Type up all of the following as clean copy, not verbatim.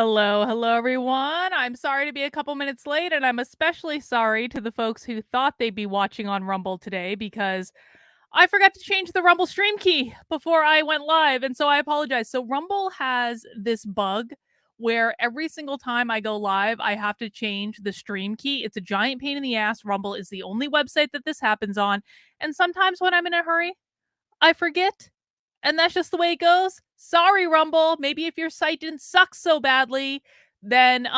Hello, everyone. I'm sorry to be a couple minutes late, and I'm especially sorry to the folks who thought they'd be watching on Rumble today because I forgot to change the Rumble stream key before I went live, and so I apologize. So Rumble has this bug where every single time I go live, I have to change the stream key. It's a giant pain in the ass. Rumble is the only website that this happens on, and sometimes when I'm in a hurry, I forget, and that's just the way it goes. Sorry, Rumble. Maybe if your site didn't suck so badly, then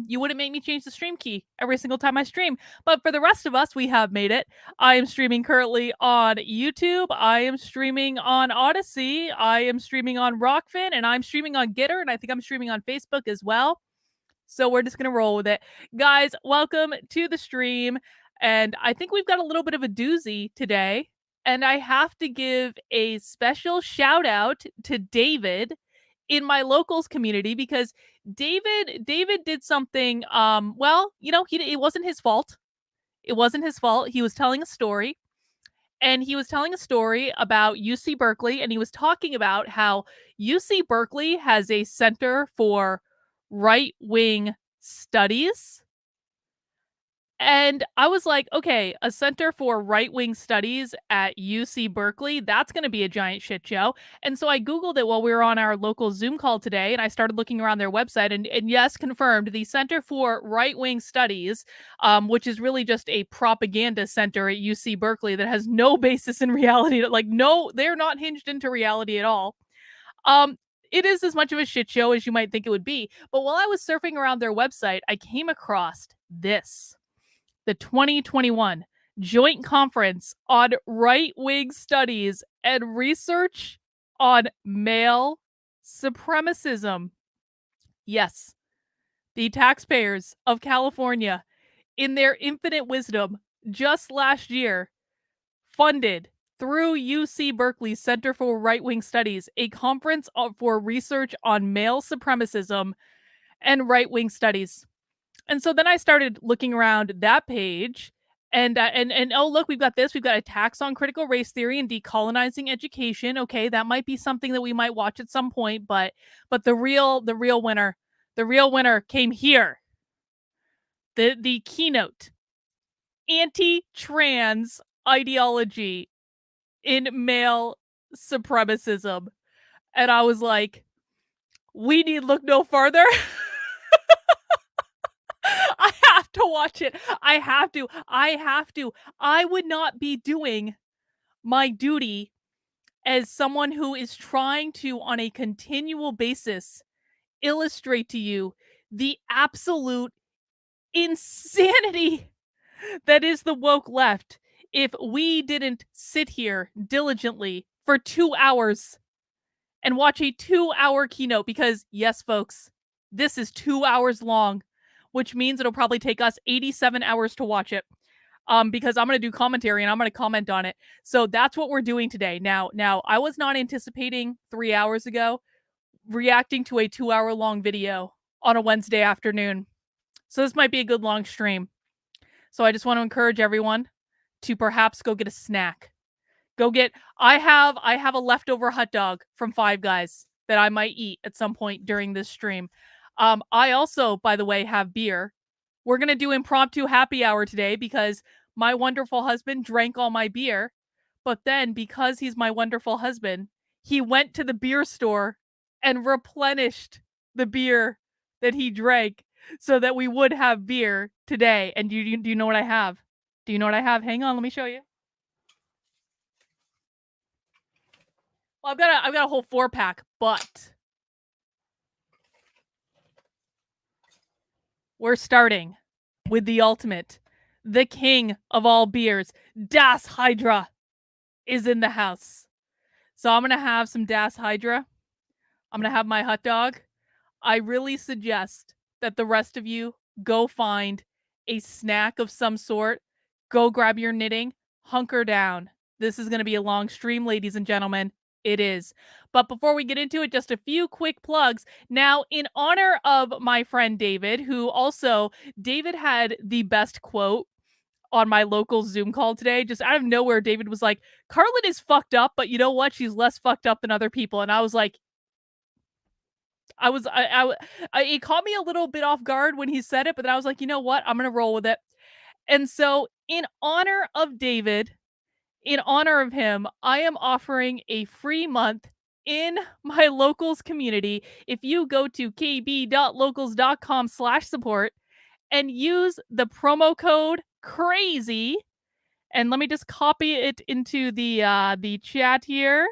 you wouldn't make me change the stream key every single time I stream. But for the rest of us, we have made it. I am streaming currently on YouTube. I am streaming on Odyssey. I am streaming on Rockfin, and I'm streaming on Gitter, and I think I'm streaming on Facebook as well. So we're just gonna roll with it. Guys, welcome to the stream. And I think we've got a little bit of a doozy today. And I have to give a special shout out to David in my locals community because David did something well, it wasn't his fault. It wasn't his fault. He was telling a story, and he was telling a story about UC Berkeley, and he was talking about how UC Berkeley has a center for right-wing studies. And I was like, okay, a center for right-wing studies at UC Berkeley, that's going to be a giant shit show. And so I Googled it while we were on our local Zoom call today, and I started looking around their website, and yes, confirmed, the Center for Right-Wing Studies, which is really just a propaganda center at UC Berkeley that has no basis in reality. Like, no, they're not hinged into reality at all. Um, it is as much of a shit show as you might think it would be. But while I was surfing around their website, I came across this. The 2021 Joint Conference on Right-Wing Studies and Research on Male Supremacism. Yes, the taxpayers of California, in their infinite wisdom, just last year, funded through UC Berkeley Center for Right-Wing Studies a conference for research on male supremacism and right-wing studies. And so then I started looking around that page, and oh, look, we've got this. We've got a tax on critical race theory and decolonizing education. Okay, that might be something that we might watch at some point, but the real winner came here. The keynote: anti-trans ideology in male supremacism. And I was like, we need look no further. I have to watch it. I have to. I would not be doing my duty as someone who is trying to, on a continual basis, illustrate to you the absolute insanity that is the woke left if we didn't sit here diligently for 2 hours and watch a 2-hour keynote. Because yes, folks, this is 2 hours long, which means it'll probably take us 87 hours to watch it. Because I'm going to do commentary and I'm going to comment on it. So that's what we're doing today. Now, I was not anticipating 3 hours ago reacting to a 2-hour long video on a Wednesday afternoon. So this might be a good long stream. So I just want to encourage everyone to perhaps go get a snack. I have a leftover hot dog from Five Guys that I might eat at some point during this stream. I also, by the way, have beer. We're going to do impromptu happy hour today because my wonderful husband drank all my beer. But then, because he's my wonderful husband, he went to the beer store and replenished the beer that he drank so that we would have beer today. And do you know what I have? Do you know what I have? Hang on, let me show you. Well, I've got a whole 4-pack, but we're starting with the ultimate, the king of all beers. Das Hydra is in the house. So I'm going to have some Das Hydra. I'm going to have my hot dog. I really suggest that the rest of you go find a snack of some sort. Go grab your knitting. Hunker down. This is going to be a long stream, ladies and gentlemen. It is. But before we get into it, just a few quick plugs. Now, in honor of my friend David, David had the best quote on my local Zoom call today. Just out of nowhere, David was like, Carlin is fucked up, but you know what? She's less fucked up than other people. And I was like, I was it caught me a little bit off guard when he said it, but then I was like, "You know what? I'm gonna roll with it." And so, in honor of David, in honor of him, I am offering a free month in my locals community. If you go to kb.locals.com/support and use the promo code crazy, and let me just copy it into the chat here.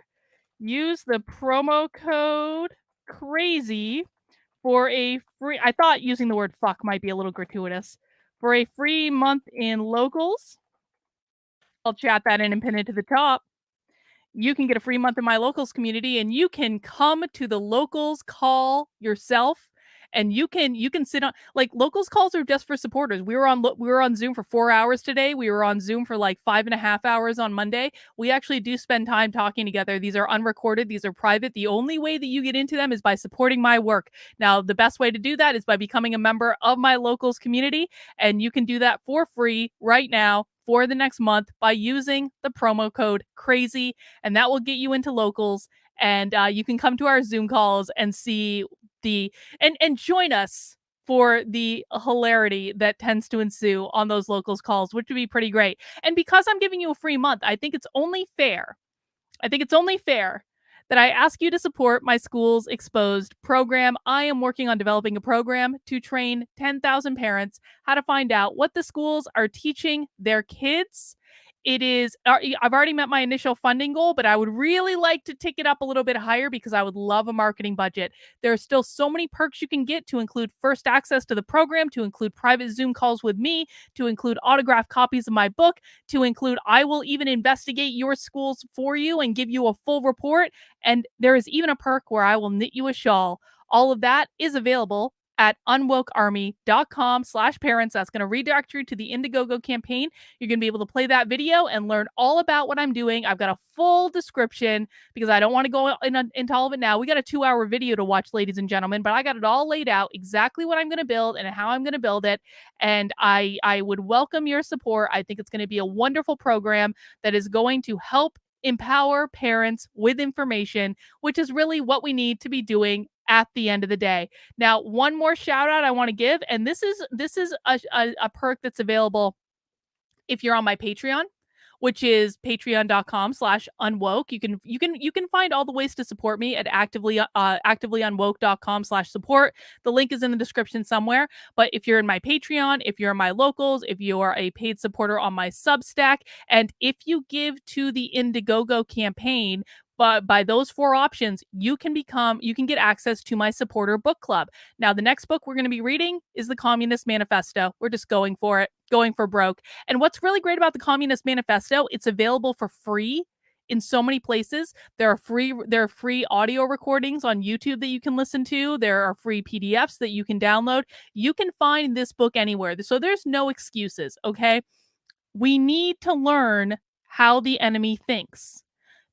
Use the promo code crazy for a free, I thought using the word fuck might be a little gratuitous. For a free month in locals, I'll chat that in and pin it to the top. You can get a free month in my locals community, and you can come to the locals call yourself, and you can sit on, like, locals calls are just for supporters. We were on Zoom for 4 hours today. We were on Zoom for like 5.5 hours on Monday. We actually do spend time talking together. These are unrecorded, these are private. The only way that you get into them is by supporting my work. Now, the best way to do that is by becoming a member of my locals community, and you can do that for free right now for the next month by using the promo code crazy, and that will get you into locals. And you can come to our Zoom calls and see the and join us for the hilarity that tends to ensue on those locals calls, which would be pretty great. And because I'm giving you a free month, I think it's only fair that I ask you to support my school's exposed program. I am working on developing a program to train 10,000 parents how to find out what the schools are teaching their kids. I've already met my initial funding goal, but I would really like to take it up a little bit higher because I would love a marketing budget. There are still so many perks you can get, to include first access to the program, to include private Zoom calls with me, to include autographed copies of my book, to include I will even investigate your schools for you and give you a full report. And there is even a perk where I will knit you a shawl. All of that is available at unwokearmy.com/parents. That's going to redirect you to the Indiegogo campaign. You're going to be able to play that video and learn all about what I'm doing. I've got a full description because I don't want to go into all of it now. We got a 2-hour video to watch, ladies and gentlemen, but I got it all laid out, exactly what I'm going to build and how I'm going to build it. And I would welcome your support. I think it's going to be a wonderful program that is going to help empower parents with information, which is really what we need to be doing at the end of the day. Now, one more shout out I want to give, and this is a perk that's available if you're on my Patreon, which is patreon.com/unwoke. You can find all the ways to support me at activelyunwoke.com/support. The link is in the description somewhere. But if you're in my Patreon, if you're in my locals, if you are a paid supporter on my Substack, and if you give to the Indiegogo campaign, but by those four options, you can get access to my supporter book club. Now, the next book we're going to be reading is the Communist Manifesto. We're just going for it, going for broke. And what's really great about the Communist Manifesto, it's available for free in so many places. There are free audio recordings on YouTube that you can listen to. There are free PDFs that you can download. You can find this book anywhere. So there's no excuses, okay? We need to learn how the enemy thinks,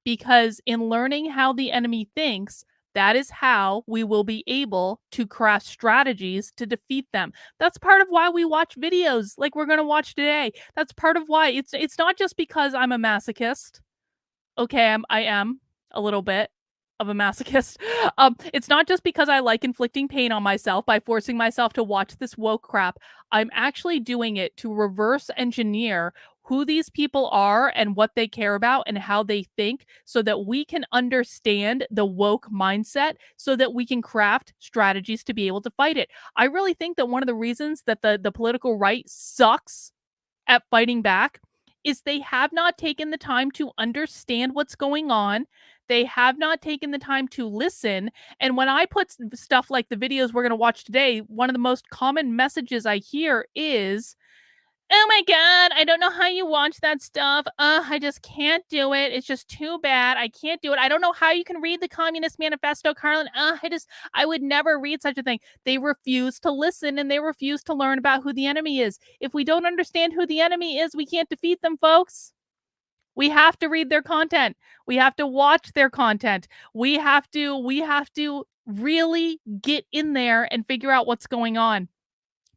because in learning how the enemy thinks, that is how we will be able to craft strategies to defeat them. That's part of why we watch videos like we're going to watch today. That's part of why it's not just because I'm a masochist. Okay, I am a little bit of a masochist. It's not just because I like inflicting pain on myself by forcing myself to watch this woke crap. I'm actually doing it to reverse engineer who these people are and what they care about and how they think, so that we can understand the woke mindset, so that we can craft strategies to be able to fight it. I really think that one of the reasons that the political right sucks at fighting back is they have not taken the time to understand what's going on. They have not taken the time to listen. And when I put stuff like the videos we're going to watch today, one of the most common messages I hear is, "Oh my God, I don't know how you watch that stuff. I just can't do it. It's just too bad. I can't do it. I don't know how you can read the Communist Manifesto, Carlin. I would never read such a thing." They refuse to listen, and they refuse to learn about who the enemy is. If we don't understand who the enemy is, we can't defeat them, folks. We have to read their content. We have to watch their content. We have to really get in there and figure out what's going on.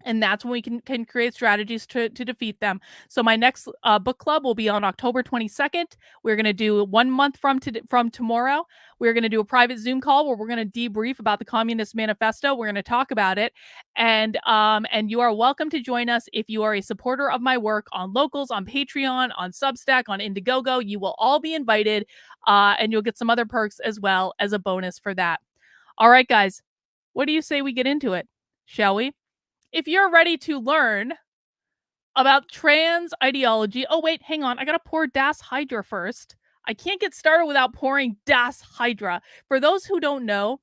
And that's when we can create strategies to defeat them. So my next book club will be on October 22nd. We're going to do 1 month from tomorrow. We're going to do a private Zoom call where we're going to debrief about the Communist Manifesto. We're going to talk about it, and you are welcome to join us if you are a supporter of my work on Locals, on Patreon, on Substack, on Indiegogo. You will all be invited, and you'll get some other perks as well as a bonus for that. All right, guys, what do you say we get into it? Shall we? If you're ready to learn about trans ideology, oh wait, hang on, I gotta pour Das Hydra first. I can't get started without pouring Das Hydra. For those who don't know,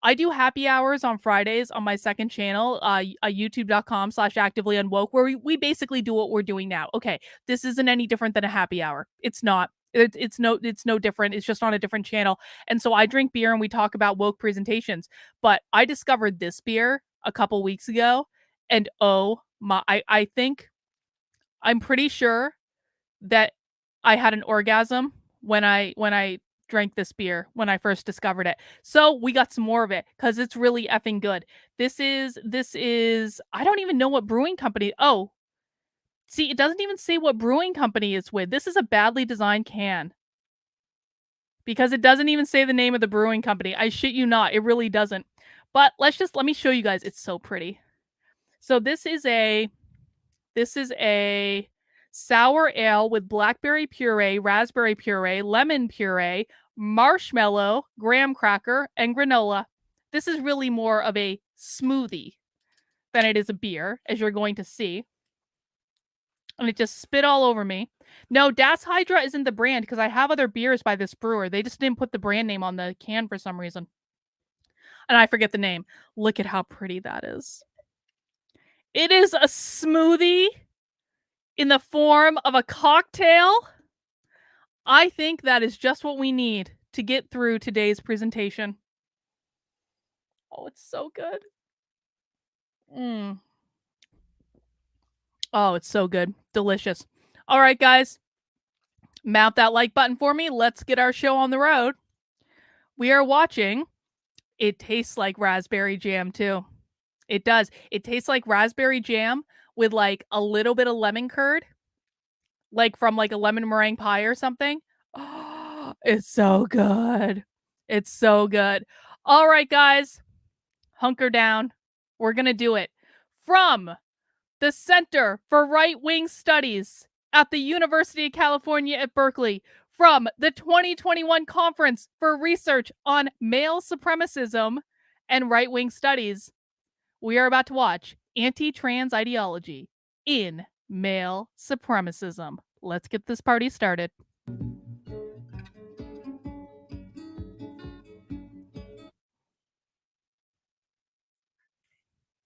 I do happy hours on Fridays on my second channel, youtube.com/actively unwoke, where we basically do what we're doing now. Okay, this isn't any different than a happy hour. It's not. It's no different. It's just on a different channel. And so I drink beer and we talk about woke presentations. But I discovered this beer a couple weeks ago, and oh my, I'm pretty sure that I had an orgasm when I drank this beer when I first discovered it. So we got some more of it because it's really effing good. This is I don't even know what brewing company. Oh, see, it doesn't even say what brewing company it's with. This is a badly designed can because it doesn't even say the name of the brewing company. I shit you not, it really doesn't. But let me show you guys. It's so pretty. So this is a sour ale with blackberry puree, raspberry puree, lemon puree, marshmallow, graham cracker, and granola. This is really more of a smoothie than it is a beer, as you're going to see. And it just spit all over me. No, Das Hydra isn't the brand because I have other beers by this brewer. They just didn't put the brand name on the can for some reason. And I forget the name. Look at how pretty that is. It is a smoothie in the form of a cocktail. I think that is just what we need to get through today's presentation. Oh, it's so good. Oh, it's so good. Delicious. All right, guys. Mount that like button for me. Let's get our show on the road. We are watching. It tastes like raspberry jam, too. It does. It tastes like raspberry jam with like a little bit of lemon curd, like from like a lemon meringue pie or something. Oh, it's so good. It's so good. All right, guys, hunker down. We're going to do it. From the Center for Right-Wing Studies at the University of California at Berkeley, from the 2021 Conference for Research on Male Supremacism and Right-Wing Studies, we are about to watch Anti-Trans Ideology in Male Supremacism. Let's get this party started.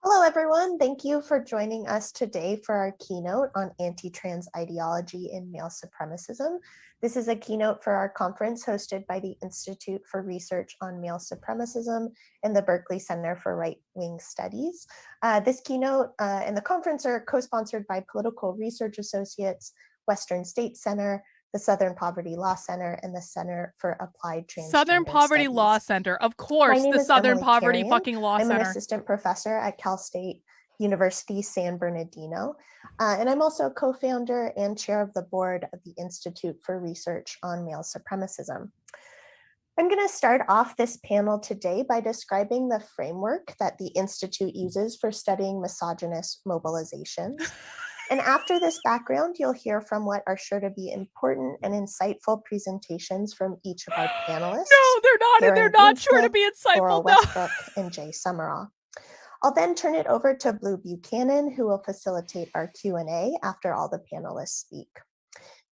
Hello, everyone. Thank you for joining us today for our keynote on anti-trans ideology in male supremacism. This is a keynote for our conference hosted by the Institute for Research on Male Supremacism and the Berkeley Center for Right-Wing Studies. This keynote and the conference are co-sponsored by Political Research Associates, Western State Center, the Southern Poverty Law Center, and the Center for Applied Transgender Southern Poverty Studies. Law Center, of course. My name The is Southern Emily Poverty Carrion. fucking Law I'm Center. an assistant professor at Cal State University San Bernardino, and I'm also a co-founder and chair of the board of the Institute for Research on Male Supremacism. I'm going to start off this panel today by describing the framework that the Institute uses for studying misogynist mobilizations. And after this background, you'll hear from what are sure to be important and insightful presentations from each of our panelists. No, they're not, and they're not sure to be insightful. Laurel Westbrook and Jay Summerall. I'll then turn it over to Blue Buchanan, who will facilitate our Q&A after all the panelists speak.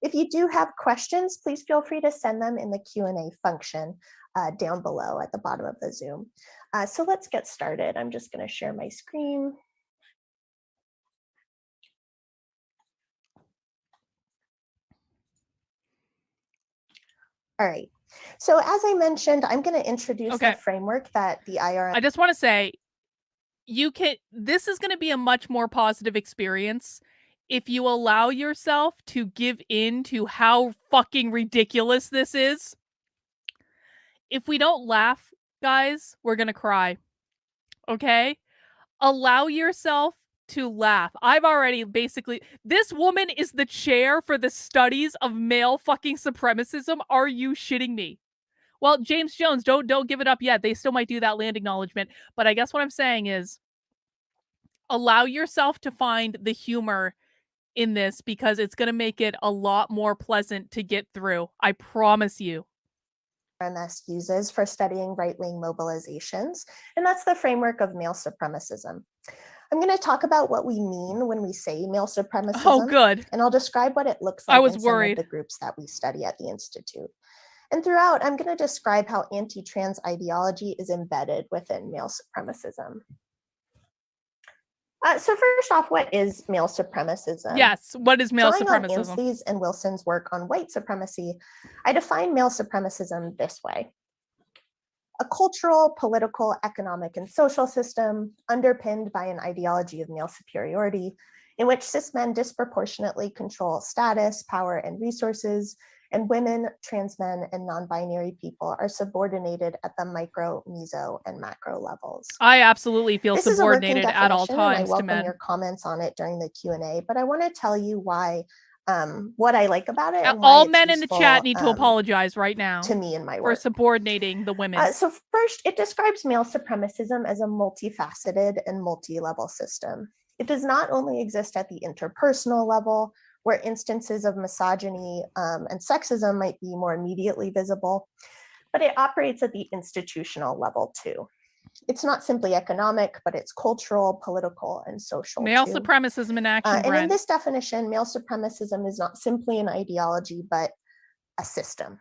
If you do have questions, please feel free to send them in the Q&A function down below at the bottom of the Zoom. So let's get started. I'm just going to share my screen. All right. So as I mentioned, I'm going to introduce the framework that the IRL. I just want to say, this is going to be a much more positive experience if you allow yourself to give in to how fucking ridiculous this is. If we don't laugh, guys, we're going to cry. Okay? Allow yourself to laugh. I've already basically, this woman is the chair for the studies of male fucking supremacism. Are you shitting me? Well, James Jones, don't give it up yet. They still might do that land acknowledgement. But I guess what I'm saying is allow yourself to find the humor in this because it's going to make it a lot more pleasant to get through. I promise you. MS uses for studying right-wing mobilizations, and that's the framework of male supremacism. I'm going to talk about what we mean when we say male supremacism. Oh, good. And I'll describe what it looks like I was in worried. some of the groups that we study at the Institute. And throughout, I'm going to describe how anti-trans ideology is embedded within male supremacism. So first off, what is male supremacism? Yes, what is male Drawing supremacism? on Ansley's and Wilson's work on white supremacy, I define male supremacism this way: a cultural, political, economic, and social system underpinned by an ideology of male superiority in which cis men disproportionately control status, power, and resources, and women, trans men, and non-binary people are subordinated at the micro, meso, and macro levels. I absolutely feel subordinated at all times I welcome to men. your comments on it during the Q&A, but I want to tell you why, what I like about it. And all men in the chat need to apologize right now to me and my work for subordinating the women. So first, it describes male supremacism as a multifaceted and multi-level system. It does not only exist at the interpersonal level, where instances of misogyny and sexism might be more immediately visible, but it operates at the institutional level too. It's not simply economic, but it's cultural, political, and social male too. Supremacism in action, and in this definition, male supremacism is not simply an ideology, but a system.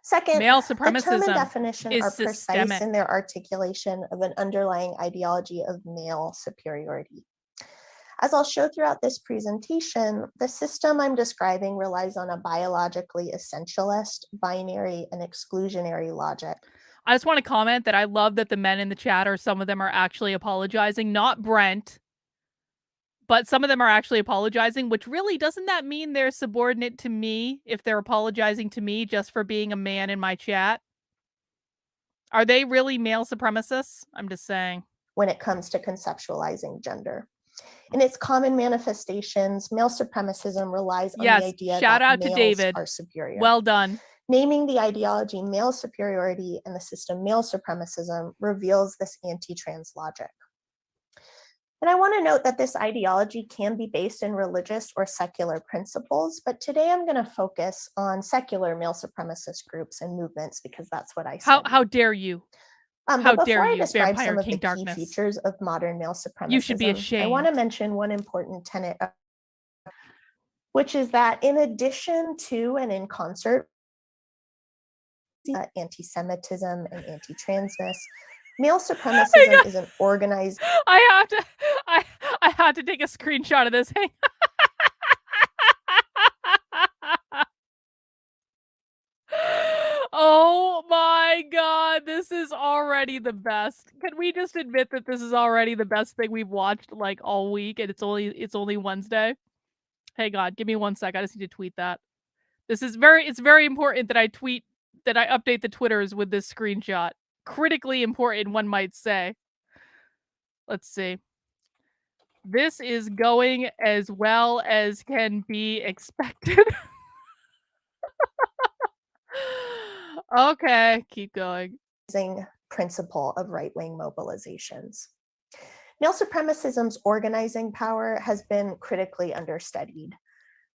Second, male the term and supremacism definition is are precise systemic in their articulation of an underlying ideology of male superiority. As I'll show throughout this presentation, the system I'm describing relies on a biologically essentialist, binary, and exclusionary logic. I just want to comment that I love that the men in the chat, or some of them, are actually apologizing. Not Brent, but some of them are actually apologizing, which really, doesn't that mean they're subordinate to me if they're apologizing to me just for being a man in my chat? Are they really male supremacists? I'm just saying. When it comes to conceptualizing gender. In its common manifestations, male supremacism relies on the idea that males are superior. Well done. Naming the ideology male superiority and the system male supremacism reveals this anti-trans logic. And I want to note that this ideology can be based in religious or secular principles, but today I'm going to focus on secular male supremacist groups and movements because that's what I study. How dare you? How dare you, describe some of the key features of modern male supremacism, you should be ashamed. I want to mention one important tenet, which is that in addition to and in concert anti-Semitism and anti-transness, male supremacism is an organized. I have to take a screenshot of this. Hang Oh my god, this is already the best. Can we just admit that this is already the best thing we've watched like all week, and it's only Wednesday? Hey God, give me 1 sec. I just need to tweet that. It's very important that I update the Twitters with this screenshot. Critically important, one might say. Let's see. This is going as well as can be expected. Okay, keep going. Principle of right-wing mobilizations. Male supremacism's organizing power has been critically understudied.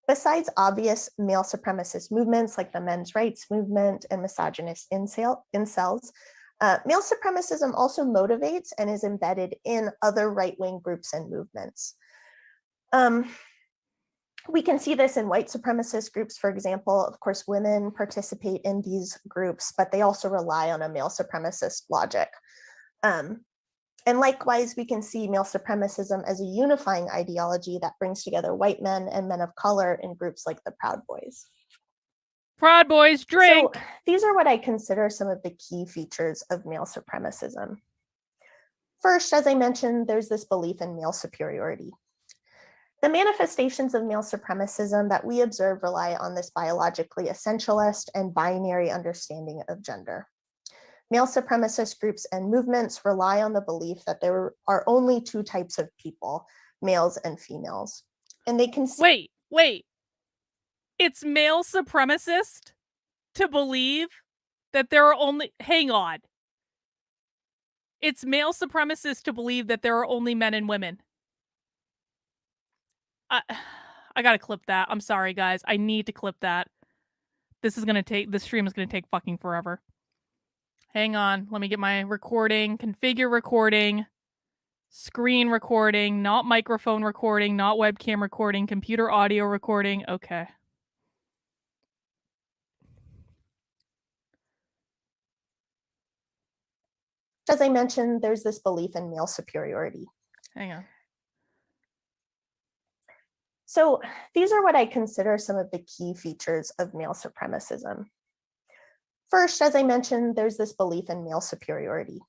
Besides obvious male supremacist movements like the men's rights movement and misogynist incels, male supremacism also motivates and is embedded in other right-wing groups and movements. We can see this in white supremacist groups, for example. Of course, women participate in these groups, but they also rely on a male supremacist logic. And likewise, we can see male supremacism as a unifying ideology that brings together white men and men of color in groups like the Proud Boys. Proud Boys, drink! So these are what I consider some of the key features of male supremacism. First, as I mentioned, there's this belief in male superiority. The manifestations of male supremacism that we observe rely on this biologically essentialist and binary understanding of gender. Male supremacist groups and movements rely on the belief that there are only two types of people, males and females. And they can Wait. It's male supremacist to believe that there are only... Hang on. It's male supremacist to believe that there are only men and women. I gotta clip that. I'm sorry, guys. I need to clip that. This stream is gonna take fucking forever. Hang on. Let me get my recording. Configure recording. Screen recording. Not microphone recording. Not webcam recording. Computer audio recording. Okay. As I mentioned, there's this belief in male superiority. Hang on. So these are what I consider some of the key features of male supremacism. First, as I mentioned, there's this belief in male superiority.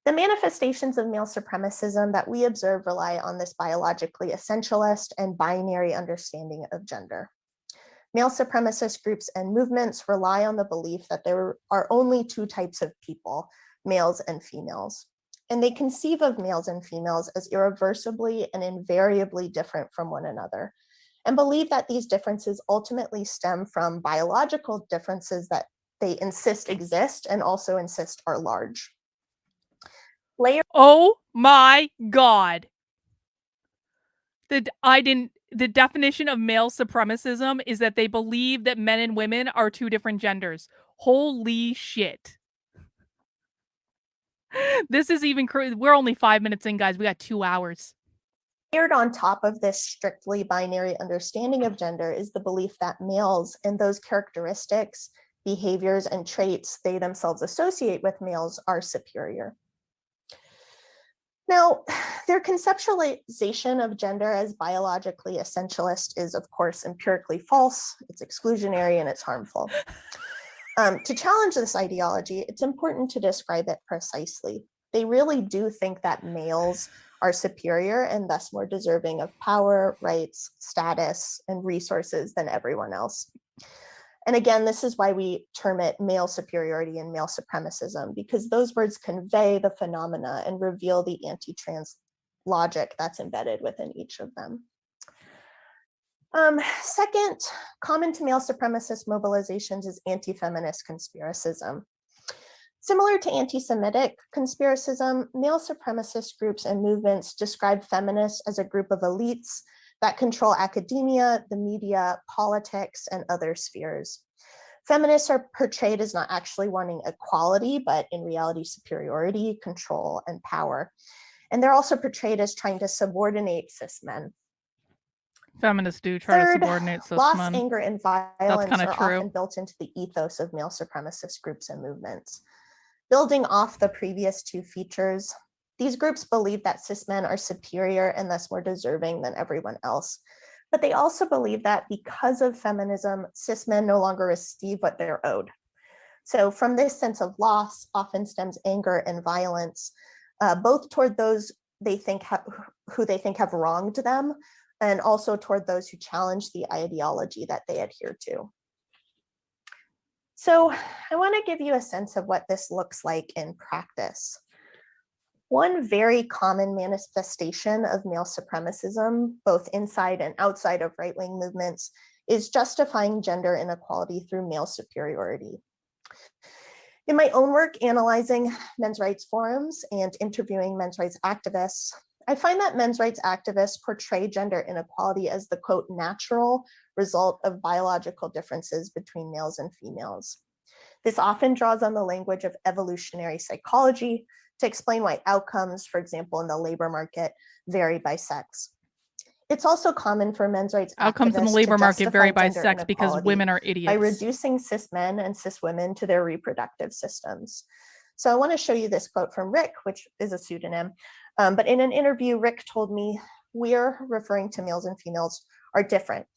The manifestations of male supremacism that we observe rely on this biologically essentialist and binary understanding of gender. Male supremacist groups and movements rely on the belief that there are only two types of people, males and females. And they conceive of males and females as irreversibly and invariably different from one another, and believe that these differences ultimately stem from biological differences that they insist exist and also insist are large. Oh my God. The definition of male supremacism is that they believe that men and women are two different genders. Holy shit. This is even crazy. We're only 5 minutes in, guys. We got 2 hours. Layered on top of this strictly binary understanding of gender is the belief that males and those characteristics, behaviors, and traits they themselves associate with males are superior. Now, their conceptualization of gender as biologically essentialist is, of course, empirically false, it's exclusionary, and it's harmful. To challenge this ideology, it's important to describe it precisely. They really do think that males are superior and thus more deserving of power, rights, status, and resources than everyone else. And again, this is why we term it male superiority and male supremacism, because those words convey the phenomena and reveal the anti-trans logic that's embedded within each of them. Second, common to male supremacist mobilizations is anti-feminist conspiracism. Similar to anti-Semitic conspiracism, male supremacist groups and movements describe feminists as a group of elites that control academia, the media, politics, and other spheres. Feminists are portrayed as not actually wanting equality, but in reality, superiority, control, and power. And they're also portrayed as trying to subordinate cis men. Feminists do try to subordinate cis loss, men. anger, and violence are often built into the ethos of male supremacist groups and movements. Building off the previous two features, these groups believe that cis men are superior and thus more deserving than everyone else. But they also believe that because of feminism, cis men no longer receive what they're owed. So from this sense of loss often stems anger and violence, both toward those who they think have wronged them, and also toward those who challenge the ideology that they adhere to. So I want to give you a sense of what this looks like in practice. One very common manifestation of male supremacism, both inside and outside of right-wing movements, is justifying gender inequality through male superiority. In my own work analyzing men's rights forums and interviewing men's rights activists, I find that men's rights activists portray gender inequality as the, quote, natural result of biological differences between males and females. This often draws on the language of evolutionary psychology to explain why outcomes, for example, in the labor market, vary by sex. It's also common for men's rights outcomes in the labor market vary by sex because women are idiots. By reducing cis men and cis women to their reproductive systems. So I want to show you this quote from Rick, which is a pseudonym. But in an interview, Rick told me, "We're referring to males and females are different.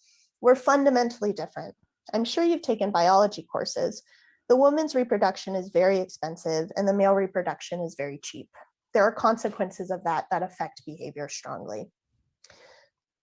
We're fundamentally different. I'm sure you've taken biology courses. The woman's reproduction is very expensive and the male reproduction is very cheap. There are consequences of that affect behavior strongly."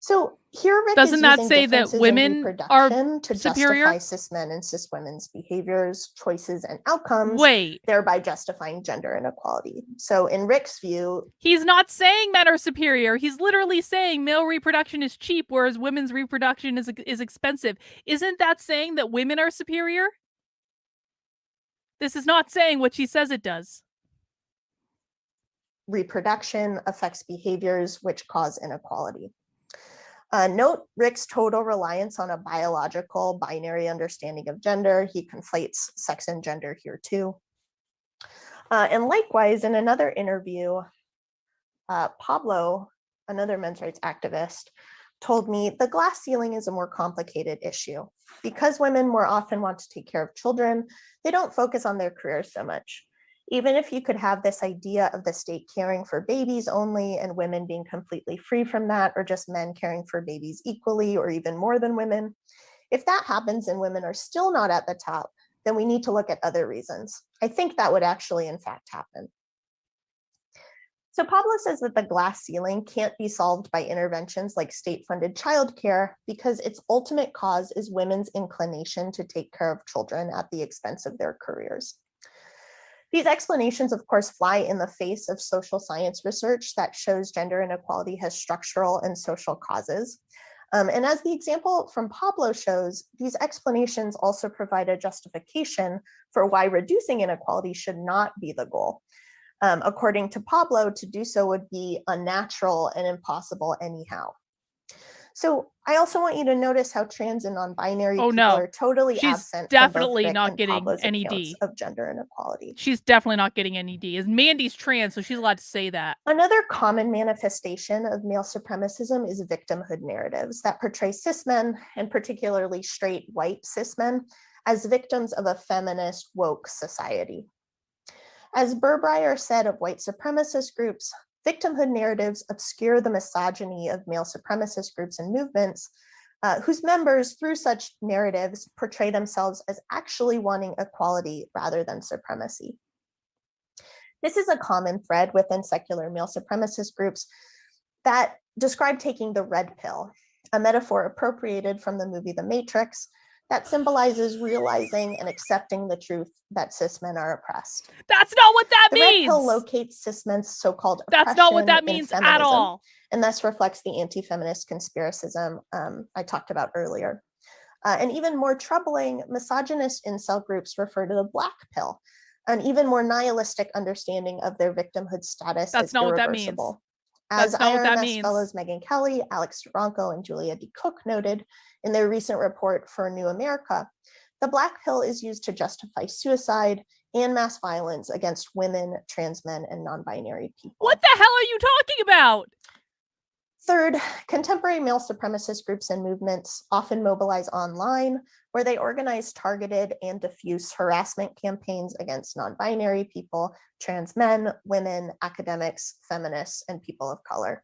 So here Rick Doesn't is that using say that differences in women are reproduction to superior? justify cis men and cis women's behaviors, choices, and outcomes, Wait, thereby justifying gender inequality. So in Rick's view, he's not saying men are superior. He's literally saying male reproduction is cheap, whereas women's reproduction is expensive. Isn't that saying that women are superior? This is not saying what she says it does. reproduction affects behaviors which cause inequality. Note Rick's total reliance on a biological binary understanding of gender. He conflates sex and gender here too. And likewise, in another interview, Pablo, another men's rights activist, told me the glass ceiling is a more complicated issue. Because women more often want to take care of children, they don't focus on their careers so much. Even if you could have this idea of the state caring for babies only and women being completely free from that, or just men caring for babies equally or even more than women, if that happens and women are still not at the top, then we need to look at other reasons. I think that would actually, in fact, happen. So Pablo says that the glass ceiling can't be solved by interventions like state-funded childcare because its ultimate cause is women's inclination to take care of children at the expense of their careers. These explanations, of course, fly in the face of social science research that shows gender inequality has structural and social causes. And as the example from Pablo shows, these explanations also provide a justification for why reducing inequality should not be the goal. According to Pablo, to do so would be unnatural and impossible anyhow. So I also want you to notice how trans and non-binary people are totally absent from both Rick and Pablo's accounts of gender inequality. She's definitely not getting NED. As Mandy's trans, so she's allowed to say that. Another common manifestation of male supremacism is victimhood narratives that portray cis men, and particularly straight white cis men, as victims of a feminist woke society. As Burbreyer said of white supremacist groups, victimhood narratives obscure the misogyny of male supremacist groups and movements, whose members, through such narratives, portray themselves as actually wanting equality rather than supremacy. This is a common thread within secular male supremacist groups that describe taking the red pill, a metaphor appropriated from the movie The Matrix, that symbolizes realizing and accepting the truth that cis men are oppressed. That's not what that means. The red pill locates cis men's so-called oppression. That's not what that means at all. And thus reflects the anti-feminist conspiracism I talked about earlier. And even more troubling, misogynist incel groups refer to the black pill, an even more nihilistic understanding of their victimhood status as irreversible. As IRMS fellows Megyn Kelly, Alex Bronco, and Julia D. Cook noted in their recent report for New America, the black pill is used to justify suicide and mass violence against women, trans men, and non-binary people. What the hell are you talking about? Third, contemporary male supremacist groups and movements often mobilize online, where they organize targeted and diffuse harassment campaigns against non-binary people, trans men, women, academics, feminists, and people of color.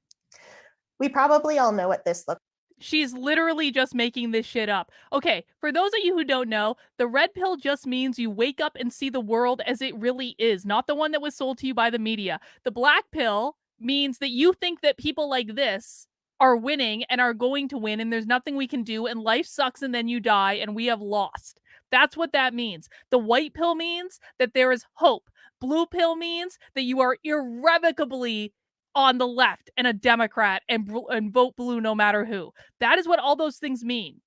We probably all know what this looks like. She's literally just making this shit up. Okay, for those of you who don't know, the red pill just means you wake up and see the world as it really is, not the one that was sold to you by the media. The black pill means that you think that people like this are winning and are going to win, and there's nothing we can do, and life sucks, and then you die, and we have lost. That's what that means. The white pill means that there is hope. Blue pill means that you are irrevocably on the left and a Democrat and vote blue no matter who. That is what all those things mean.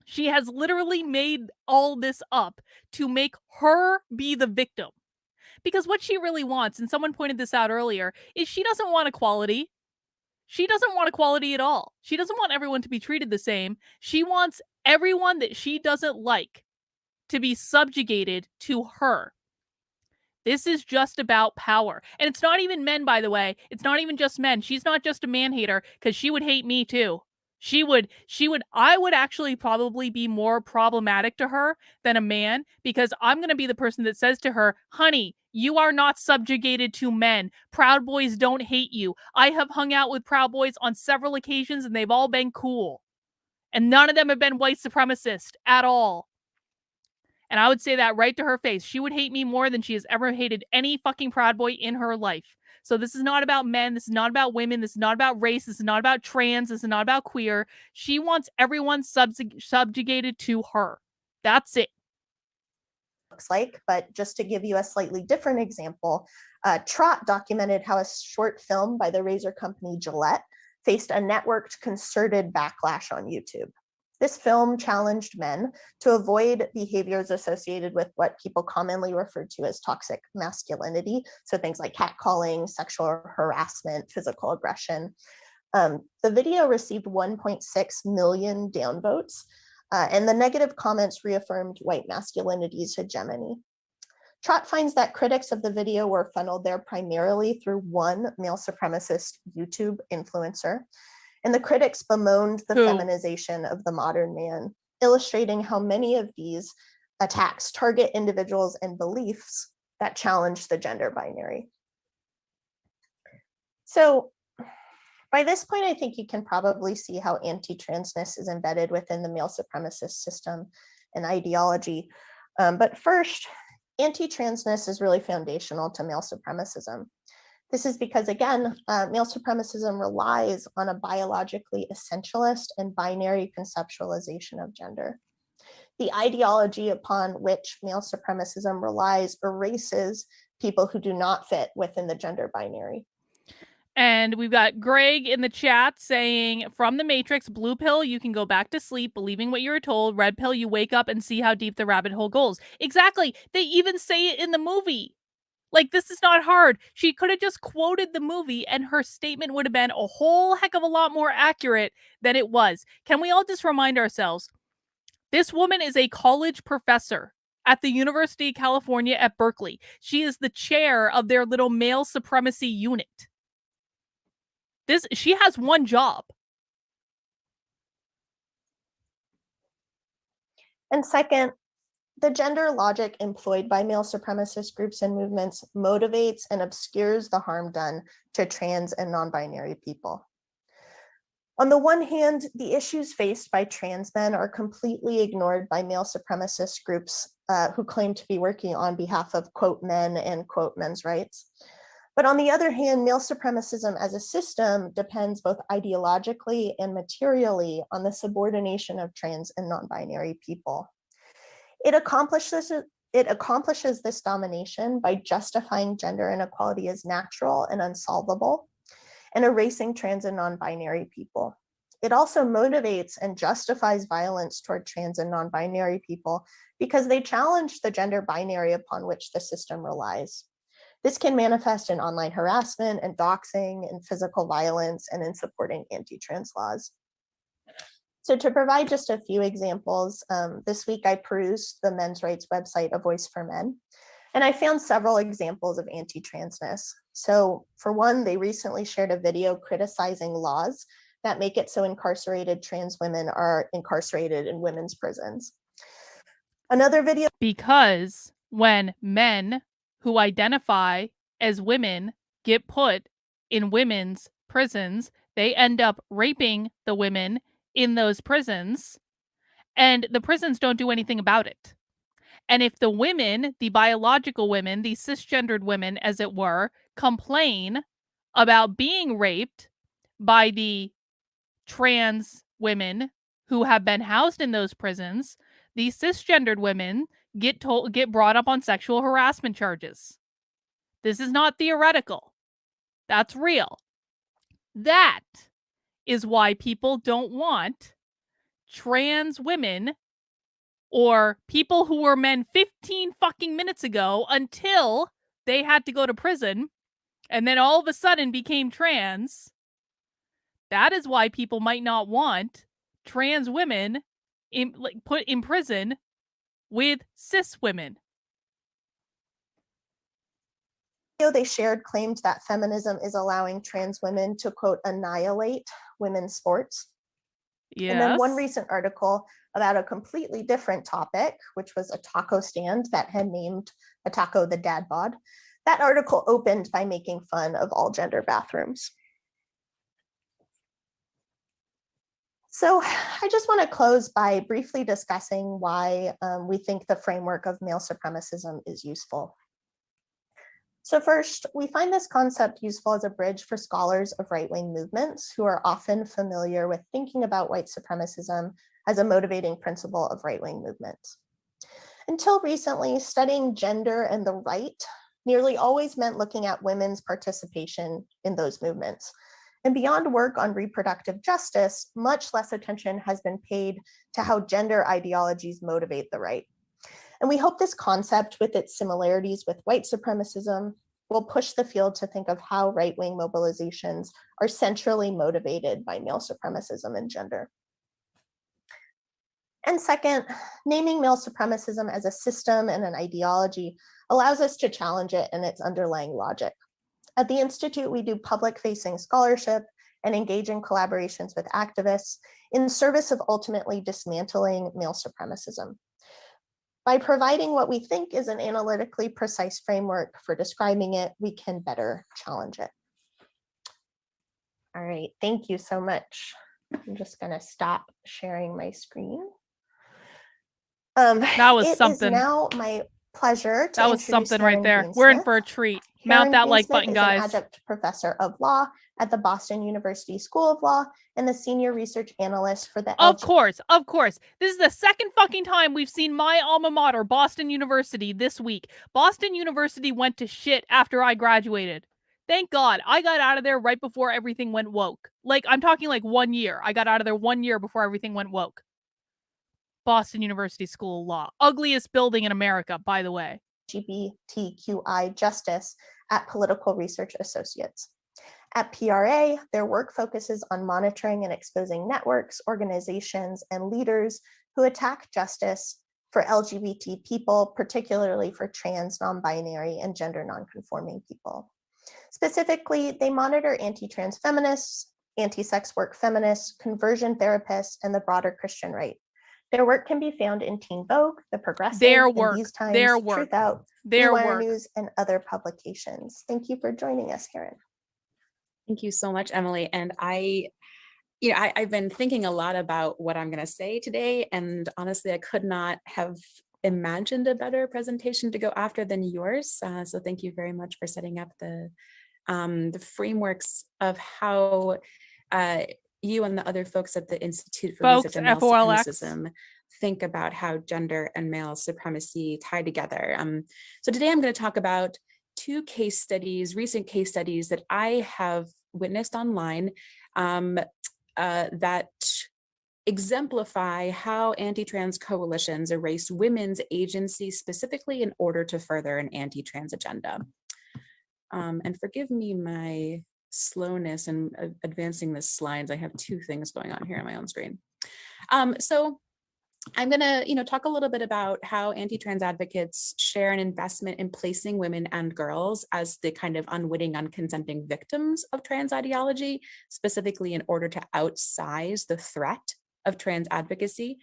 She has literally made all this up to make her be the victim. Because what she really wants, and someone pointed this out earlier, is she doesn't want equality. She doesn't want equality at all. She doesn't want everyone to be treated the same. She wants everyone that she doesn't like to be subjugated to her. This is just about power. And it's not even men, by the way. It's not even just men. She's not just a man hater, because she would hate me too. I would actually probably be more problematic to her than a man, because I'm going to be the person that says to her, honey, you are not subjugated to men. Proud Boys don't hate you. I have hung out with Proud Boys on several occasions and they've all been cool. And none of them have been white supremacist at all. And I would say that right to her face. She would hate me more than she has ever hated any fucking Proud Boy in her life. So this is not about men. This is not about women. This is not about race. This is not about trans. This is not about queer. She wants everyone subjugated to her. That's it. Looks like, but just to give you a slightly different example, Trot documented how a short film by the razor company Gillette faced a networked concerted backlash on YouTube. This film challenged men to avoid behaviors associated with what people commonly refer to as toxic masculinity. So things like catcalling, sexual harassment, physical aggression. The video received 1.6 million downvotes, and the negative comments reaffirmed white masculinity's hegemony. Trott finds that critics of the video were funneled there primarily through one male supremacist YouTube influencer, and the critics bemoaned the feminization of the modern man, illustrating how many of these attacks target individuals and beliefs that challenge the gender binary. So by this point, I think you can probably see how anti-transness is embedded within the male supremacist system and ideology. But first, anti-transness is really foundational to male supremacism. This is because, again, male supremacism relies on a biologically essentialist and binary conceptualization of gender. The ideology upon which male supremacism relies erases people who do not fit within the gender binary. And we've got Greg in the chat saying, from the Matrix, blue pill, you can go back to sleep believing what you were told. Red pill, you wake up and see how deep the rabbit hole goes. Exactly. They even say it in the movie. Like, this is not hard. She could have just quoted the movie and her statement would have been a whole heck of a lot more accurate than it was. Can we all just remind ourselves? This woman is a college professor at the University of California at Berkeley. She is the chair of their little male supremacy unit. She has one job. And second, the gender logic employed by male supremacist groups and movements motivates and obscures the harm done to trans and non-binary people. On the one hand, the issues faced by trans men are completely ignored by male supremacist groups who claim to be working on behalf of, quote, men and, quote, men's rights. But on the other hand, male supremacism as a system depends both ideologically and materially on the subordination of trans and non-binary people. It accomplishes this domination by justifying gender inequality as natural and unsolvable, and erasing trans and non-binary people. It also motivates and justifies violence toward trans and non-binary people because they challenge the gender binary upon which the system relies. This can manifest in online harassment and doxing and physical violence and in supporting anti-trans laws. So to provide just a few examples, this week I perused the men's rights website, A Voice for Men, and I found several examples of anti-transness. So for one, they recently shared a video criticizing laws that make it so incarcerated trans women are incarcerated in women's prisons. Another video. Because when men who identify as women get put in women's prisons, they end up raping the women in those prisons, and the prisons don't do anything about it. And if the women, the biological women, the cisgendered women, as it were, complain about being raped by the trans women who have been housed in those prisons, the cisgendered women get brought up on sexual harassment charges. This is not theoretical. That's real. That is why people don't want trans women or people who were men 15 fucking minutes ago until they had to go to prison and then all of a sudden became trans. That is why people might not want trans women put in prison with cis women. They shared claimed that feminism is allowing trans women to, quote, annihilate women's sports. Yes. And then one recent article about a completely different topic, which was a taco stand that had named a taco the dad bod. That article opened by making fun of all gender bathrooms. So I just want to close by briefly discussing why we think the framework of male supremacism is useful. So first, we find this concept useful as a bridge for scholars of right-wing movements who are often familiar with thinking about white supremacism as a motivating principle of right-wing movements. Until recently, studying gender and the right nearly always meant looking at women's participation in those movements. And beyond work on reproductive justice, much less attention has been paid to how gender ideologies motivate the right. And we hope this concept, with its similarities with white supremacism, will push the field to think of how right-wing mobilizations are centrally motivated by male supremacism and gender. And second, naming male supremacism as a system and an ideology allows us to challenge it and its underlying logic. At the Institute, we do public-facing scholarship and engage in collaborations with activists in service of ultimately dismantling male supremacism. By providing what we think is an analytically precise framework for describing it, we can better challenge it. All right, thank you so much. I'm just gonna stop sharing my screen. That was something. It is now my pleasure to That was something right there. Bean We're in Smith. for a treat. Mount that like button, guys. An adjunct professor of law at the Boston University School of Law and the senior research analyst for the Of course. This is the second fucking time we've seen my alma mater, Boston University, this week. Boston University went to shit after I graduated. Thank God. I got out of there right before everything went woke. Like, I'm talking like 1 year. I got out of there 1 year before everything went woke. Boston University School of Law. Ugliest building in America, by the way. LGBTQI justice at Political Research Associates. At PRA, their work focuses on monitoring and exposing networks, organizations, and leaders who attack justice for LGBT people, particularly for trans, non-binary, and gender non-conforming people. Specifically, they monitor anti-trans feminists, anti-sex work feminists, conversion therapists, and the broader Christian right. Their work can be found in Teen Vogue, The Progressive, In These Times, Truth Out, Wire News, and other publications. Thank you for joining us, Karen. Thank you so much, Emily. And I've been thinking a lot about what I'm going to say today, and honestly, I could not have imagined a better presentation to go after than yours. So thank you very much for setting up the frameworks of how you and the other folks at the Institute for Research on Male Supremacism think about how gender and male supremacy tie together. So today I'm going to talk about two case studies, recent case studies that I have witnessed online that exemplify how anti-trans coalitions erase women's agency specifically in order to further an anti-trans agenda. And forgive me my slowness in advancing the slides. I have two things going on here on my own screen. So I'm going to, talk a little bit about how anti-trans advocates share an investment in placing women and girls as the kind of unwitting, unconsenting victims of trans ideology, specifically in order to outsize the threat of trans advocacy,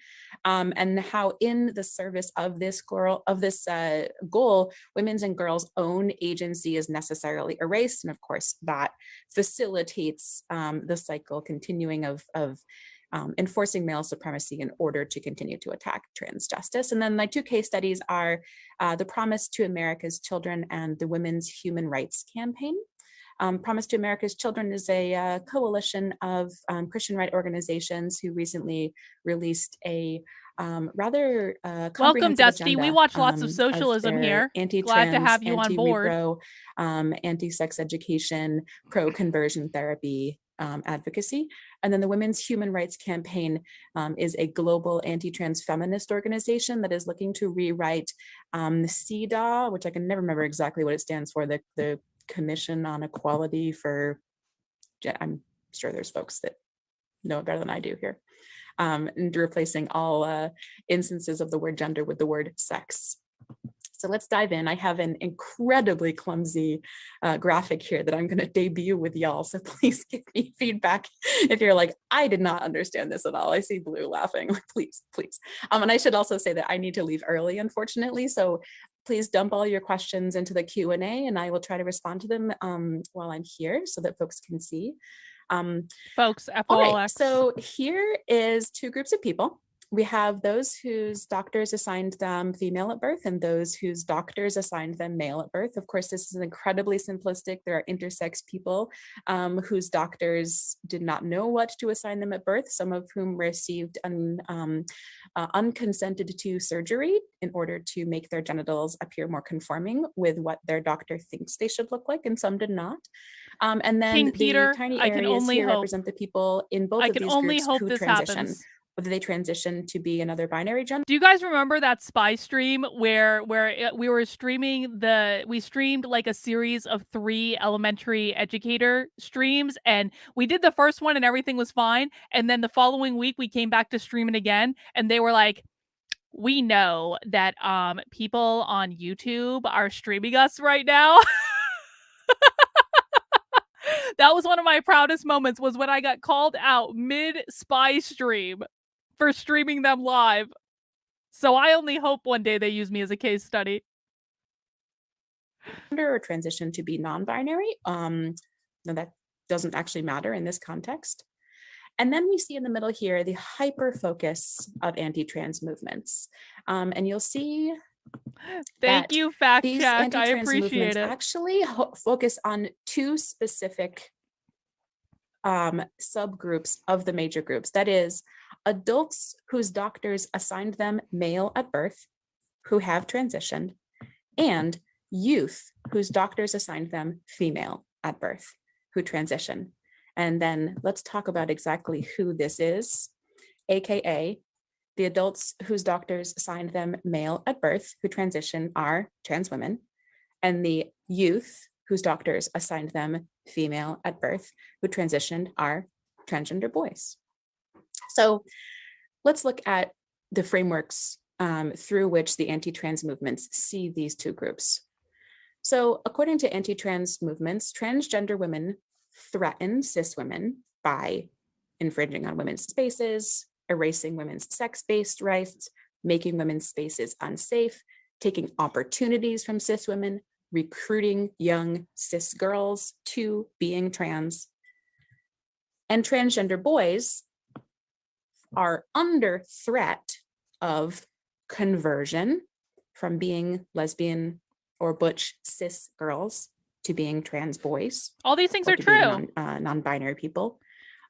and how in the service of this goal, women's and girls' own agency is necessarily erased. And of course, that facilitates the cycle continuing of enforcing male supremacy in order to continue to attack trans justice. And then my two case studies are the Promise to America's Children and the Women's Human Rights Campaign. Promise to America's Children is a coalition of Christian right organizations who recently released a rather welcome, Dusty. We watch lots of socialism here. Glad to have you on board. Anti-sex education, pro-conversion therapy advocacy. And then the Women's Human Rights Campaign is a global anti-trans feminist organization that is looking to rewrite CEDAW, which I can never remember exactly what it stands for, the Commission on Equality for, I'm sure there's folks that know it better than I do here, and replacing all instances of the word gender with the word sex. So let's dive in. I have an incredibly clumsy graphic here that I'm going to debut with y'all. So please give me feedback if you're like, I did not understand this at all. I see Blue laughing. Please. And I should also say that I need to leave early, unfortunately. So please dump all your questions into the Q&A and I will try to respond to them while I'm here so that folks can see. Folks, all right, so here is two groups of people We have those whose doctors assigned them female at birth and those whose doctors assigned them male at birth. Of course, this is incredibly simplistic. There are intersex people whose doctors did not know what to assign them at birth, some of whom received unconsented to surgery in order to make their genitals appear more conforming with what their doctor thinks they should look like, and some did not. And then King Peter, the tiny I can areas only here hope. represent the people in both I of can these only groups hope who this transition. happens. Whether they transition to be another binary gender. Do you guys remember that spy stream where we were streaming we streamed like a series of 3 elementary educator streams, and we did the first one and everything was fine, and then the following week we came back to stream it again and they were like, we know that people on YouTube are streaming us right now. That was one of my proudest moments, was when I got called out mid spy stream for streaming them live. So I only hope one day they use me as a case study. Or transition to be non-binary. No, that doesn't actually matter in this context. And then we see in the middle here the hyper focus of anti-trans movements. And you'll see Thank you, fact these check. I anti-trans appreciate movements it. actually focus on 2 specific subgroups of the major groups. That is, adults whose doctors assigned them male at birth, who have transitioned, and youth whose doctors assigned them female at birth, who transition. And then let's talk about exactly who this is, AKA the adults whose doctors assigned them male at birth, who transition, are trans women, and the youth whose doctors assigned them female at birth, who transitioned, are transgender boys. So let's look at the frameworks through which the anti-trans movements see these 2 groups. So according to anti-trans movements, transgender women threaten cis women by infringing on women's spaces, erasing women's sex-based rights, making women's spaces unsafe, taking opportunities from cis women, recruiting young cis girls to being trans. And transgender boys are under threat of conversion from being lesbian or butch cis girls to being trans boys. All these things or are to being true. Non-binary people.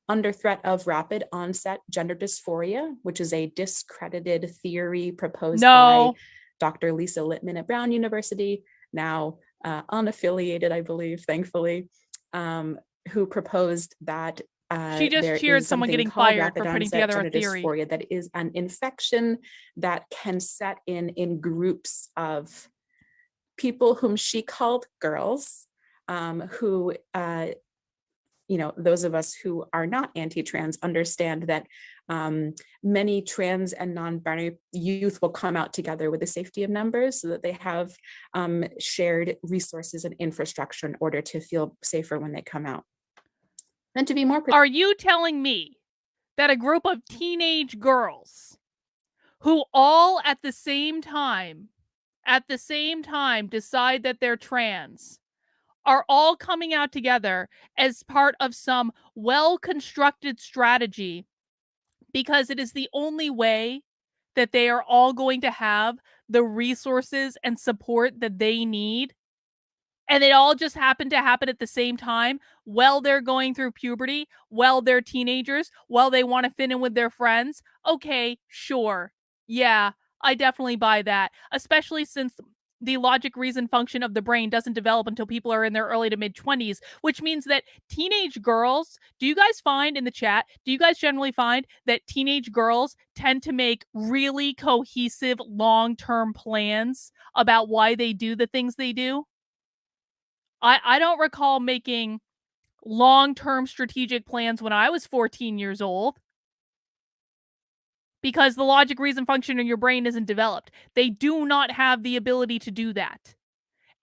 Under threat of rapid onset gender dysphoria, which is a discredited theory proposed by Dr. Lisa Littman at Brown University, now unaffiliated, I believe, thankfully, who proposed that she just cheered someone getting fired for putting together a theory. Dysphoria, that is an infection that can set in groups of people whom she called girls, who those of us who are not anti-trans understand that many trans and non-binary youth will come out together with the safety of numbers so that they have shared resources and infrastructure in order to feel safer when they come out. And to be more Are you telling me that a group of teenage girls who all at the same time decide that they're trans are all coming out together as part of some well-constructed strategy because it is the only way that they are all going to have the resources and support that they need? And it all just happened to happen at the same time while they're going through puberty, while they're teenagers, while they want to fit in with their friends? Okay, sure. Yeah, I definitely buy that, especially since the logic reason function of the brain doesn't develop until people are in their early to mid 20s, which means that teenage girls, do you guys find in the chat, do you guys generally find that teenage girls tend to make really cohesive long-term plans about why they do the things they do? I don't recall making long-term strategic plans when I was 14 years old because the logic reason function in your brain isn't developed. They do not have the ability to do that.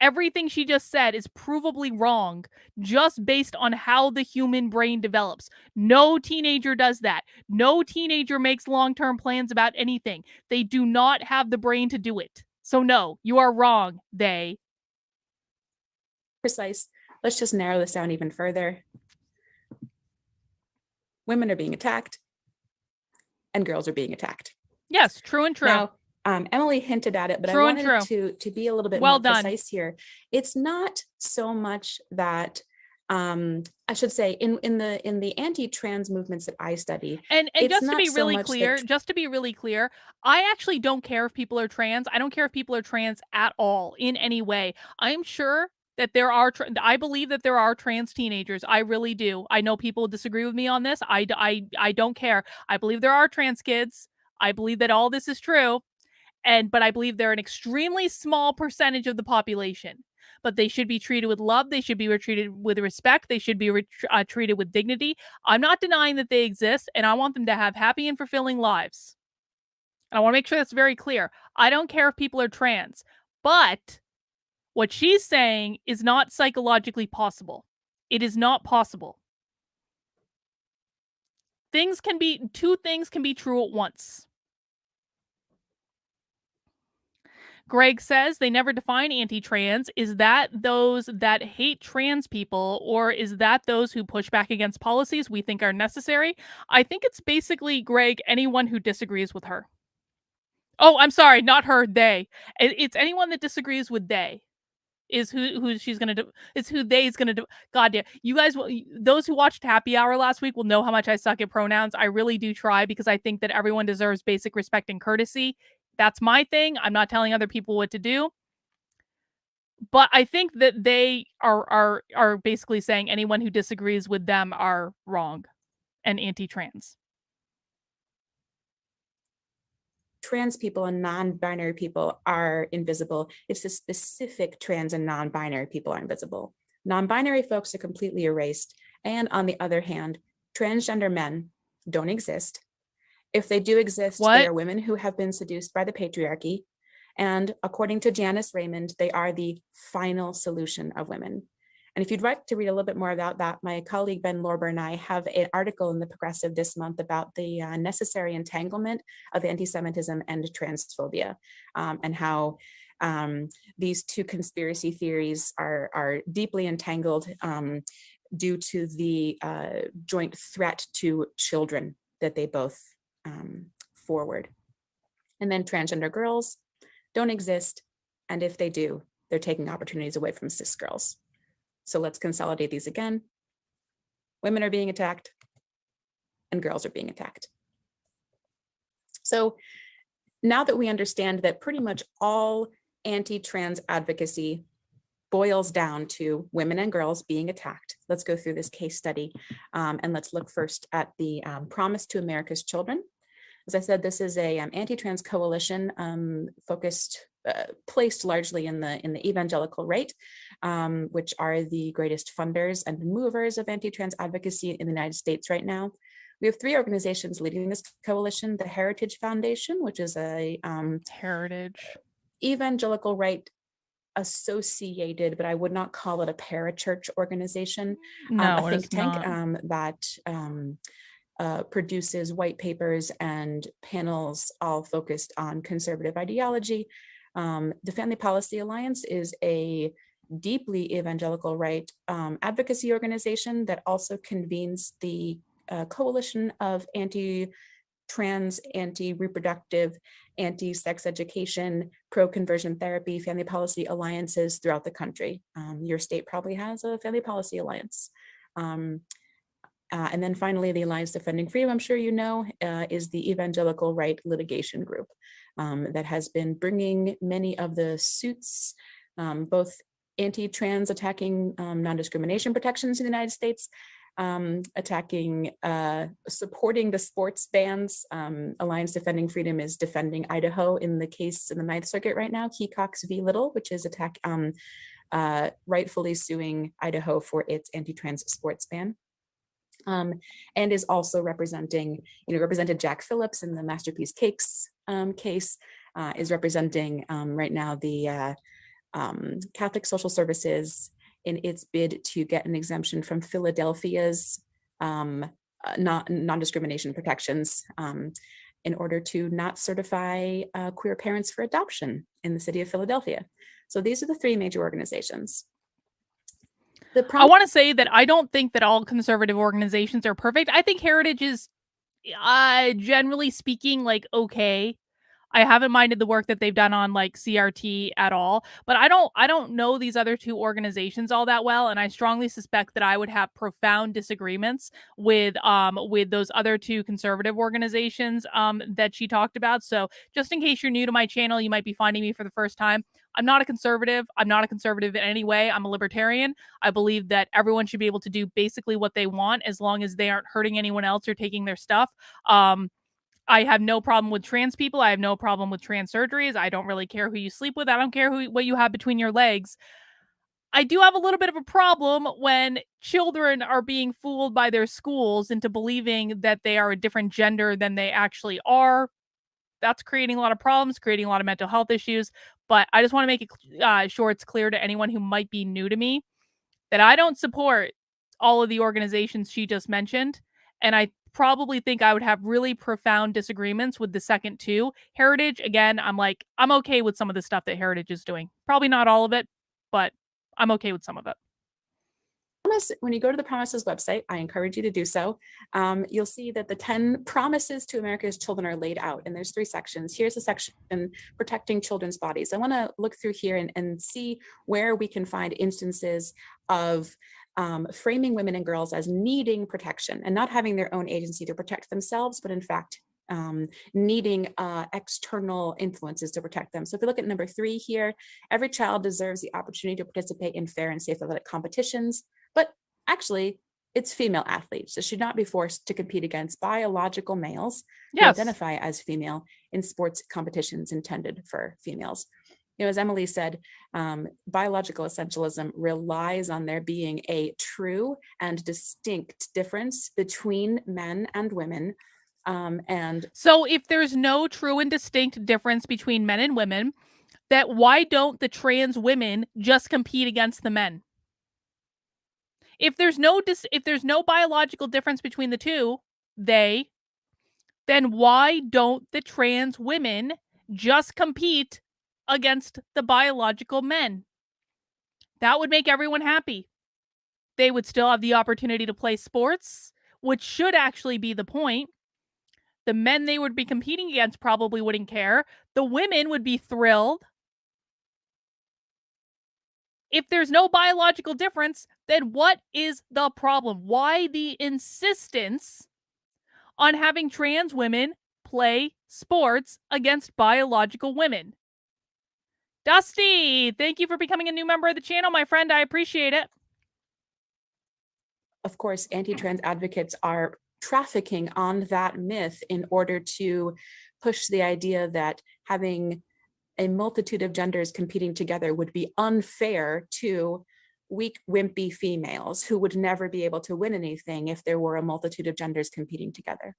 Everything she just said is provably wrong just based on how the human brain develops. No teenager does that. No teenager makes long-term plans about anything. They do not have the brain to do it. So no, you are wrong, they. Precise. Let's just narrow this down even further. Women are being attacked and girls are being attacked. Yes, true and true. Now, Emily hinted at it, but True I and wanted to be a little bit Well more done. precise here. It's not so much that I should say in the anti-trans movements that I study, And it's just to not be so really much clear, I actually don't care if people are trans. I don't care if people are trans at all in any way. I'm sure that there are I believe that there are trans teenagers. I really do. I know people disagree with me on this. I don't care. I believe there are trans kids. I believe that all this is true. But I believe they're an extremely small percentage of the population. But they should be treated with love. They should be treated with respect. They should be treated with dignity. I'm not denying that they exist, and I want them to have happy and fulfilling lives. And I want to make sure that's very clear. I don't care if people are trans, but what she's saying is not psychologically possible. It is not possible. Two things can be true at once. Greg says they never define anti-trans. Is that those that hate trans people, or is that those who push back against policies we think are necessary? I think it's basically, Greg, anyone who disagrees with her. Oh, I'm sorry, not her, they. It's anyone that disagrees with they is who she's gonna do. It's who they's gonna do. God damn, you guys will. Those who watched Happy Hour last week will know how much I suck at pronouns. I really do try because I think that everyone deserves basic respect and courtesy. That's my thing. I'm not telling other people what to do. But I think that they are basically saying anyone who disagrees with them are wrong and anti-trans. Trans people and non-binary people are invisible. It's the specific trans and non-binary people are invisible. Non-binary folks are completely erased. And on the other hand, transgender men don't exist. If they do exist, they are women who have been seduced by the patriarchy. And according to Janice Raymond, they are the final solution of women. And if you'd like to read a little bit more about that, my colleague Ben Lorber and I have an article in The Progressive this month about the necessary entanglement of anti-Semitism and transphobia, and how these two conspiracy theories are deeply entangled due to the joint threat to children that they both forward. And then transgender girls don't exist. And if they do, they're taking opportunities away from cis girls. So let's consolidate these again. Women are being attacked and girls are being attacked. So now that we understand that pretty much all anti-trans advocacy boils down to women and girls being attacked, let's go through this case study and let's look first at the Promise to America's Children. As I said, this is a anti-trans coalition placed largely in the evangelical right, which are the greatest funders and movers of anti-trans advocacy in the United States right now. We have three organizations leading this coalition: the Heritage Foundation, which is a evangelical right associated, but I would not call it a parachurch organization, No, a think tank that produces white papers and panels all focused on conservative ideology. The Family Policy Alliance is a deeply evangelical right advocacy organization that also convenes the coalition of anti-trans, anti-reproductive, anti-sex education, pro-conversion therapy, family policy alliances throughout the country. Your state probably has a family policy alliance. And then finally, the Alliance Defending Freedom, I'm sure you know, is the evangelical right litigation group that has been bringing many of the suits, both anti-trans attacking non-discrimination protections in the United States, supporting the sports bans. Alliance Defending Freedom is defending Idaho in the case in the Ninth Circuit right now, Keycox v. Little, which is rightfully suing Idaho for its anti-trans sports ban. And is also represented Jack Phillips in the Masterpiece Cakes case, is representing right now the Catholic Social Services in its bid to get an exemption from Philadelphia's non-discrimination protections in order to not certify queer parents for adoption in the city of Philadelphia. So these are the three major organizations. I want to say that I don't think that all conservative organizations are perfect. I think Heritage is Generally speaking, like, okay. I haven't minded the work that they've done on, like, CRT at all, but I don't know these other 2 organizations all that well, and I strongly suspect that I would have profound disagreements with those other 2 conservative organizations, that she talked about. So, just in case you're new to my channel, you might be finding me for the first time. I'm not a conservative. I'm not a conservative in any way. I'm a libertarian. I believe that everyone should be able to do basically what they want as long as they aren't hurting anyone else or taking their stuff. Um, I have no problem with trans people. I have no problem with trans surgeries. I don't really care who you sleep with. I don't care what you have between your legs. I do have a little bit of a problem when children are being fooled by their schools into believing that they are a different gender than they actually are. That's creating a lot of problems, creating a lot of mental health issues. But I just want to make it sure it's clear to anyone who might be new to me that I don't support all of the organizations she just mentioned. And I probably think I would have really profound disagreements with the second 2. Heritage, again, I'm okay with some of the stuff that Heritage is doing. Probably not all of it, but I'm okay with some of it. When you go to the Promises website, I encourage you to do so. You'll see that the 10 promises to America's children are laid out, and there's 3 sections. Here's a section protecting children's bodies. I want to look through here and see where we can find instances of framing women and girls as needing protection and not having their own agency to protect themselves, but in fact, needing external influences to protect them. So if we look at number 3 here, every child deserves the opportunity to participate in fair and safe athletic competitions. But actually, it's female athletes that should not be forced to compete against biological males who Yes. identify as female in sports competitions intended for females. As Emily said, biological essentialism relies on there being a true and distinct difference between men and women. So if there's no true and distinct difference between men and women, that why don't the trans women just compete against the men? If there's no biological difference between the 2, then why don't the trans women just compete against the biological men? That would make everyone happy. They would still have the opportunity to play sports, which should actually be the point. The men they would be competing against probably wouldn't care. The women would be thrilled. If there's no biological difference, then what is the problem? Why the insistence on having trans women play sports against biological women? Dusty, thank you for becoming a new member of the channel, my friend. I appreciate it. Of course, anti-trans advocates are trafficking on that myth in order to push the idea that having a multitude of genders competing together would be unfair to weak, wimpy females who would never be able to win anything if there were a multitude of genders competing together.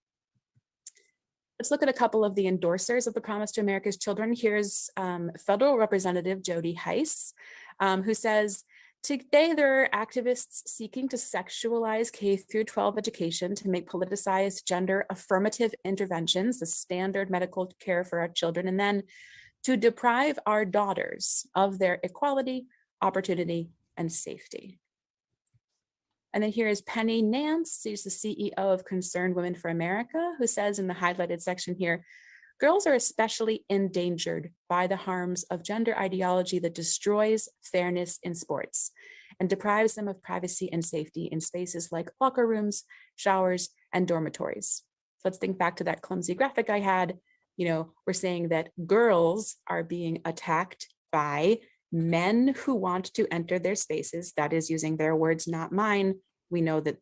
Let's look at a couple of the endorsers of the Promise to America's Children. Here's Federal Representative Jody Heiss, who says, today there are activists seeking to sexualize K-12 education to make politicized gender affirmative interventions the standard medical care for our children, and then to deprive our daughters of their equality, opportunity, and safety. And then here is Penny Nance, who's the CEO of Concerned Women for America, who says in the highlighted section here, girls are especially endangered by the harms of gender ideology that destroys fairness in sports and deprives them of privacy and safety in spaces like locker rooms, showers, and dormitories. So let's think back to that clumsy graphic I had. We're saying that girls are being attacked by men who want to enter their spaces. That is using their words, not mine. We know that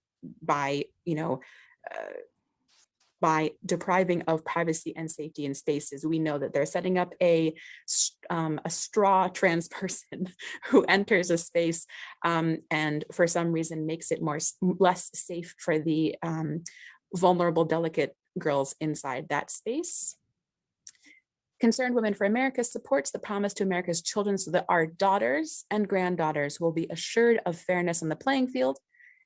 by depriving of privacy and safety in spaces, we know that they're setting up a straw trans person who enters a space and for some reason makes it less safe for the vulnerable, delicate girls inside that space. Concerned Women for America supports the Promise to America's Children so that our daughters and granddaughters will be assured of fairness on the playing field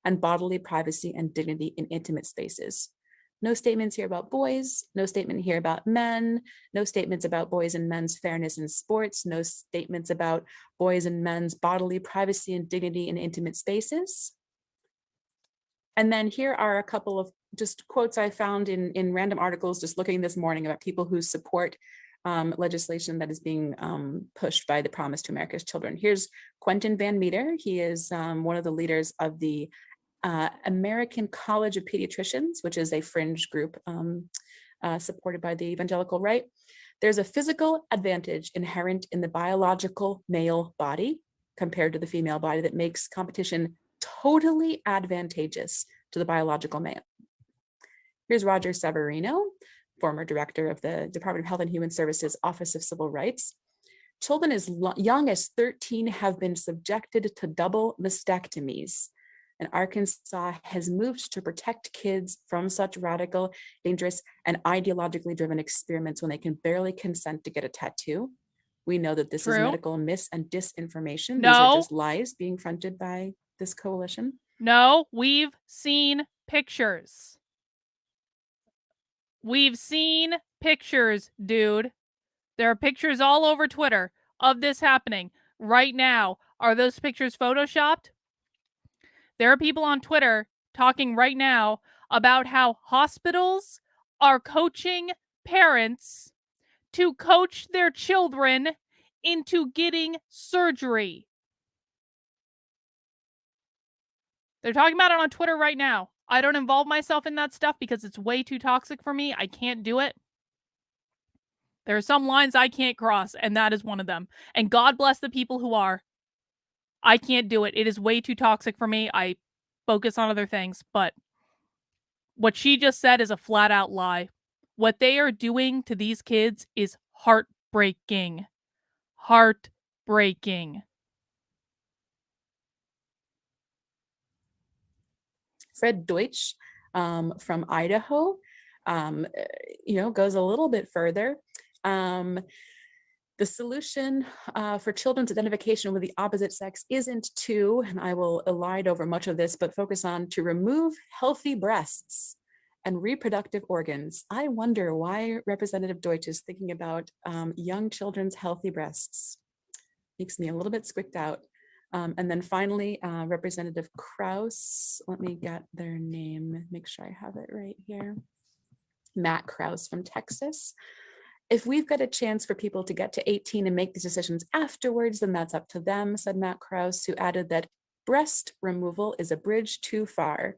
and bodily privacy and dignity in intimate spaces. No statements here about boys, no statement here about men, no statements about boys and men's fairness in sports, no statements about boys and men's bodily privacy and dignity in intimate spaces. And then here are a couple of just quotes I found in random articles, just looking this morning about people who support legislation that is being pushed by the Promise to America's Children. Here's Quentin Van Meter. He is one of the leaders of the American College of Pediatricians, which is a fringe group supported by the evangelical right. There's a physical advantage inherent in the biological male body compared to the female body that makes competition totally advantageous to the biological male. Here's Roger Severino, former director of the Department of Health and Human Services Office of Civil Rights. Children as young as 13 have been subjected to double mastectomies, and Arkansas has moved to protect kids from such radical, dangerous, and ideologically driven experiments when they can barely consent to get a tattoo. We know that this is medical mis and disinformation. These are just lies being fronted by this coalition. No, we've seen pictures. We've seen pictures, dude. There are pictures all over Twitter of this happening right now. Are those pictures photoshopped? There are people on Twitter talking right now about how hospitals are coaching parents to coach their children into getting surgery. They're talking about it on Twitter right now. I don't involve myself in that stuff because it's way too toxic for me. I can't do it. There are some lines I can't cross, and that is one of them. And God bless the people who are. I can't do it. It is way too toxic for me. I focus on other things, but what she just said is a flat out lie. What they are doing to these kids is heartbreaking. Heartbreaking. Fred Deutsch from Idaho, goes a little bit further. The solution for children's identification with the opposite sex isn't to, and I will elide over much of this, but focus on to remove healthy breasts and reproductive organs. I wonder why Representative Deutsch is thinking about young children's healthy breasts. Makes me a little bit squicked out. And then finally, Representative Krause, let me get their name, make sure I have it right here. Matt Krause from Texas. If we've got a chance for people to get to 18 and make these decisions afterwards, then that's up to them, said Matt Krause, who added that breast removal is a bridge too far.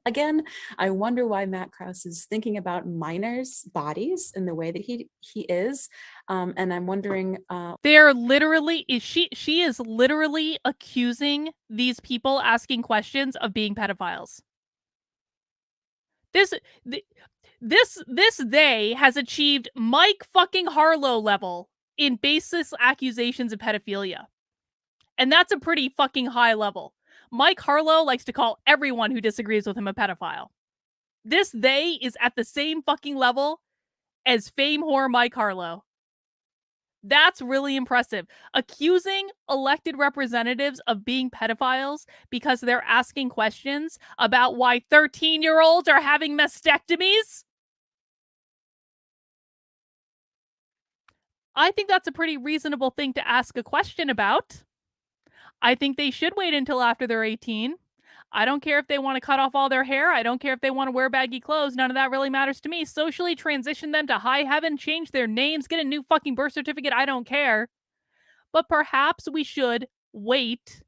Again, I wonder why Matt Krause is thinking about minors' bodies in the way that he is. And I'm wondering... They're literally, she is literally accusing these people asking questions of being pedophiles. This they has achieved Mike fucking Harlow level in baseless accusations of pedophilia. And that's a pretty fucking high level. Mike Harlow likes to call everyone who disagrees with him a pedophile. This they is at the same fucking level as fame whore Mike Harlow. That's really impressive. Accusing elected representatives of being pedophiles because they're asking questions about why 13-year-olds are having mastectomies? I think that's a pretty reasonable thing to ask a question about. I think they should wait until after they're 18. I don't care if they want to cut off all their hair. I don't care if they want to wear baggy clothes. None of that really matters to me. Socially transition them to high heaven, change their names, get a new fucking birth certificate. I don't care. But perhaps we should wait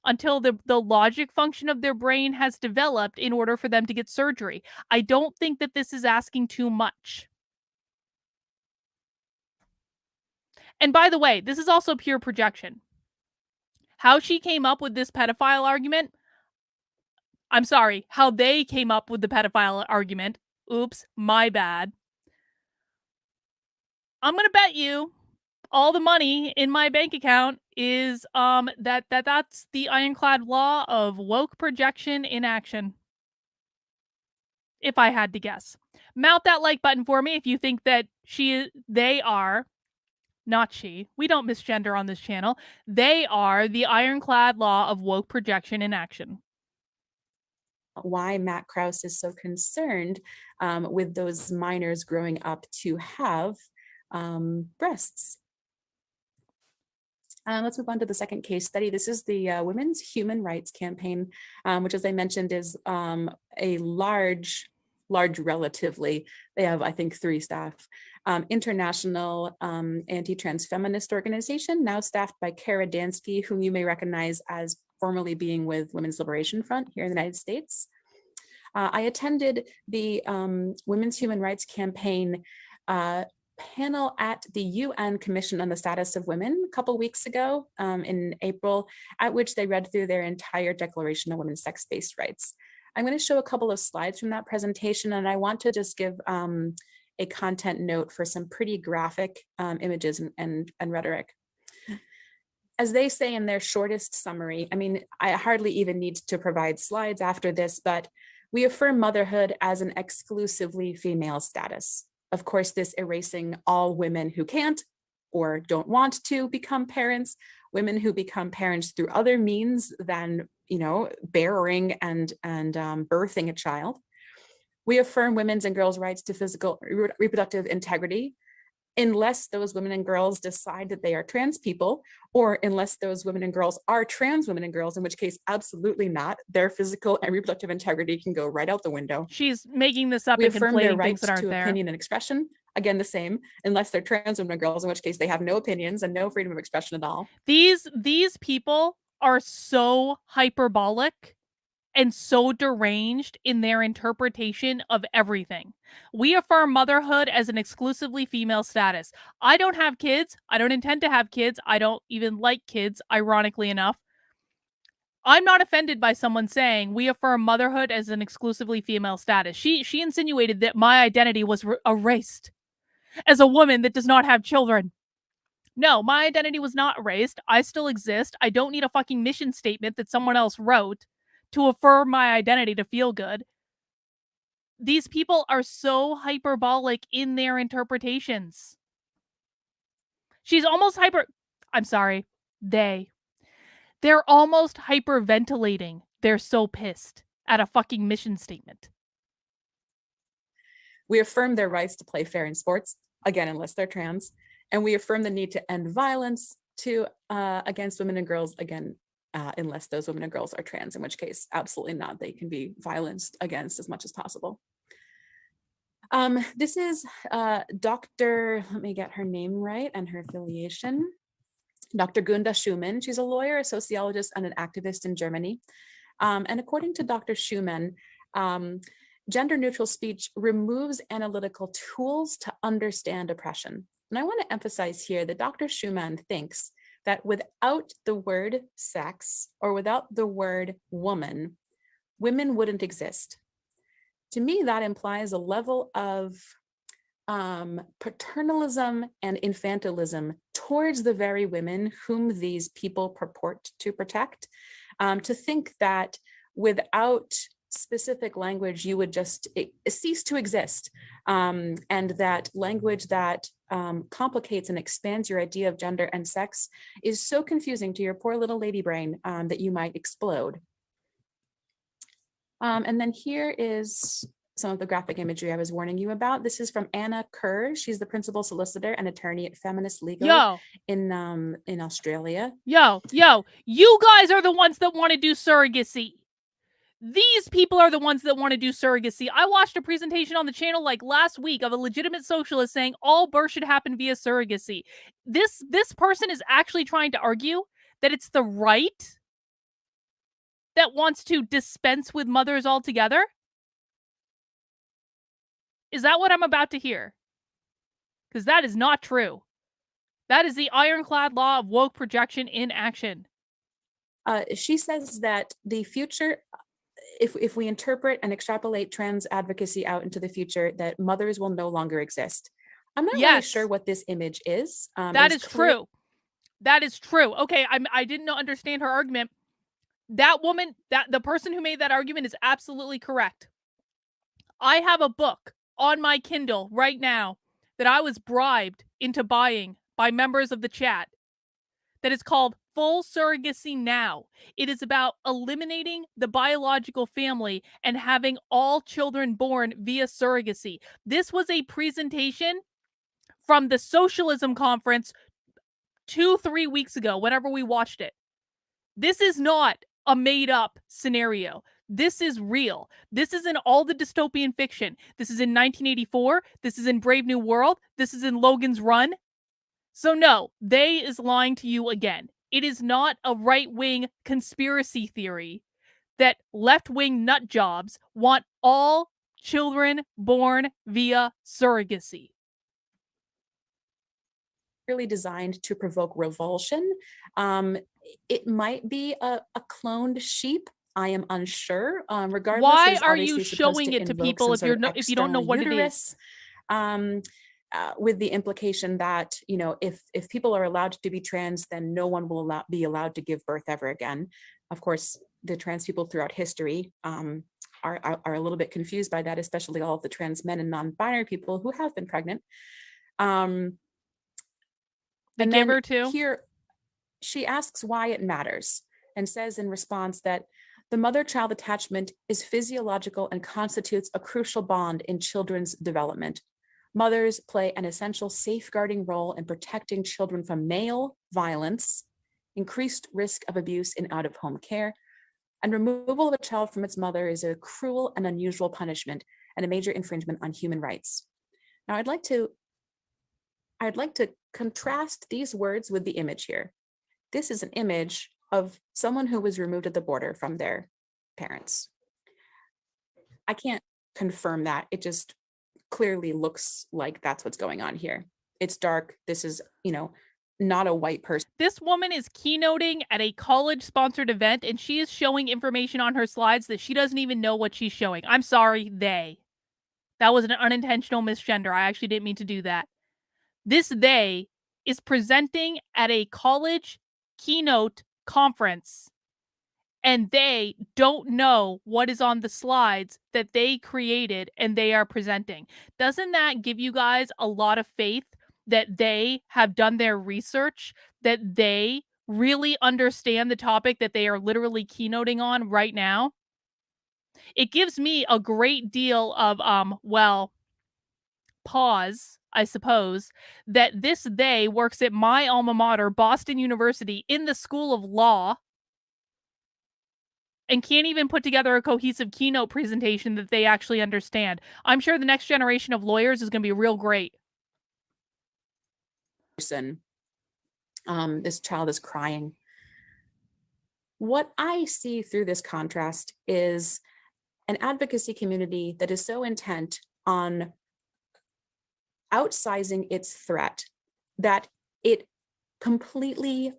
until the logic function of their brain has developed in order for them to get surgery. I don't think that this is asking too much. And by the way, this is also pure projection. How she came up with this pedophile argument, I'm sorry, how they came up with the pedophile argument, oops, my bad. I'm going to bet you all the money in my bank account is that's the ironclad law of woke projection in action. If I had to guess. Mount that like button for me if you think that they are, not she, we don't misgender on this channel, they are the ironclad law of woke projection in action. Why Matt Krause is so concerned with those minors growing up to have breasts. Let's move on to the second case study. This is the Women's Human Rights Campaign, which, as I mentioned, is a large relatively. They have, I think, 3 staff. International anti-trans feminist organization, now staffed by Kara Dansky, whom you may recognize as formerly being with Women's Liberation Front here in the United States. I attended the Women's Human Rights Campaign panel at the UN Commission on the Status of Women a couple weeks ago in April, at which they read through their entire Declaration of Women's Sex-Based Rights. I'm going to show a couple of slides from that presentation, and I want to just give a content note for some pretty graphic images and rhetoric. As they say in their shortest summary, I mean, I hardly even need to provide slides after this, but we affirm motherhood as an exclusively female status. Of course, this erasing all women who can't or don't want to become parents, women who become parents through other means than, you know, bearing and birthing a child. We affirm women's and girls' rights to physical reproductive integrity, unless those women and girls decide that they are trans people, or unless those women and girls are trans women and girls, in which case, absolutely not. Their physical and reproductive integrity can go right out the window. She's making this up We and affirm their conflating rights things that aren't to there. opinion and expression. Again, the same, unless they're trans women and girls, in which case they have no opinions and no freedom of expression at all. These people are so hyperbolic and so deranged in their interpretation of everything. We affirm motherhood as an exclusively female status. I don't have kids. I don't intend to have kids. I don't even like kids, ironically enough. I'm not offended by someone saying we affirm motherhood as an exclusively female status. She insinuated that my identity was erased as a woman that does not have children. No, my identity was not erased. I still exist. I don't need a fucking mission statement that someone else wrote to affirm my identity to feel good. These people are so hyperbolic in their interpretations. She's almost I'm sorry. They're almost hyperventilating. They're so pissed at a fucking mission statement. We affirm their rights to play fair in sports, again, unless they're trans. And we affirm the need to end violence against women and girls, again, unless those women and girls are trans, in which case, absolutely not. They can be violenced against as much as possible. This is Dr., let me get her name right and her affiliation, Dr. Gunda Schumann. She's a lawyer, a sociologist, and an activist in Germany. And according to Dr. Schumann, gender-neutral speech removes analytical tools to understand oppression. And I want to emphasize here that Dr. Schumann thinks that without the word sex or without the word woman, women wouldn't exist. To me, that implies a level of paternalism and infantilism towards the very women whom these people purport to protect. To think that without specific language, you would just cease to exist, and that language that complicates and expands your idea of gender and sex is so confusing to your poor little lady brain that you might explode. And then here is some of the graphic imagery I was warning you about. This is from Anna Kerr. She's the principal solicitor and attorney at Feminist Legal in Australia. You guys are the ones that want to do surrogacy. These people are the ones that want to do surrogacy. I watched a presentation on the channel like last week of a legitimate socialist saying all birth should happen via surrogacy. This person is actually trying to argue that it's the right that wants to dispense with mothers altogether. Is that what I'm about to hear? Because that is not true. That is the ironclad law of woke projection in action. She says that the future, if we interpret and extrapolate trans advocacy out into the future, that mothers will no longer exist. I'm not really sure what this image is. That is true. That is true. Okay, I didn't understand her argument. That woman, the person who made that argument is absolutely correct. I have a book on my Kindle right now that I was bribed into buying by members of the chat that is called Full Surrogacy Now. It is about eliminating the biological family and having all children born via surrogacy. This was a presentation from the Socialism Conference 2-3 weeks ago, whenever we watched it. This is not a made up scenario. This is real. This is in all the dystopian fiction. This is in 1984. This is in Brave New World. This is in Logan's Run. So no, they is lying to you again. It is not a right-wing conspiracy theory that left-wing nut jobs want all children born via surrogacy. Really designed to provoke revulsion. It might be a cloned sheep. I am unsure. Regardless, why are you showing it to people if you don't know what uterus, it is? With the implication that, you know, if people are allowed to be trans, then no one will be allowed to give birth ever again. Of course, the trans people throughout history are a little bit confused by that, especially all of the trans men and non-binary people who have been pregnant. The giver too. Here, she asks why it matters and says in response that the mother-child attachment is physiological and constitutes a crucial bond in children's development. Mothers play an essential safeguarding role in protecting children from male violence, increased risk of abuse in out-of-home care, and removal of a child from its mother is a cruel and unusual punishment and a major infringement on human rights. Now, I'd like to contrast these words with the image here. This is an image of someone who was removed at the border from their parents. I can't confirm that. It just clearly looks like that's what's going on here. It's dark. This is, you know, not a white person. This woman is keynoting at a college-sponsored event, and she is showing information on her slides that she doesn't even know what she's showing. I'm sorry, they. That was an unintentional misgender. I actually didn't mean to do that. This they is presenting at a college keynote conference, and they don't know what is on the slides that they created and they are presenting. Doesn't that give you guys a lot of faith that they have done their research, that they really understand the topic that they are literally keynoting on right now? It gives me a great deal of, pause, I suppose, that this they works at my alma mater, Boston University, in the School of Law, and can't even put together a cohesive keynote presentation that they actually understand. I'm sure the next generation of lawyers is going to be real great. This child is crying. What I see through this contrast is an advocacy community that is so intent on outsizing its threat that it completely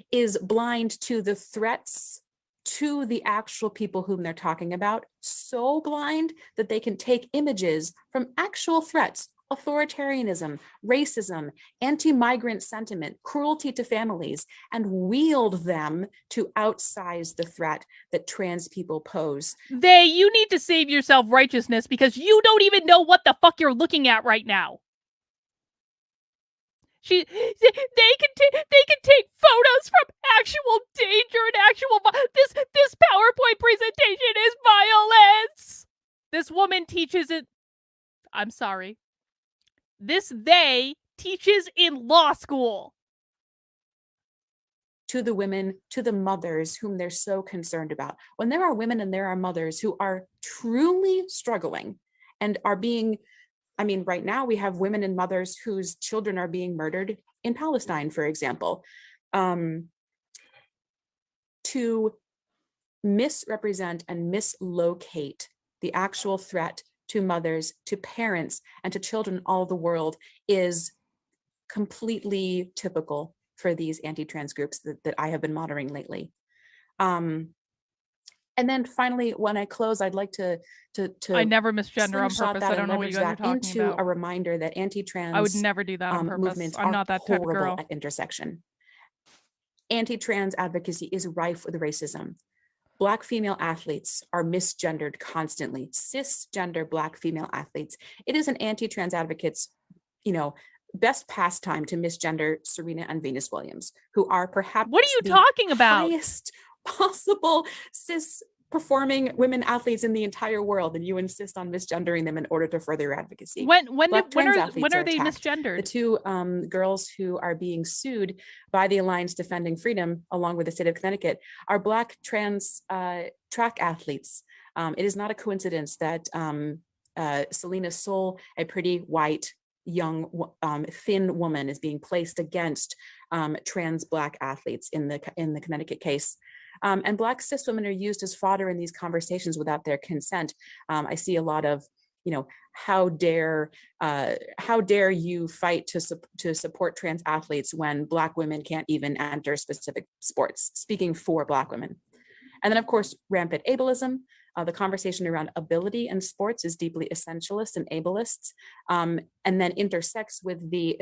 is blind to the threats to the actual people whom they're talking about, so blind that they can take images from actual threats, authoritarianism, racism, anti-migrant sentiment, cruelty to families, and wield them to outsize the threat that trans people pose. You need to save yourself righteousness because you don't even know what the fuck you're looking at right now. They can take photos from actual danger and actual this PowerPoint presentation is violence. This woman teaches it. I'm sorry. This they teaches in law school. To the women, to the mothers whom they're so concerned about. When there are women and there are mothers who are truly struggling and are being, I mean, right now we have women and mothers whose children are being murdered in Palestine, for example. To misrepresent and mislocate the actual threat to mothers, to parents, and to children all over the world is completely typical for these anti-trans groups that I have been monitoring lately. And then finally, when I close, I'd like to I never misgender on purpose. I don't know what you guys are talking into about. A reminder that anti-trans I would never do that on purpose. movements I'm not that type of girl. at intersection. Anti-trans advocacy is rife with racism. Black female athletes are misgendered constantly. Cisgender Black female athletes. It is an anti-trans advocate's, best pastime to misgender Serena and Venus Williams, who are perhaps what are you talking about? Highest possible cis performing women athletes in the entire world, and you insist on misgendering them in order to further your advocacy. When Black trans are athletes they attacked. misgendered? The two girls who are being sued by the Alliance Defending Freedom, along with the state of Connecticut, are Black trans track athletes. It is not a coincidence that Selena Soul, a pretty white, young, thin woman, is being placed against trans Black athletes in the Connecticut case. And Black cis women are used as fodder in these conversations without their consent. I see a lot of, how dare you fight to support trans athletes when Black women can't even enter specific sports, speaking for Black women. And then, of course, rampant ableism. The conversation around ability in sports is deeply essentialist and ableist, and then intersects with the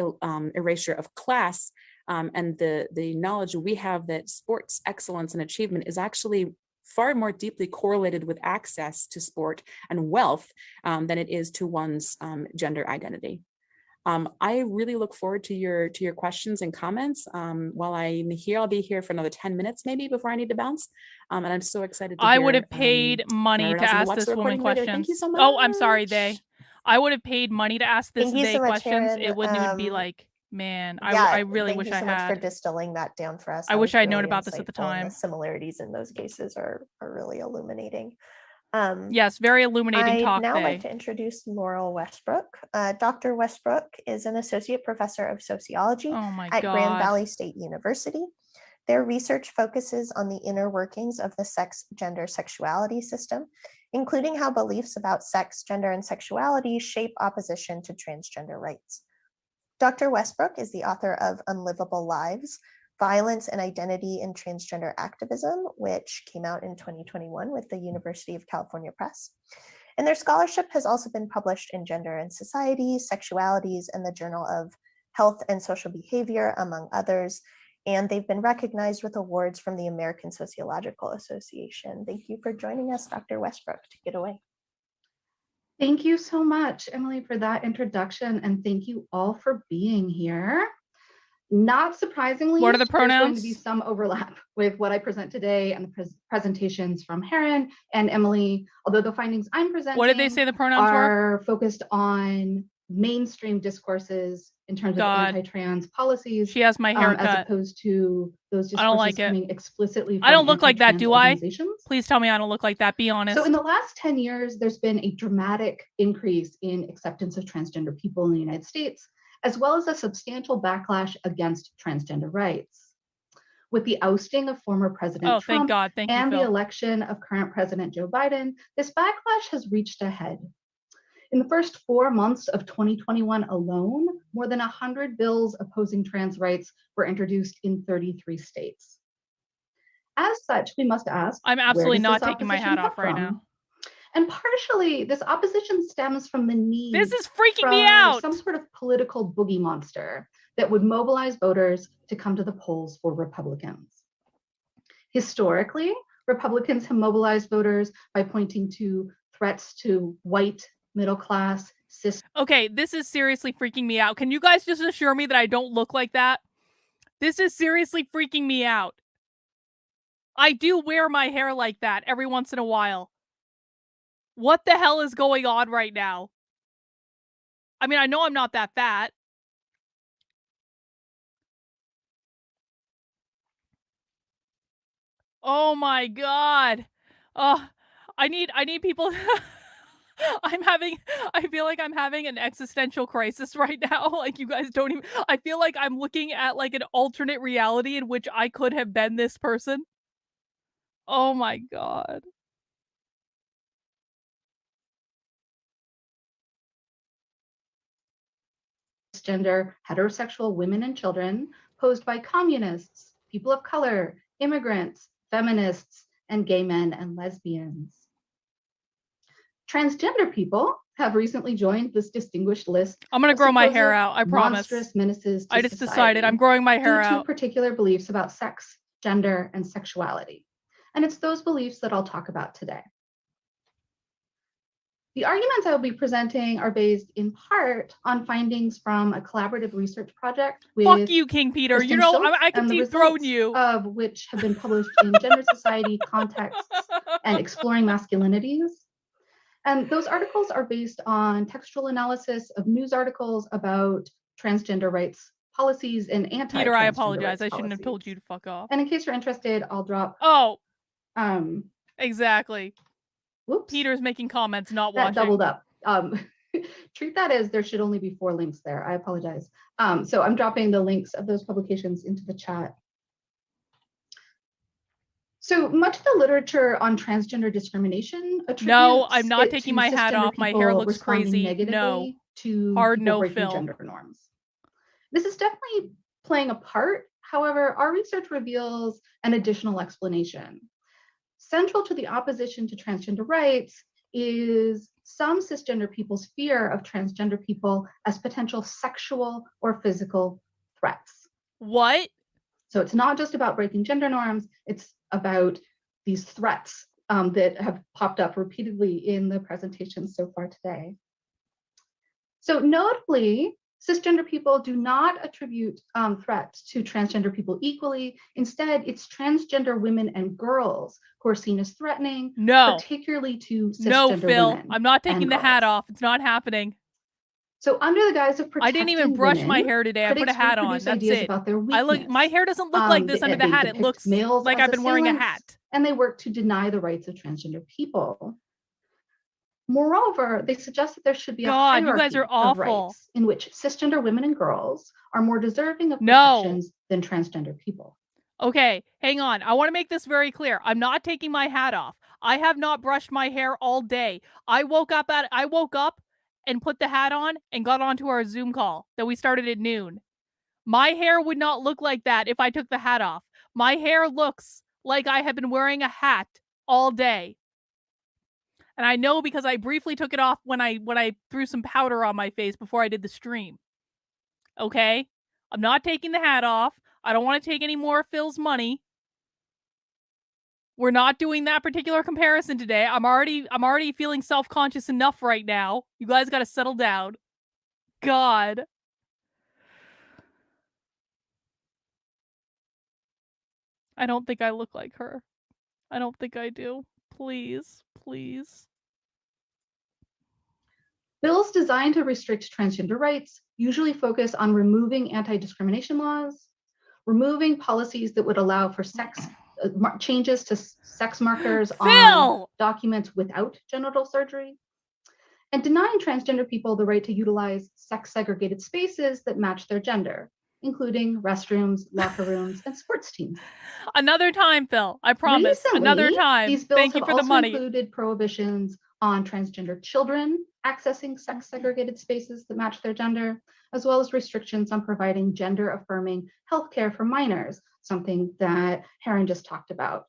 erasure of class and the knowledge we have that sports excellence and achievement is actually far more deeply correlated with access to sport and wealth than it is to one's gender identity. I really look forward to your questions and comments. While I'm here, I'll be here for another 10 minutes maybe before I need to bounce. And I'm so excited to I hear, would have paid money to ask this woman questions. Thank you so much. Oh, I'm sorry, I would have paid money to ask this Thank you so much, questions. Sharon. It wouldn't even be like, man, Yeah, I really wish I Thank you so much had. for distilling that down for us. I That wish was I had known really about this at the insightful, and time. the similarities in those cases are really illuminating. Yes, very illuminating talk. I'd now like to introduce Laurel Westbrook. Dr. Westbrook is an associate professor of sociology at Grand Valley State University. Their research focuses on the inner workings of the sex, gender, sexuality system, including how beliefs about sex, gender, and sexuality shape opposition to transgender rights. Dr. Westbrook is the author of Unlivable Lives: Violence and Identity in Transgender Activism, which came out in 2021 with the University of California Press. And their scholarship has also been published in Gender and Society, Sexualities, and the Journal of Health and Social Behavior, among others. And they've been recognized with awards from the American Sociological Association. Thank you for joining us, Dr. Westbrook. Take it away. Thank you so much, Emily, for that introduction, and thank you all for being here. Not surprisingly, what are the pronouns? There's going to be some overlap with what I present today and the presentations from Heron and Emily, although the findings I'm presenting what did they say the pronouns are focused on mainstream discourses in terms of anti-trans policies. She has my haircut. As opposed to those discourses coming explicitly from I don't look like that, do I? Organizations. Please tell me I don't look like that. Be honest. So in the last 10 years, there's been a dramatic increase in acceptance of transgender people in the United States, as well as a substantial backlash against transgender rights. With the ousting of former President Trump and the election of current President Joe Biden, this backlash has reached a head. In the first 4 months of 2021 alone, more than 100 bills opposing trans rights were introduced in 33 states. As such, we must ask, I'm absolutely not taking my hat off right now. And partially, this opposition stems from the need this is freaking me out. Some sort of political boogie monster that would mobilize voters to come to the polls for Republicans. Historically, Republicans have mobilized voters by pointing to threats to white, middle class, cis. Okay, this is seriously freaking me out. Can you guys just assure me that I don't look like that? This is seriously freaking me out. I do wear my hair like that every once in a while. What the hell is going on right now? I mean, I know I'm not that fat. Oh my god. I need people I feel like I'm having an existential crisis right now. Like, you guys don't even, I feel like I'm looking at like an alternate reality in which I could have been this person. Oh my god. Gender, heterosexual women and children posed by communists, people of color, immigrants, feminists, and gay men and lesbians. Transgender people have recently joined this distinguished list. I'm gonna grow my hair out, I promise. Monstrous menaces to I just decided I'm growing my hair out. Due to particular beliefs about sex, gender, and sexuality. And it's those beliefs that I'll talk about today. The arguments I will be presenting are based in part on findings from a collaborative research project with Fuck you, King Peter. Kristen You know, Schultz, I can and the dethrone results you. of which have been published in Gender Society Contexts and Exploring Masculinities. And those articles are based on textual analysis of news articles about transgender rights policies and anti-transgender Peter, I apologize. rights I shouldn't have told policies. you to fuck off. And in case you're interested, I'll drop. Oh, exactly. Whoops. Peter's making comments, not That watching. doubled up. Treat that as there should only be 4 links there. I apologize. So I'm dropping the links of those publications into the chat. So much of the literature on transgender discrimination No, I'm not it taking to my hat cisgender off. My hair people looks responding crazy. negatively No. to Hard people no, breaking Phil. gender norms. This is definitely playing a part. However, our research reveals an additional explanation. Central to the opposition to transgender rights is some cisgender people's fear of transgender people as potential sexual or physical threats. What? So it's not just about breaking gender norms, it's about these threats that have popped up repeatedly in the presentation so far today. So notably, cisgender people do not attribute threats to transgender people equally. Instead, it's transgender women and girls who are seen as threatening, particularly to cisgender no, Phil, women. I'm not taking the hat girls. off. It's not happening. So under the guise of protecting I didn't even brush women, my hair today. I put a hat on. reproduce That's ideas it. about their I weakness. look. My hair doesn't look like this under the hat. It depict looks males like as I've been wearing a assailants, hat. and they work to deny the rights of transgender people. Moreover, they suggest that there should be a hierarchy you guys are of awful. rights in which cisgender women and girls are more deserving of protections than transgender people. Okay, hang on. I want to make this very clear. I'm not taking my hat off. I have not brushed my hair all day. I woke up and put the hat on and got onto our Zoom call that we started at noon. My hair would not look like that if I took the hat off. My hair looks like I have been wearing a hat all day. And I know because I briefly took it off when I threw some powder on my face before I did the stream. Okay? I'm not taking the hat off. I don't want to take any more of Phil's money. We're not doing that particular comparison today. I'm already feeling self-conscious enough right now. You guys got to settle down. God. I don't think I look like her. I don't think I do. Please, please. Bills designed to restrict transgender rights usually focus on removing anti-discrimination laws, removing policies that would allow for changes to sex markers on documents without genital surgery, and denying transgender people the right to utilize sex-segregated spaces that match their gender, including restrooms, locker rooms, and sports teams. Another time, Phil. I promise. Recently, another time. These bills Thank you have for the also money. included prohibitions on transgender children accessing sex-segregated spaces that match their gender, as well as restrictions on providing gender-affirming healthcare for minors, something that Heron just talked about.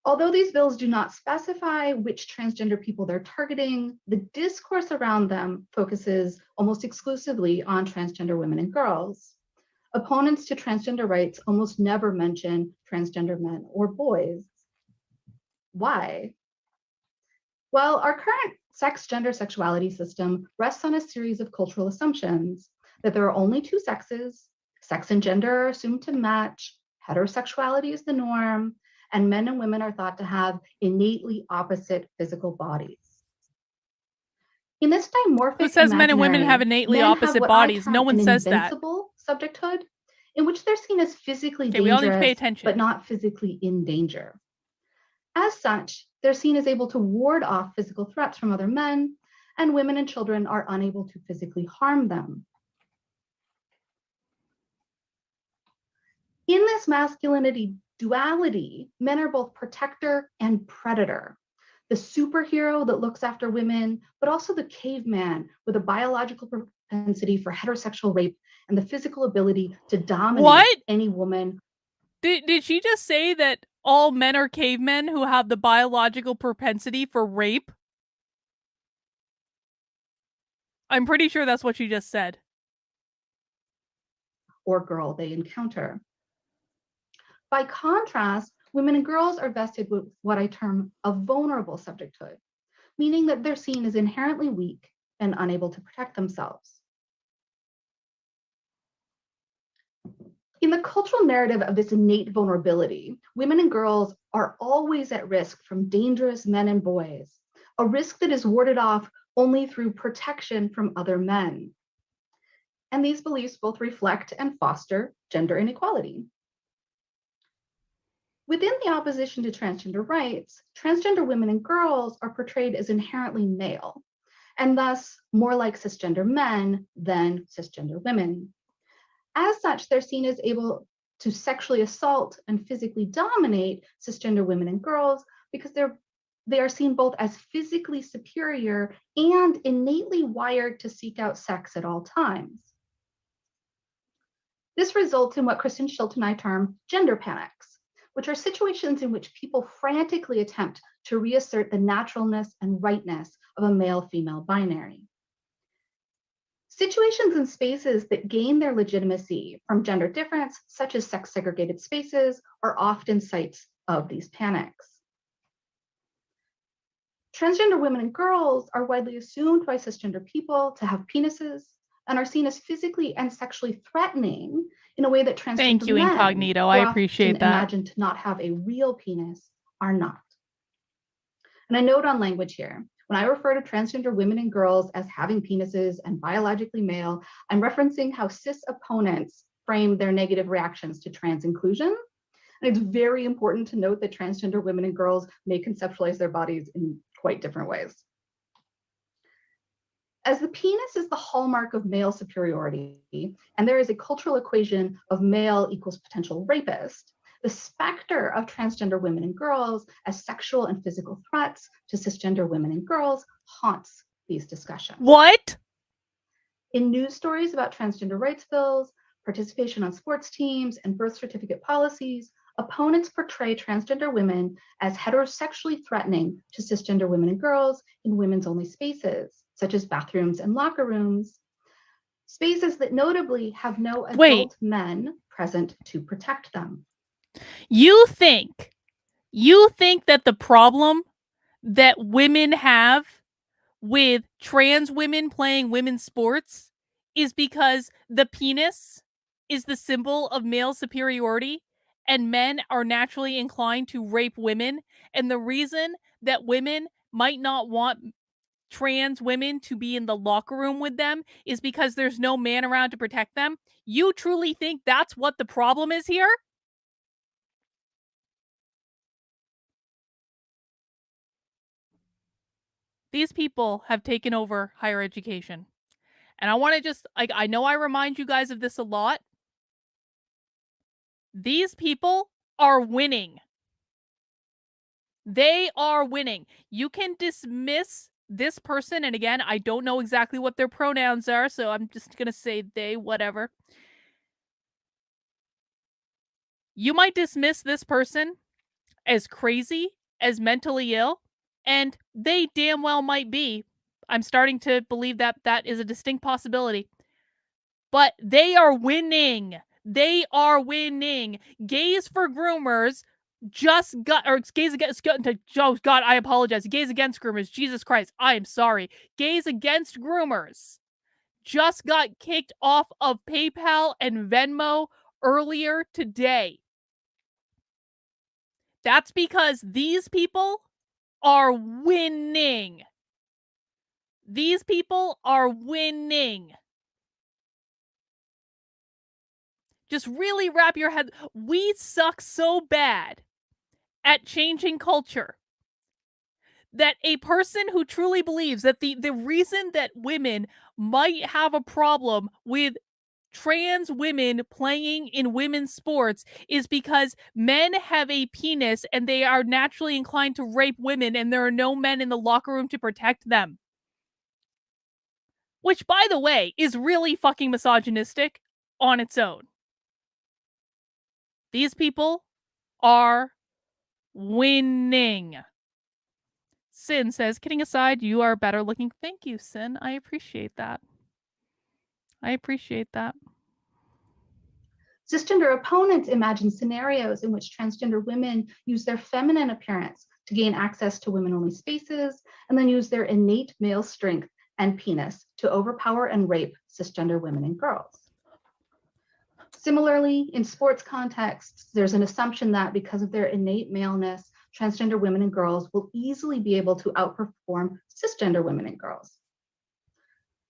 Although these bills do not specify which transgender people they're targeting, the discourse around them focuses almost exclusively on transgender women and girls. Opponents to transgender rights almost never mention transgender men or boys. Why? Well, our current sex, gender, sexuality system rests on a series of cultural assumptions that there are only 2 sexes, sex and gender are assumed to match, heterosexuality is the norm, and men and women are thought to have innately opposite physical bodies. In this dimorphic Who says men and women have innately opposite bodies? No one says that. Invincible subjecthood, in which they're seen as physically dangerous, we all need to pay attention. but not physically in danger. As such, they're seen as able to ward off physical threats from other men, and women and children are unable to physically harm them. In this masculinity duality, men are both protector and predator. The superhero that looks after women, but also the caveman with a biological propensity for heterosexual rape and the physical ability to dominate any woman. Did she just say that all men are cavemen who have the biological propensity for rape? I'm pretty sure that's what she just said. Or girl they encounter. By contrast, women and girls are vested with what I term a vulnerable subjecthood. meaning that they're seen as inherently weak and unable to protect themselves. In the cultural narrative of this innate vulnerability, women and girls are always at risk from dangerous men and boys, a risk that is warded off only through protection from other men. And these beliefs both reflect and foster gender inequality. Within the opposition to transgender rights, transgender women and girls are portrayed as inherently male, and thus more like cisgender men than cisgender women. As such, they're seen as able to sexually assault and physically dominate cisgender women and girls because they are seen both as physically superior and innately wired to seek out sex at all times. This results in what Kristen Schilt and I term gender panics, which are situations in which people frantically attempt to reassert the naturalness and rightness of a male-female binary. Situations and spaces that gain their legitimacy from gender difference, such as sex-segregated spaces, are often sites of these panics. Transgender women and girls are widely assumed by cisgender people to have penises and are seen as physically and sexually threatening in a way that transgender Thank you, men, Incognito. who I are appreciate often that. imagined to not have a real penis, are not. And a note on language here. When I refer to transgender women and girls as having penises and biologically male, I'm referencing how cis opponents frame their negative reactions to trans inclusion. And it's very important to note that transgender women and girls may conceptualize their bodies in quite different ways. As the penis is the hallmark of male superiority, and there is a cultural equation of male equals potential rapist, the specter of transgender women and girls as sexual and physical threats to cisgender women and girls haunts these discussions. What? In news stories about transgender rights bills, participation on sports teams, and birth certificate policies, opponents portray transgender women as heterosexually threatening to cisgender women and girls in women's only spaces, such as bathrooms and locker rooms, spaces that notably have no adult men present to protect them. You think that the problem that women have with trans women playing women's sports is because the penis is the symbol of male superiority and men are naturally inclined to rape women, and the reason that women might not want trans women to be in the locker room with them is because there's no man around to protect them? You truly think that's what the problem is here? These people have taken over higher education. And I want to just, I know I remind you guys of this a lot. These people are winning. They are winning. You can dismiss this person. And again, I don't know exactly what their pronouns are, so I'm just going to say they, whatever. You might dismiss this person as crazy, as mentally ill, and they damn well might be. I'm starting to believe that that is a distinct possibility. But they are winning. They are winning. Gays for Groomers just got, or Gays Against, oh God, I apologize. Gays Against Groomers, Jesus Christ, I am sorry. Gays Against Groomers just got kicked off of PayPal and Venmo earlier today. That's because these people are winning. These people are winning. Just really wrap your head. We suck so bad at changing culture that a person who truly believes that the reason that women might have a problem with trans women playing in women's sports is because men have a penis and they are naturally inclined to rape women and there are no men in the locker room to protect them. Which, by the way, is really fucking misogynistic on its own. These people are winning. Sin says, kidding aside, you are better looking. Thank you, Sin. I appreciate that. I appreciate that. Cisgender opponents imagine scenarios in which transgender women use their feminine appearance to gain access to women-only spaces, and then use their innate male strength and penis to overpower and rape cisgender women and girls. Similarly, in sports contexts, there's an assumption that because of their innate maleness, transgender women and girls will easily be able to outperform cisgender women and girls.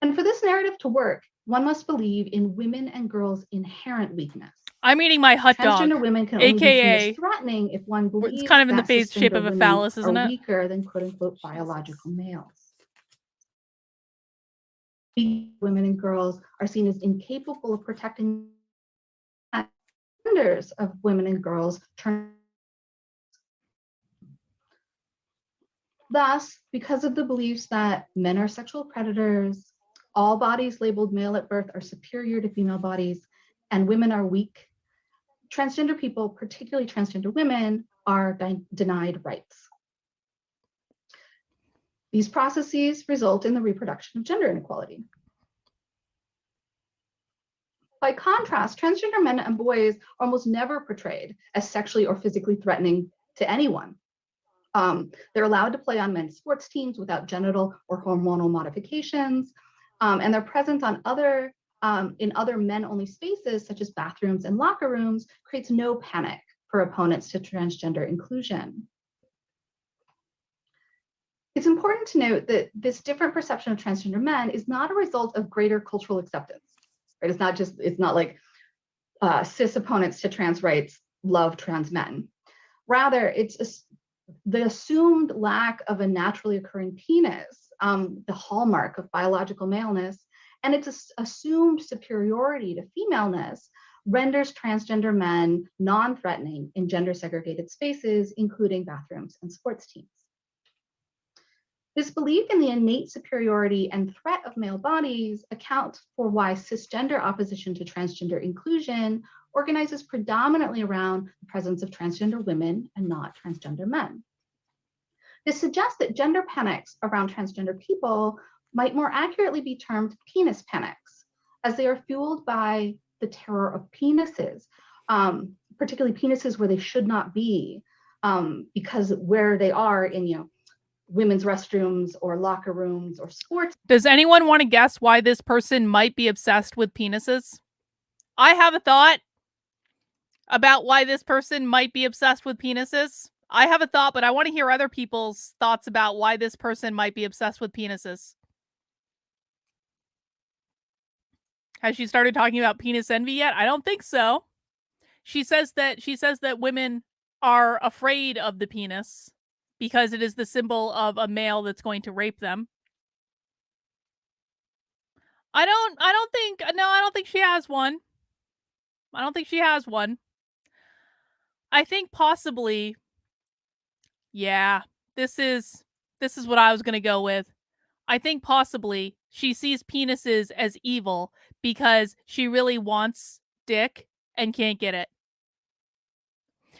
And for this narrative to work, one must believe in women and girls' inherent weakness. I'm eating my hot dog. Transgender women can only be seen AKA, as threatening if one believes it's kind of in the that face shape cisgender of a women phallus, are isn't it? weaker than quote-unquote biological males. Women and girls are seen as incapable of protecting genders of women and girls. Thus, because of the beliefs that men are sexual predators, all bodies labeled male at birth are superior to female bodies, and women are weak, transgender people, particularly transgender women, are denied rights. These processes result in the reproduction of gender inequality. By contrast, transgender men and boys are almost never portrayed as sexually or physically threatening to anyone. They're allowed to play on men's sports teams without genital or hormonal modifications, and their presence on in other men-only spaces, such as bathrooms and locker rooms, creates no panic for opponents to transgender inclusion. It's important to note that this different perception of transgender men is not a result of greater cultural acceptance. Right? It's not like cis opponents to trans rights love trans men. Rather, it's the assumed lack of a naturally occurring penis, the hallmark of biological maleness, and its assumed superiority to femaleness renders transgender men non-threatening in gender-segregated spaces, including bathrooms and sports teams. This belief in the innate superiority and threat of male bodies accounts for why cisgender opposition to transgender inclusion organizes predominantly around the presence of transgender women and not transgender men. This suggests that gender panics around transgender people might more accurately be termed penis panics, as they are fueled by the terror of penises, particularly penises where they should not be, because where they are in women's restrooms or locker rooms or sports. Does anyone want to guess why this person might be obsessed with penises? I have a thought about why this person might be obsessed with penises. I have a thought, but I want to hear other people's thoughts about why this person might be obsessed with penises. Has she started talking about penis envy yet? I don't think so. She says that women are afraid of the penis because it is the symbol of a male that's going to rape them. I don't think she has one. I don't think she has one. I think possibly, yeah, this is what I was going to go with. I think possibly she sees penises as evil because she really wants dick and can't get it.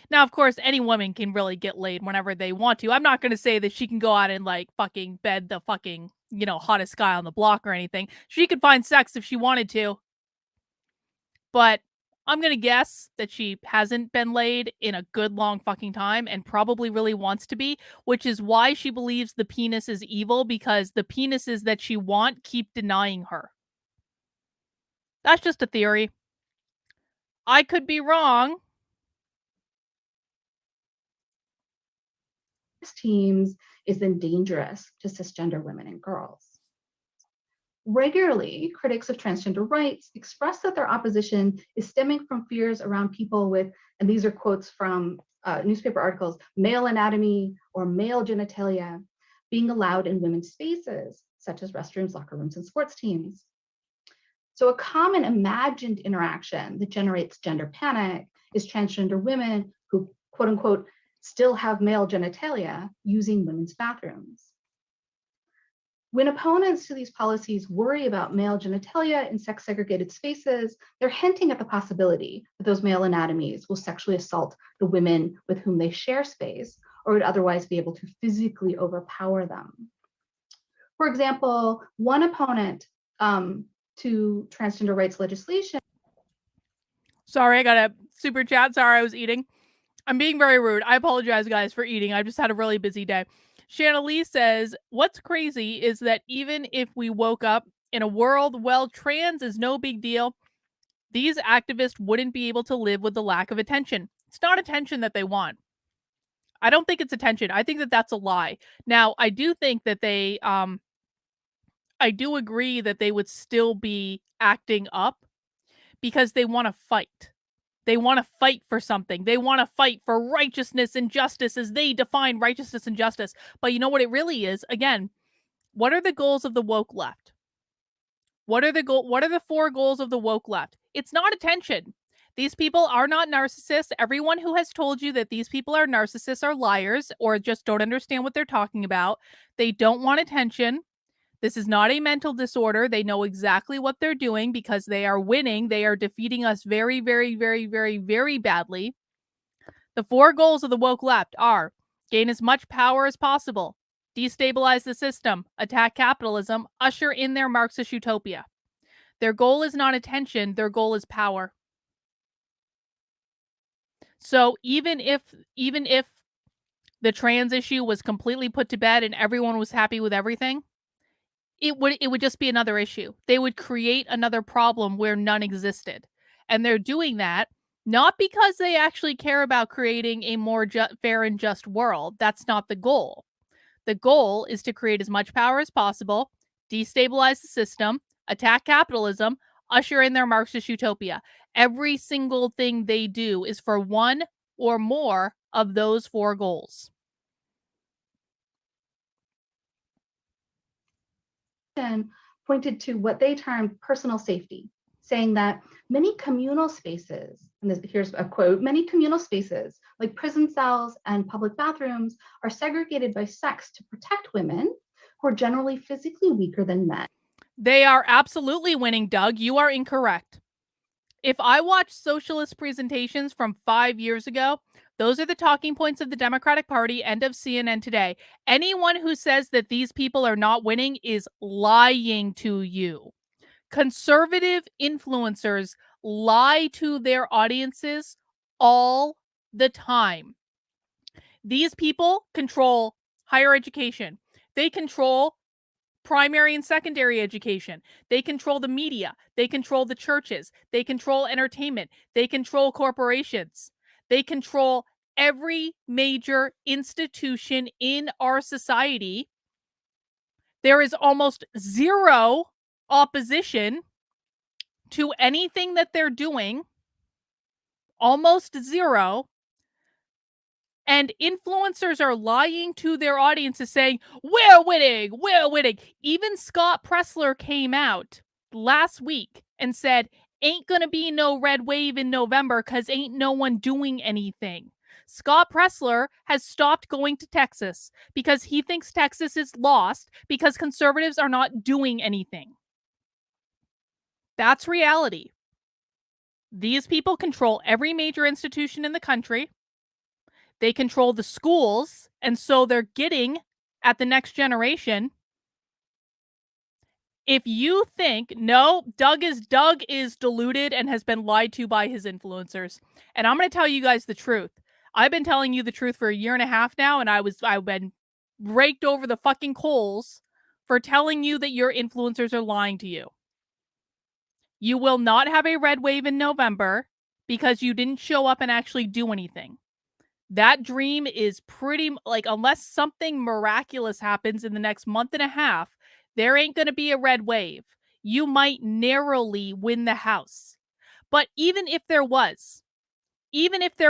Now, of course, any woman can really get laid whenever they want to. I'm not going to say that she can go out and like fucking bed the fucking, hottest guy on the block or anything. She could find sex if she wanted to. But I'm going to guess that she hasn't been laid in a good long fucking time and probably really wants to be, which is why she believes the penis is evil, because the penises that she wants keep denying her. That's just a theory. I could be wrong. Teams is then dangerous to cisgender women and girls. Regularly, critics of transgender rights express that their opposition is stemming from fears around people with, and these are quotes from newspaper articles, male anatomy or male genitalia being allowed in women's spaces, such as restrooms, locker rooms, and sports teams. So a common imagined interaction that generates gender panic is transgender women who, quote unquote, still have male genitalia using women's bathrooms. When opponents to these policies worry about male genitalia in sex-segregated spaces, they're hinting at the possibility that those male anatomies will sexually assault the women with whom they share space, or would otherwise be able to physically overpower them. For example, one opponent to transgender rights legislation. Sorry, I got a super chat. Sorry, I was eating. I'm being very rude. I apologize, guys, for eating. I just had a really busy day. Shanna Lee says, what's crazy is that even if we woke up in a world, well, trans is no big deal, these activists wouldn't be able to live with the lack of attention. It's not attention that they want. I don't think it's attention. I think that that's a lie. Now, I do think that I do agree that they would still be acting up because they want to fight. They want to fight for something. They want to fight for righteousness and justice as they define righteousness and justice. But you know what it really is? Again, what are the goals of the woke left? What are the 4 goals of the woke left? It's not attention. These people are not narcissists. Everyone who has told you that these people are narcissists are liars or just don't understand what they're talking about. They don't want attention. This is not a mental disorder. They know exactly what they're doing because they are winning. They are defeating us very, very, very, very, very badly. The 4 goals of the woke left are gain as much power as possible, destabilize the system, attack capitalism, usher in their Marxist utopia. Their goal is not attention, their goal is power. So even if the trans issue was completely put to bed and everyone was happy with everything, it would just be another issue. They would create another problem where none existed. And they're doing that not because they actually care about creating a more fair and just world. That's not the goal. The goal is to create as much power as possible, destabilize the system, attack capitalism, usher in their Marxist utopia. Every single thing they do is for one or more of those 4 goals. Pointed to what they termed personal safety, saying that many communal spaces, and here's a quote, many communal spaces like prison cells and public bathrooms are segregated by sex to protect women who are generally physically weaker than men. They are absolutely winning, Doug. You are incorrect. If I watch socialist presentations from 5 years ago, those are the talking points of the Democratic Party and of CNN today. Anyone who says that these people are not winning is lying to you. Conservative influencers lie to their audiences all the time. These people control higher education. They control primary and secondary education. They control the media. They control the churches. They control entertainment. They control corporations. They control every major institution in our society. There is almost zero opposition to anything that they're doing. Almost zero. And influencers are lying to their audiences saying, we're winning, we're winning. Even Scott Pressler came out last week and said, ain't gonna be no red wave in November because ain't no one doing anything. Scott Pressler has stopped going to Texas because he thinks Texas is lost because conservatives are not doing anything. That's reality. These people control every major institution in the country. They control the schools, and so they're getting at the next generation. If you think, no, Doug is deluded and has been lied to by his influencers. And I'm going to tell you guys the truth. I've been telling you the truth for 1.5 years now, and I've been raked over the fucking coals for telling you that your influencers are lying to you. You will not have a red wave in November because you didn't show up and actually do anything. That dream is pretty, like, unless something miraculous happens in the next 1.5 months, there ain't going to be a red wave. You might narrowly win the House. But even if there was, even if the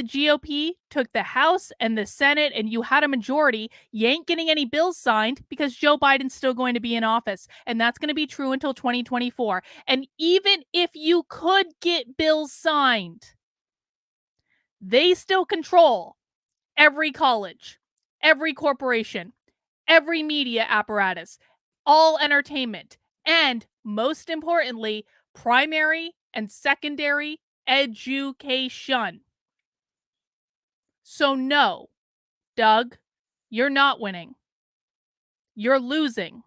GOP took the House and the Senate and you had a majority, you ain't getting any bills signed because Joe Biden's still going to be in office. And that's going to be true until 2024. And even if you could get bills signed, they still control every college, every corporation, every media apparatus, all entertainment, and most importantly, primary and secondary education. So no, Doug, you're not winning. You're losing.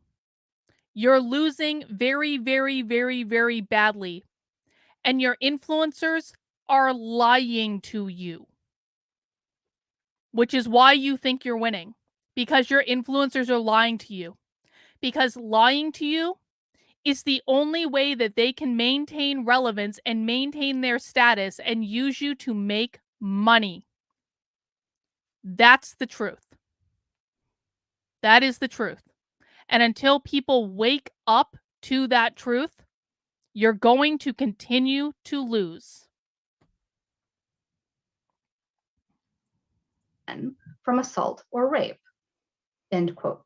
You're losing very, very, very, very badly. And your influencers are lying to you, which is why you think you're winning, because your influencers are lying to you, because lying to you is the only way that they can maintain relevance and maintain their status and use you to make money. That's the truth. That is the truth. And until people wake up to that truth, you're going to continue to lose. From assault or rape, end quote.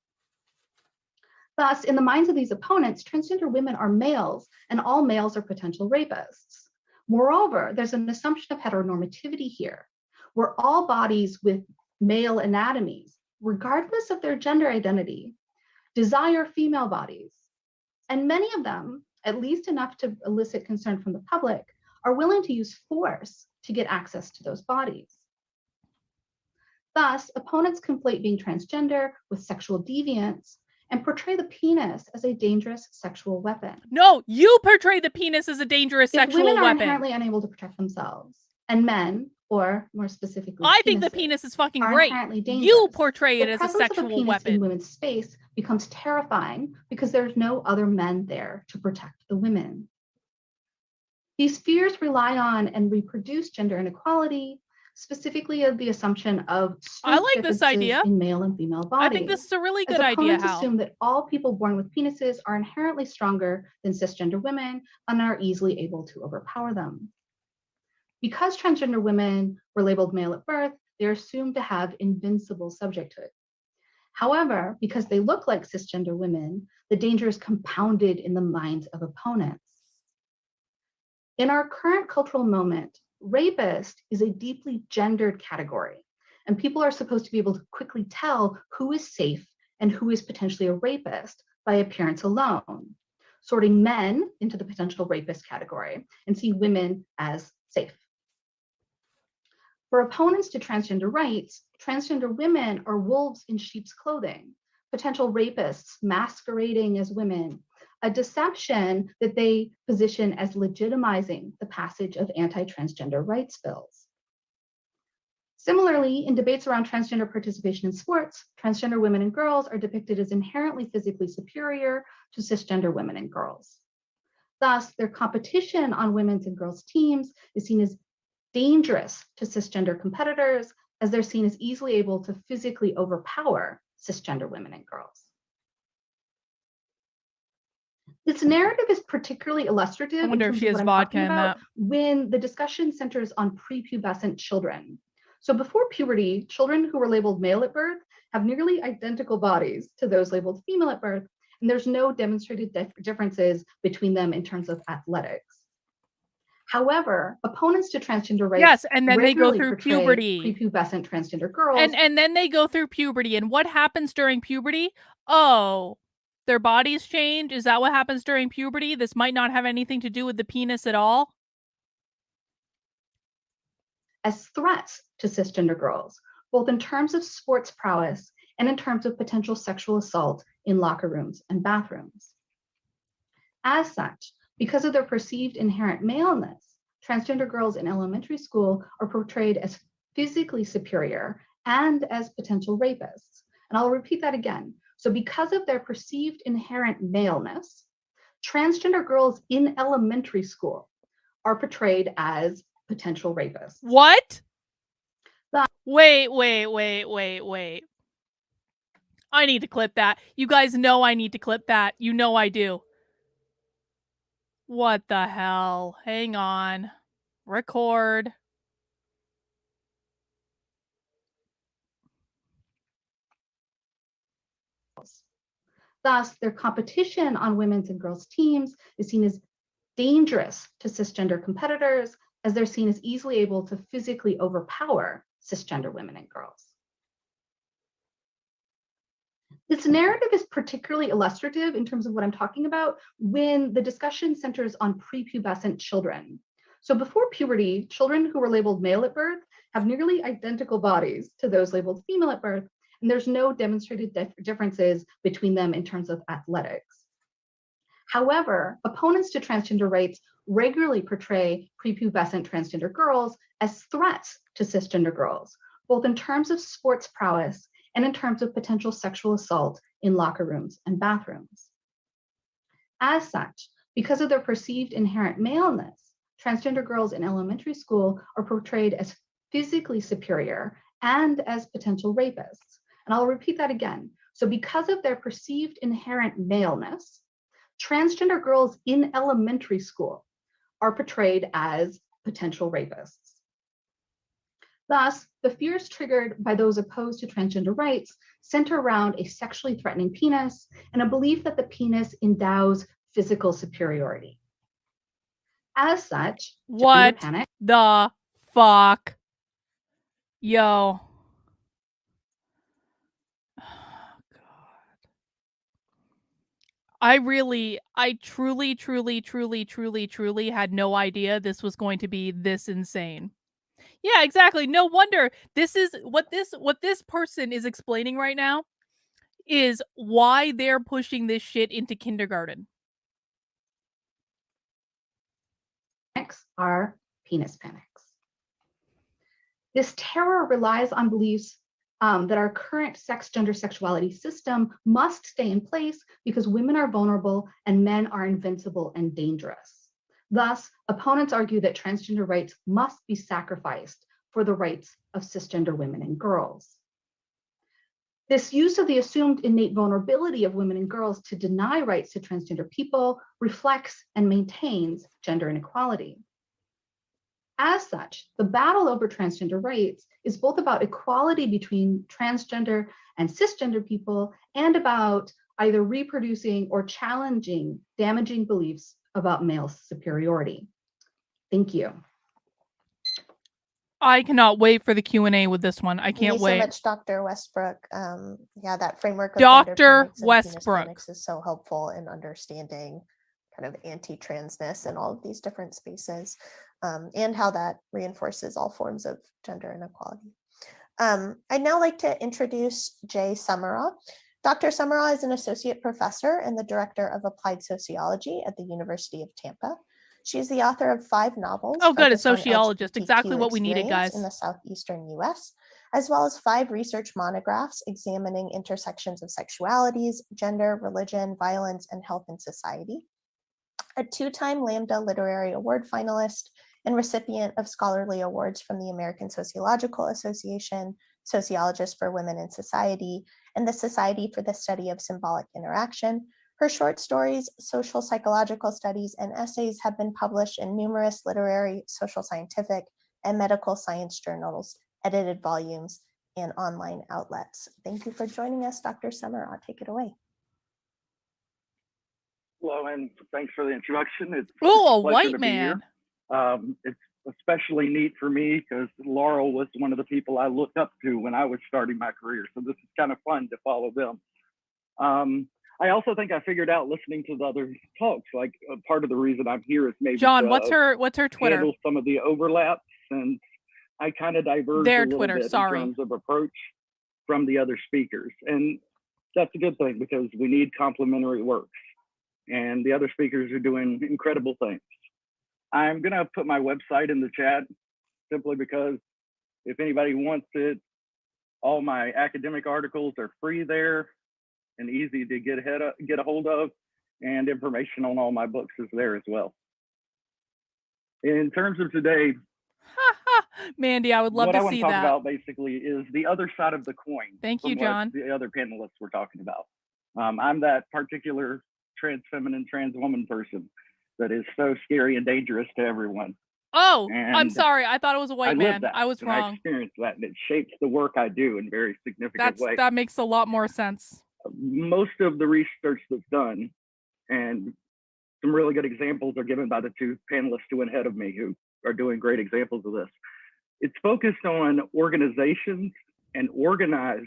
Thus, in the minds of these opponents, transgender women are males and all males are potential rapists. Moreover, there's an assumption of heteronormativity here, where all bodies with male anatomies, regardless of their gender identity, desire female bodies. And many of them, at least enough to elicit concern from the public, are willing to use force to get access to those bodies. Thus, opponents conflate being transgender with sexual deviance and portray the penis as a dangerous sexual weapon. No, you portray the penis as a dangerous sexual women are weapon. Inherently unable to protect themselves, and men, or more specifically, I think the penis is fucking great. You portray it as a sexual weapon. In women's space becomes terrifying because there's no other men there to protect the women. These fears rely on and reproduce gender inequality, specifically of the assumption of I like this idea in male and female bodies. I think this is a really good idea. Hal. Assume that all people born with penises are inherently stronger than cisgender women and are easily able to overpower them. Because transgender women were labeled male at birth, they're assumed to have invincible subjecthood. However, because they look like cisgender women, the danger is compounded in the minds of opponents. In our current cultural moment, rapist is a deeply gendered category, and people are supposed to be able to quickly tell who is safe and who is potentially a rapist by appearance alone, sorting men into the potential rapist category and seeing women as safe. For opponents to transgender rights, transgender women are wolves in sheep's clothing, potential rapists masquerading as women, a deception that they position as legitimizing the passage of anti-transgender rights bills. Similarly, in debates around transgender participation in sports, transgender women and girls are depicted as inherently physically superior to cisgender women and girls. Thus, their competition on women's and girls' teams is seen as dangerous to cisgender competitors, as they're seen as easily able to physically overpower cisgender women and girls. This narrative is particularly illustrative. I wonder if she has vodka in that. When the discussion centers on prepubescent children. So before puberty, children who were labeled male at birth have nearly identical bodies to those labeled female at birth, and there's no demonstrated differences between them in terms of athletics. However, opponents to transgender rights, yes, and then they go through puberty. Prepubescent transgender girls. And then they go through puberty. And what happens during puberty? Oh, their bodies change? Is that what happens during puberty? This might not have anything to do with the penis at all. As threats to cisgender girls, both in terms of sports prowess and in terms of potential sexual assault in locker rooms and bathrooms. As such, because of their perceived inherent maleness, transgender girls in elementary school are portrayed as physically superior and as potential rapists. And I'll repeat that again. So because of their perceived inherent maleness, transgender girls in elementary school are portrayed as potential rapists. What? Wait. I need to clip that. You guys know I need to clip that. You know I do. What the hell? Hang on. Record. Thus, their competition on women's and girls' teams is seen as dangerous to cisgender competitors, as they're seen as easily able to physically overpower cisgender women and girls. This narrative is particularly illustrative in terms of what I'm talking about when the discussion centers on prepubescent children. So before puberty, children who were labeled male at birth have nearly identical bodies to those labeled female at birth, and there's no demonstrated differences between them in terms of athletics. However, opponents to transgender rights regularly portray prepubescent transgender girls as threats to cisgender girls, both in terms of sports prowess and in terms of potential sexual assault in locker rooms and bathrooms. As such, because of their perceived inherent maleness, transgender girls in elementary school are portrayed as physically superior and as potential rapists. And I'll repeat that again. So because of their perceived inherent maleness, transgender girls in elementary school are portrayed as potential rapists. Thus, the fears triggered by those opposed to transgender rights center around a sexually threatening penis and a belief that the penis endows physical superiority. As such, What panic. the fuck? Yo. I truly had no idea this was going to be this insane. Yeah, exactly. No wonder this is what this person is explaining right now is why they're pushing this shit into kindergarten. Are penis panics. This terror relies on beliefs that our current sex, gender, sexuality system must stay in place because women are vulnerable and men are invincible and dangerous. Thus, opponents argue that transgender rights must be sacrificed for the rights of cisgender women and girls. This use of the assumed innate vulnerability of women and girls to deny rights to transgender people reflects and maintains gender inequality. As such, the battle over transgender rights is both about equality between transgender and cisgender people and about either reproducing or challenging damaging beliefs about male superiority. Thank you. I cannot wait for the Q&A with this one. I can't wait. Thank you so much, Dr. Westbrook. Yeah, that framework of Dr. gender panics and penis Westbrook. panics is so helpful in understanding kind of anti-transness in all of these different spaces, and how that reinforces all forms of gender inequality. I'd now like to introduce Jay Summerall. Dr. Summerall is an associate professor and the director of applied sociology at the University of Tampa. She's the author of 5 novels. Oh, good, a focused on sociologist. LGBTQ Exactly what we needed, experience guys. in the southeastern U.S., as well as 5 research monographs examining intersections of sexualities, gender, religion, violence, and health in society. A 2-time Lambda Literary Award finalist and recipient of scholarly awards from the American Sociological Association, Sociologists for Women in Society, and the Society for the Study of Symbolic Interaction. Her short stories, social psychological studies, and essays have been published in numerous literary, social scientific, and medical science journals, edited volumes, and online outlets. Thank you for joining us, Dr. Summer. I'll take it away. Hello, and thanks for the introduction. It's Oh, a pleasure white to be here. man. It's especially neat for me because Laurel was one of the people I looked up to when I was starting my career. So this is kind of fun to follow them. I also think I figured out listening to the other talks, like part of the reason I'm here is maybe John, to, what's her Twitter? handle some of the overlaps, and I kind of diverged Their a little Twitter, bit sorry. in terms of approach from the other speakers. And that's a good thing because we need complementary works. And the other speakers are doing incredible things. I'm gonna put my website in the chat simply because if anybody wants it, all my academic articles are free there and easy to get a hold of, and information on all my books is there as well. In terms of today, Mandy, I would love what I to want see to talk that. about basically is the other side of the coin. Thank you, from what John. the other panelists were talking about. I'm that particular trans feminine, trans woman person that is so scary and dangerous to everyone. Oh, I'm And sorry. I thought it was a white I man. live that. I was and I wrong. experience that, and it shapes the work I do in very significant ways. That makes a lot more sense. Most of the research that's done, and some really good examples are given by the 2 panelists who went ahead of me who are doing great examples of this. It's focused on organizations and organized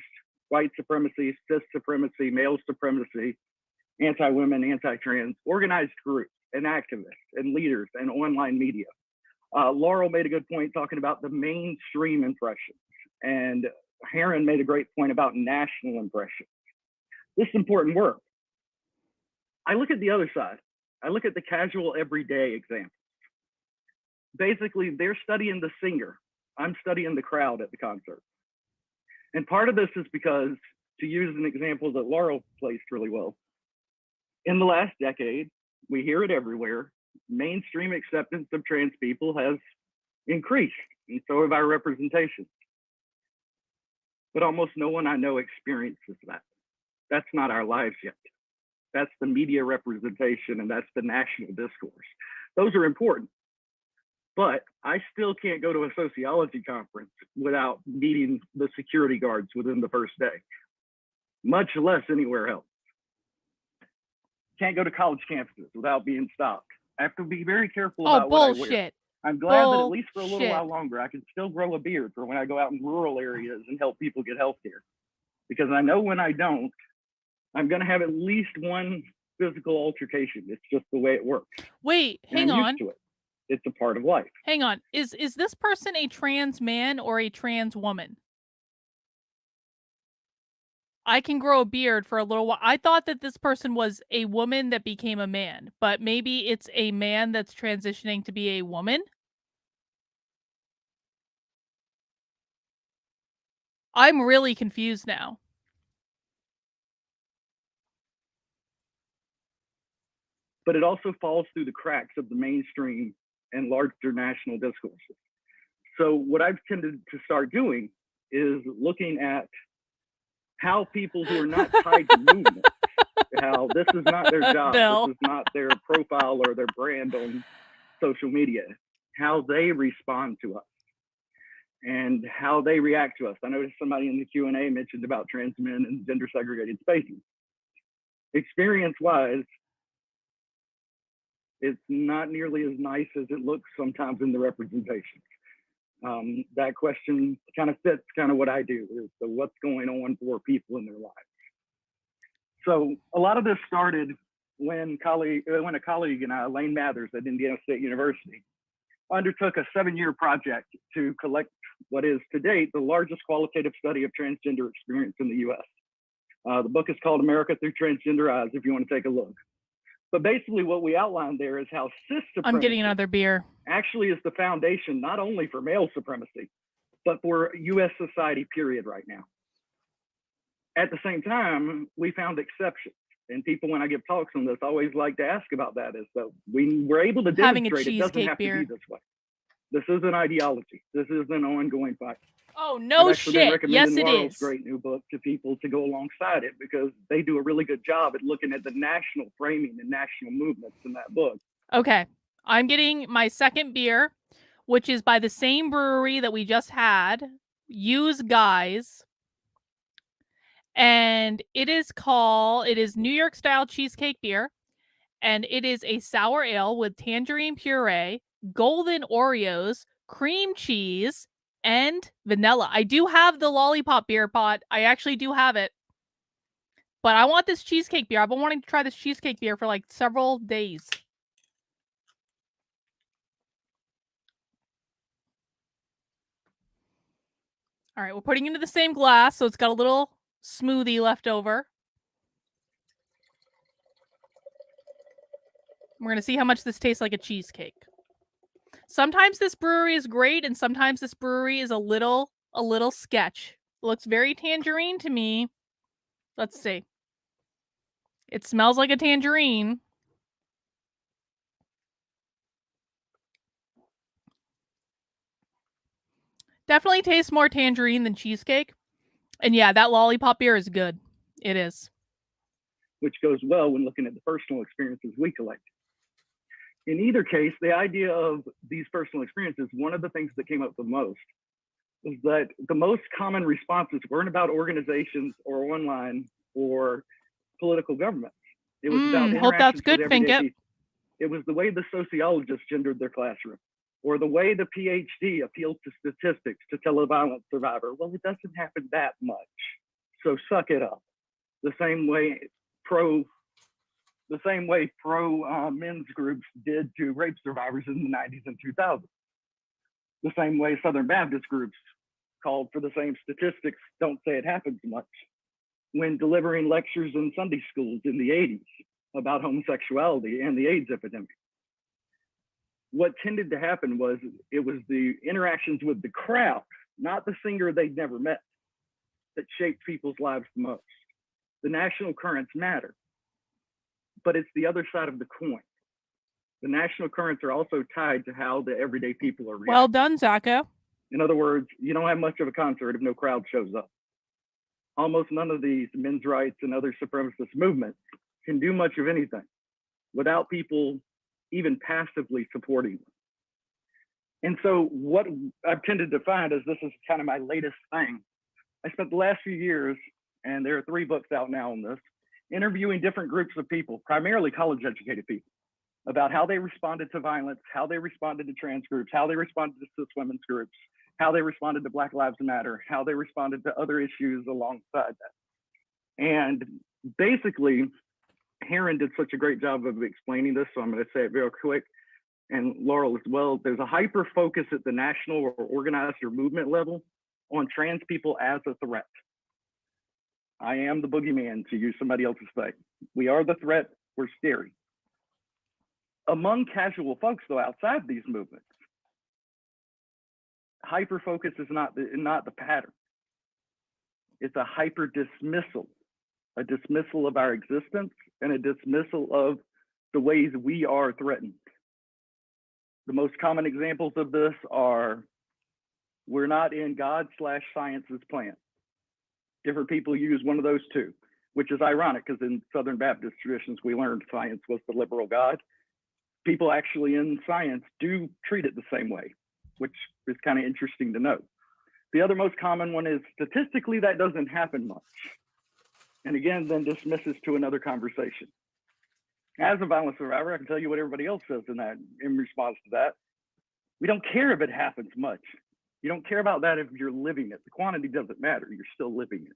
white supremacy, cis supremacy, male supremacy, anti-women, anti-trans, organized groups and activists and leaders and online media. Laurel made a good point talking about the mainstream impressions, and Heron made a great point about national impressions. This is important work. I look at the other side. I look at the casual everyday examples. basically they're studying the singer. I'm studying the crowd at the concert. And part of this is because, to use an example that Laurel placed really well, in the last decade, we hear it everywhere, mainstream acceptance of trans people has increased, and so have our representations. But almost no one I know experiences that. That's not our lives yet. That's the media representation, and that's the national discourse. Those are important. But I still can't go to a sociology conference without meeting the security guards within the first day, much less anywhere else. Can't go to college campuses without being stopped. I have to be very careful about what I wear. Bullshit. I'm glad that at least for a little while longer, I can still grow a beard for when I go out in rural areas and help people get health care. Because I know when I don't, I'm going to have at least one physical altercation. It's just the way it works. Wait, And hang I'm on. used to it. It's a part of life. Hang on. Is this person a trans man or a trans woman? I can grow a beard for a little while. I thought that this person was a woman that became a man, but maybe it's a man that's transitioning to be a woman. I'm really confused now. But it also falls through the cracks of the mainstream and larger national discourses. So what I've tended to start doing is looking at how people who are not tied to movement, how this is not their job, Bill. this is not their profile or their brand on social media, how they respond to us and how they react to us. I noticed somebody in the Q&A mentioned about trans men and gender segregated spaces. Experience-wise, it's not nearly as nice as it looks sometimes in the representation. That question kind of fits kind of what I do, is the what's going on for people in their lives. So a lot of this started when a colleague and I, Elaine Mathers at Indiana State University, undertook a 7-year project to collect what is to date the largest qualitative study of transgender experience in the US. The book is called America Through Transgender Eyes, if you want to take a look. But basically what we outlined there is how cis supremacy I'm getting another beer. actually is the foundation not only for male supremacy, but for US society, period, right now. At the same time, we found exceptions. And people, when I give talks on this, always like to ask about that, is that we were able to demonstrate it doesn't have to be this way. This is an ideology. This is an ongoing fight. Oh, no shit. Yes, it Laurel's is. great new book to people to go alongside it, because they do a really good job at looking at the national framing and national movements in that book. Okay. I'm getting my second beer, which is by the same brewery that we just had, Use Guys. And it is New York style cheesecake beer. And it is a sour ale with tangerine puree, golden Oreos, cream cheese, and vanilla. I do have the lollipop beer pot. I actually do have it. But I want this cheesecake beer. I've been wanting to try this cheesecake beer for like several days. All right, we're putting it into the same glass, so it's got a little smoothie left over. We're going to see how much this tastes like a cheesecake. Sometimes this brewery is great, and sometimes this brewery is a little sketch. It looks very tangerine to me. Let's see. It smells like a tangerine. Definitely tastes more tangerine than cheesecake. And yeah, that lollipop beer is good. It is. Which goes well when looking at the personal experiences we collect. In either case, the idea of these personal experiences, one of the things that came up the most was that the most common responses weren't about organizations or online or political governments. It was about hope that's interactions good, with everyday Finkett. people. It was the way the sociologists gendered their classroom, or the way the PhD appealed to statistics to tell a violent survivor, well, it doesn't happen that much, so suck it up. The same way pro men's groups did to rape survivors in the 90s and 2000s. The same way Southern Baptist groups called for the same statistics, don't say it happens much, when delivering lectures in Sunday schools in the 80s about homosexuality and the AIDS epidemic. what tended to happen was it was the interactions with the crowd, not the singer they'd never met, that shaped people's lives the most. The national currents matter, but it's the other side of the coin. The national currents are also tied to how the everyday people are reacting. Well done, Zacho. In other words, you don't have much of a concert if no crowd shows up. Almost none of these men's rights and other supremacist movements can do much of anything without people even passively supporting them. And so what I've tended to find is, this is kind of my latest thing. I spent the last few years, and there are 3 books out now on this, interviewing different groups of people, primarily college-educated people, about how they responded to violence, how they responded to trans groups, how they responded to cis women's groups, how they responded to Black Lives Matter, how they responded to other issues alongside that. And basically, Heron did such a great job of explaining this, so I'm going to say it real quick, and Laurel as well. There's a hyper focus at the national or organized or movement level on trans people as a threat. I am the boogeyman, to use somebody else's thing. We are the threat, we're scary. Among casual folks, though, outside these movements, hyper focus is not the pattern. It's a hyper dismissal, a dismissal of our existence and a dismissal of the ways we are threatened. The most common examples of this are, we're not in God/science's plan. Different people use one of those two, which is ironic because in Southern Baptist traditions, we learned science was the liberal God. People actually in science do treat it the same way, which is kind of interesting to note. The other most common one is, statistically, that doesn't happen much. And again, then dismisses to another conversation. As a violence survivor, I can tell you what everybody else says in response to that. We don't care if it happens much. You don't care about that if you're living it. The quantity doesn't matter. You're still living it.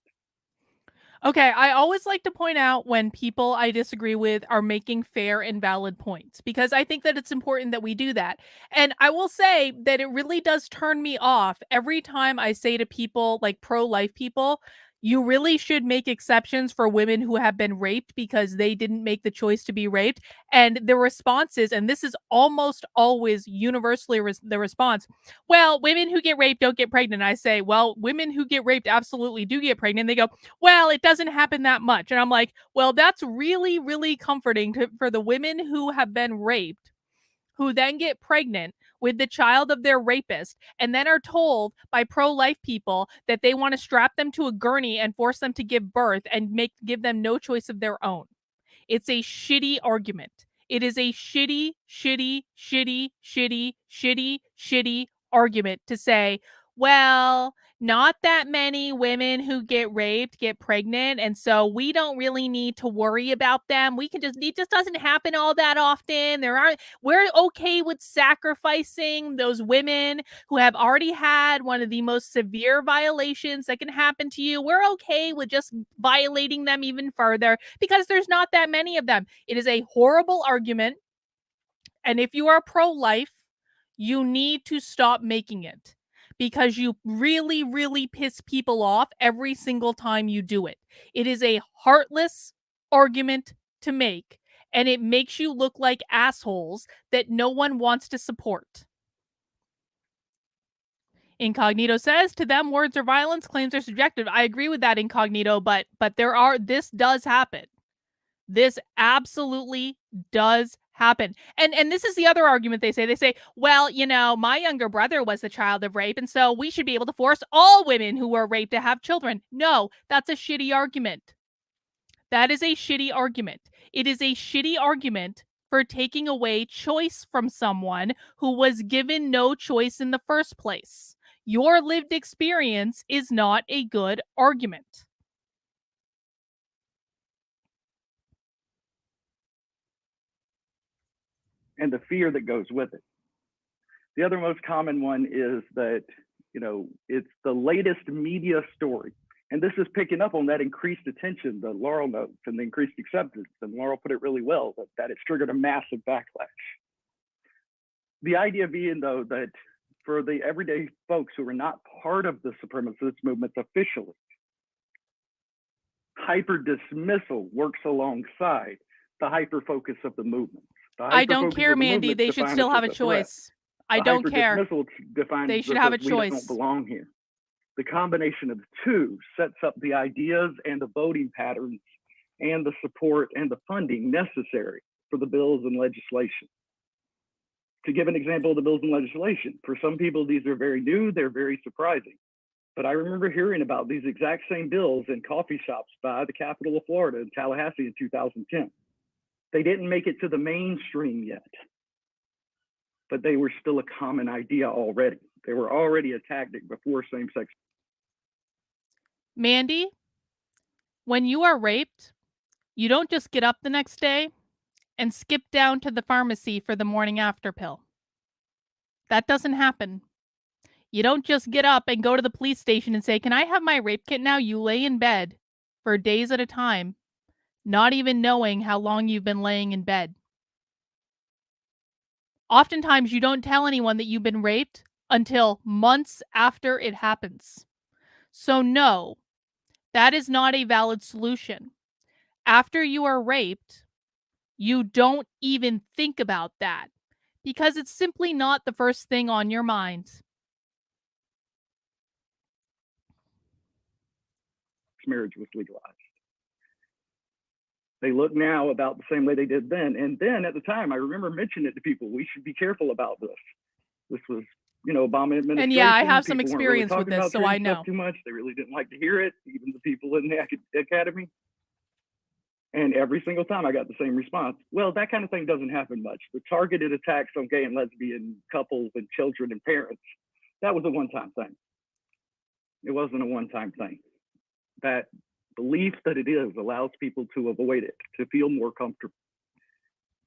Okay, I always like to point out when people I disagree with are making fair and valid points, because I think that it's important that we do that. And I will say that it really does turn me off every time I say to people, like pro-life people, you really should make exceptions for women who have been raped because they didn't make the choice to be raped. And the response is, and this is almost always universally the response, well, women who get raped don't get pregnant. I say, well, women who get raped absolutely do get pregnant. They go, well, it doesn't happen that much. And I'm like, well, that's really, really comforting for the women who have been raped, who then get pregnant with the child of their rapist, and then are told by pro-life people that they want to strap them to a gurney and force them to give birth and give them no choice of their own. It's a shitty argument. It is a shitty, shitty, shitty, shitty, shitty, shitty argument to say, well, not that many women who get raped get pregnant, and so we don't really need to worry about them. It just doesn't happen all that often. We're okay with sacrificing those women who have already had one of the most severe violations that can happen to you. We're okay with just violating them even further because there's not that many of them. It is a horrible argument. And if you are pro-life, you need to stop making it, because you really, really piss people off every single time you do it. It is a heartless argument to make, and it makes you look like assholes that no one wants to support. Incognito says, to them, words are violence, claims are subjective. I agree with that, Incognito, but this does happen. This absolutely does happen. And this is the other argument they say, well, my younger brother was the child of rape, and so we should be able to force all women who were raped to have children. No, that's a shitty argument. That is a shitty argument. It is a shitty argument for taking away choice from someone who was given no choice in the first place. Your lived experience is not a good argument. And the fear that goes with it. The other most common one is that, it's the latest media story. And this is picking up on that increased attention that Laurel notes and the increased acceptance. And Laurel put it really well, that it's triggered a massive backlash. The idea being, though, that for the everyday folks who are not part of the supremacist movements officially, hyper dismissal works alongside the hyper focus of the movements. I don't hyper-focus care, of the Mandy. movement They should define us still have as a threat. choice. I The don't care. hyper-dismissal defines They should us have as a we don't choice. belong here. The combination of the two sets up the ideas and the voting patterns and the support and the funding necessary for the bills and legislation. To give an example of the bills and legislation, for some people, these are very new, they're very surprising. But I remember hearing about these exact same bills in coffee shops by the capital of Florida in Tallahassee in 2010. They didn't make it to the mainstream yet, but they were still a common idea already. They were already a tactic before same-sex. Mandy, when you are raped, you don't just get up the next day and skip down to the pharmacy for the morning after pill. That doesn't happen. You don't just get up and go to the police station and say, "Can I have my rape kit now?" You lay in bed for days at a time, not even knowing how long you've been laying in bed. Oftentimes, you don't tell anyone that you've been raped until months after it happens. So no, that is not a valid solution. After you are raped, you don't even think about that because it's simply not the first thing on your mind. Marriage was legalized. They look now about the same way they did then. And then at the time, I remember mentioning it to people, we should be careful about this. This was, Obama administration. And yeah, I have some people weren't really experience with talking this, about so I trans know. stuff too much. They really didn't like to hear it, even the people in the academy. And every single time I got the same response. Well, that kind of thing doesn't happen much. The targeted attacks on gay and lesbian couples and children and parents, that was a one-time thing. It wasn't a one-time thing. That belief that it is allows people to avoid it, to feel more comfortable.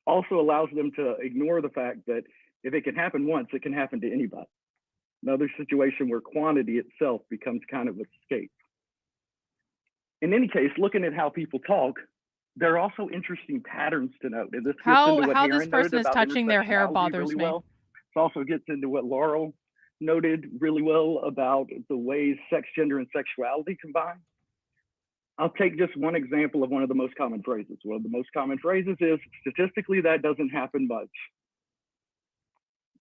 Also allows them to ignore the fact that if it can happen once, it can happen to anybody. Another situation where quantity itself becomes kind of an escape. In any case, looking at how people talk, there are also interesting patterns to note. And this gets into what How this Heron person noted is about touching their hair intersectionality bothers really me. well. It also gets into what Laurel noted really well about the ways sex, gender, and sexuality combine. I'll take just one example of one of the most common phrases. One of the most common phrases is, statistically, that doesn't happen much.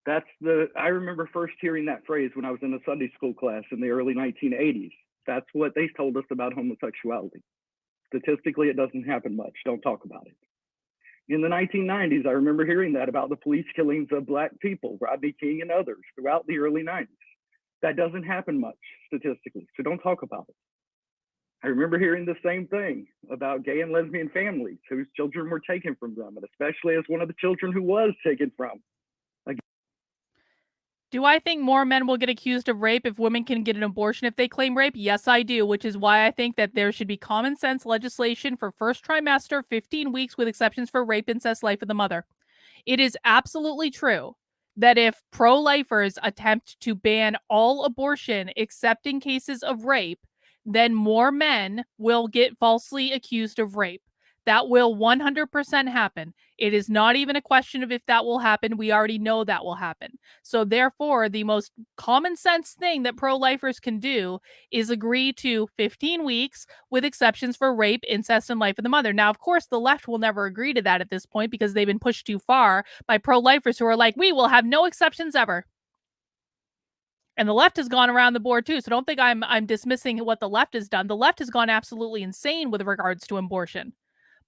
I remember first hearing that phrase when I was in a Sunday school class in the early 1980s. That's what they told us about homosexuality. Statistically, it doesn't happen much. Don't talk about it. In the 1990s, I remember hearing that about the police killings of Black people, Rodney King and others throughout the early 90s. That doesn't happen much statistically, so don't talk about it. I remember hearing the same thing about gay and lesbian families whose children were taken from them, and especially as one of the children who was taken from. Do I think more men will get accused of rape if women can get an abortion if they claim rape? Yes, I do, which is why I think that there should be common sense legislation for first trimester, 15 weeks with exceptions for rape, incest, life of the mother. It is absolutely true that if pro-lifers attempt to ban all abortion except in cases of rape, then more men will get falsely accused of rape. That will 100% happen. It is not even a question of if that will happen. We already know that will happen. So therefore, the most common sense thing that pro-lifers can do is agree to 15 weeks with exceptions for rape, incest, and life of the mother. Now, of course, the left will never agree to that at this point because they've been pushed too far by pro-lifers who are like, we will have no exceptions ever. And the left has gone around the board too. So don't think I'm dismissing what the left has done. The left has gone absolutely insane with regards to abortion.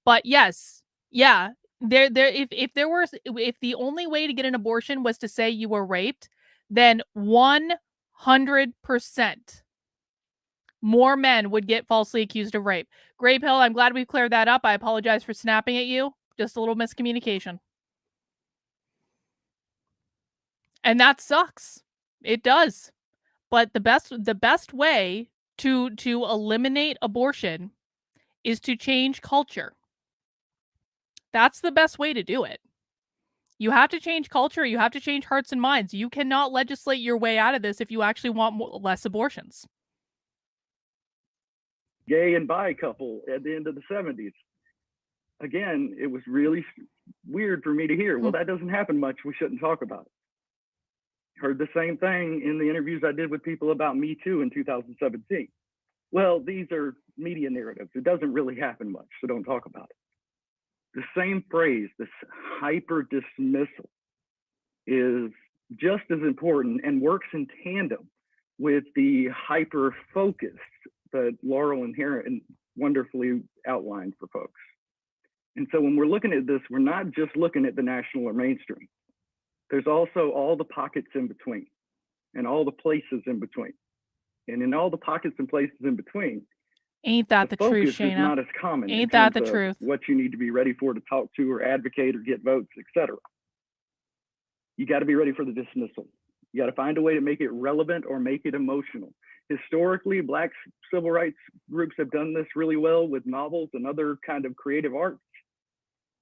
But yes, yeah, if the only way to get an abortion was to say you were raped, then 100% more men would get falsely accused of rape. Grape Hill, I'm glad we've cleared that up. I apologize for snapping at you. Just a little miscommunication. And that sucks. It does. But the best way to eliminate abortion is to change culture. That's the best way to do it. You have to change culture. You have to change hearts and minds. You cannot legislate your way out of this if you actually want less abortions. Gay and bi couple at the end of the 70s. Again, it was really weird for me to hear. Well, that doesn't happen much. We shouldn't talk about it. Heard the same thing in the interviews I did with people about Me Too in 2017. Well, these are media narratives. It doesn't really happen much, so don't talk about it. the same phrase, this hyper dismissal, is just as important and works in tandem with the hyper focus that Laurel and Heron wonderfully outlined for folks. And so when we're looking at this, we're not just looking at the national or mainstream. There's also all the pockets in between and all the places in between. And in all the pockets and places in between, Ain't that the truth, focus is Shayna? not as common in Ain't that terms the of truth? what you need to be ready for to talk to or advocate or get votes, etc. You got to be ready for the dismissal. You got to find a way to make it relevant or make it emotional. Historically, Black civil rights groups have done this really well with novels and other kind of creative arts.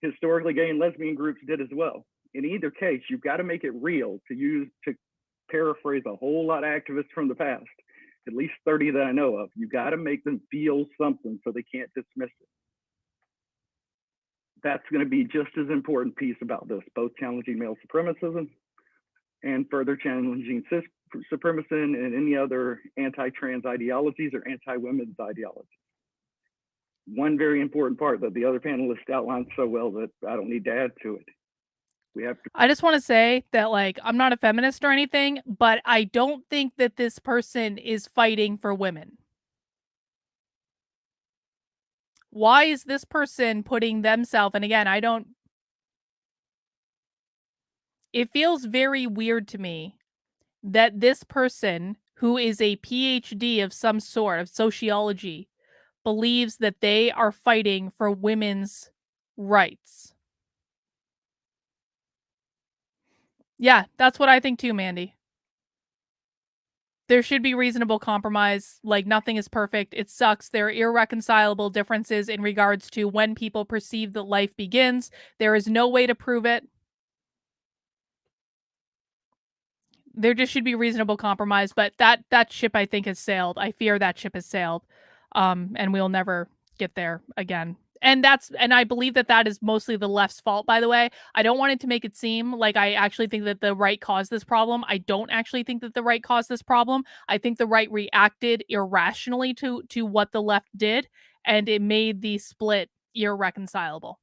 Historically, gay and lesbian groups did as well. In either case, you've got to make it real, to paraphrase a whole lot of activists from the past, at least 30 that I know of. You got to make them feel something so they can't dismiss it. That's going to be just as important piece about this, both challenging male supremacism and further challenging cis supremacy and any other anti-trans ideologies or anti-women's ideologies. One very important part that the other panelists outlined so well that I don't need to add to it. We have to. I just want to say that, like, I'm not a feminist or anything, but I don't think that this person is fighting for women. Why is this person putting themselves, and again, it feels very weird to me that this person, who is a PhD of some sort of sociology, believes that they are fighting for women's rights. Yeah, that's what I think too, Mandy. There should be reasonable compromise. Like, nothing is perfect. It sucks. There are irreconcilable differences in regards to when people perceive that life begins. There is no way to prove it. There just should be reasonable compromise, but that ship, I think, has sailed. I fear that ship has sailed, and we'll never get there again. And I believe that is mostly the left's fault, by the way. I don't want it to make it seem like I actually think that the right caused this problem. I don't actually think that the right caused this problem. I think the right reacted irrationally to what the left did, and it made the split irreconcilable.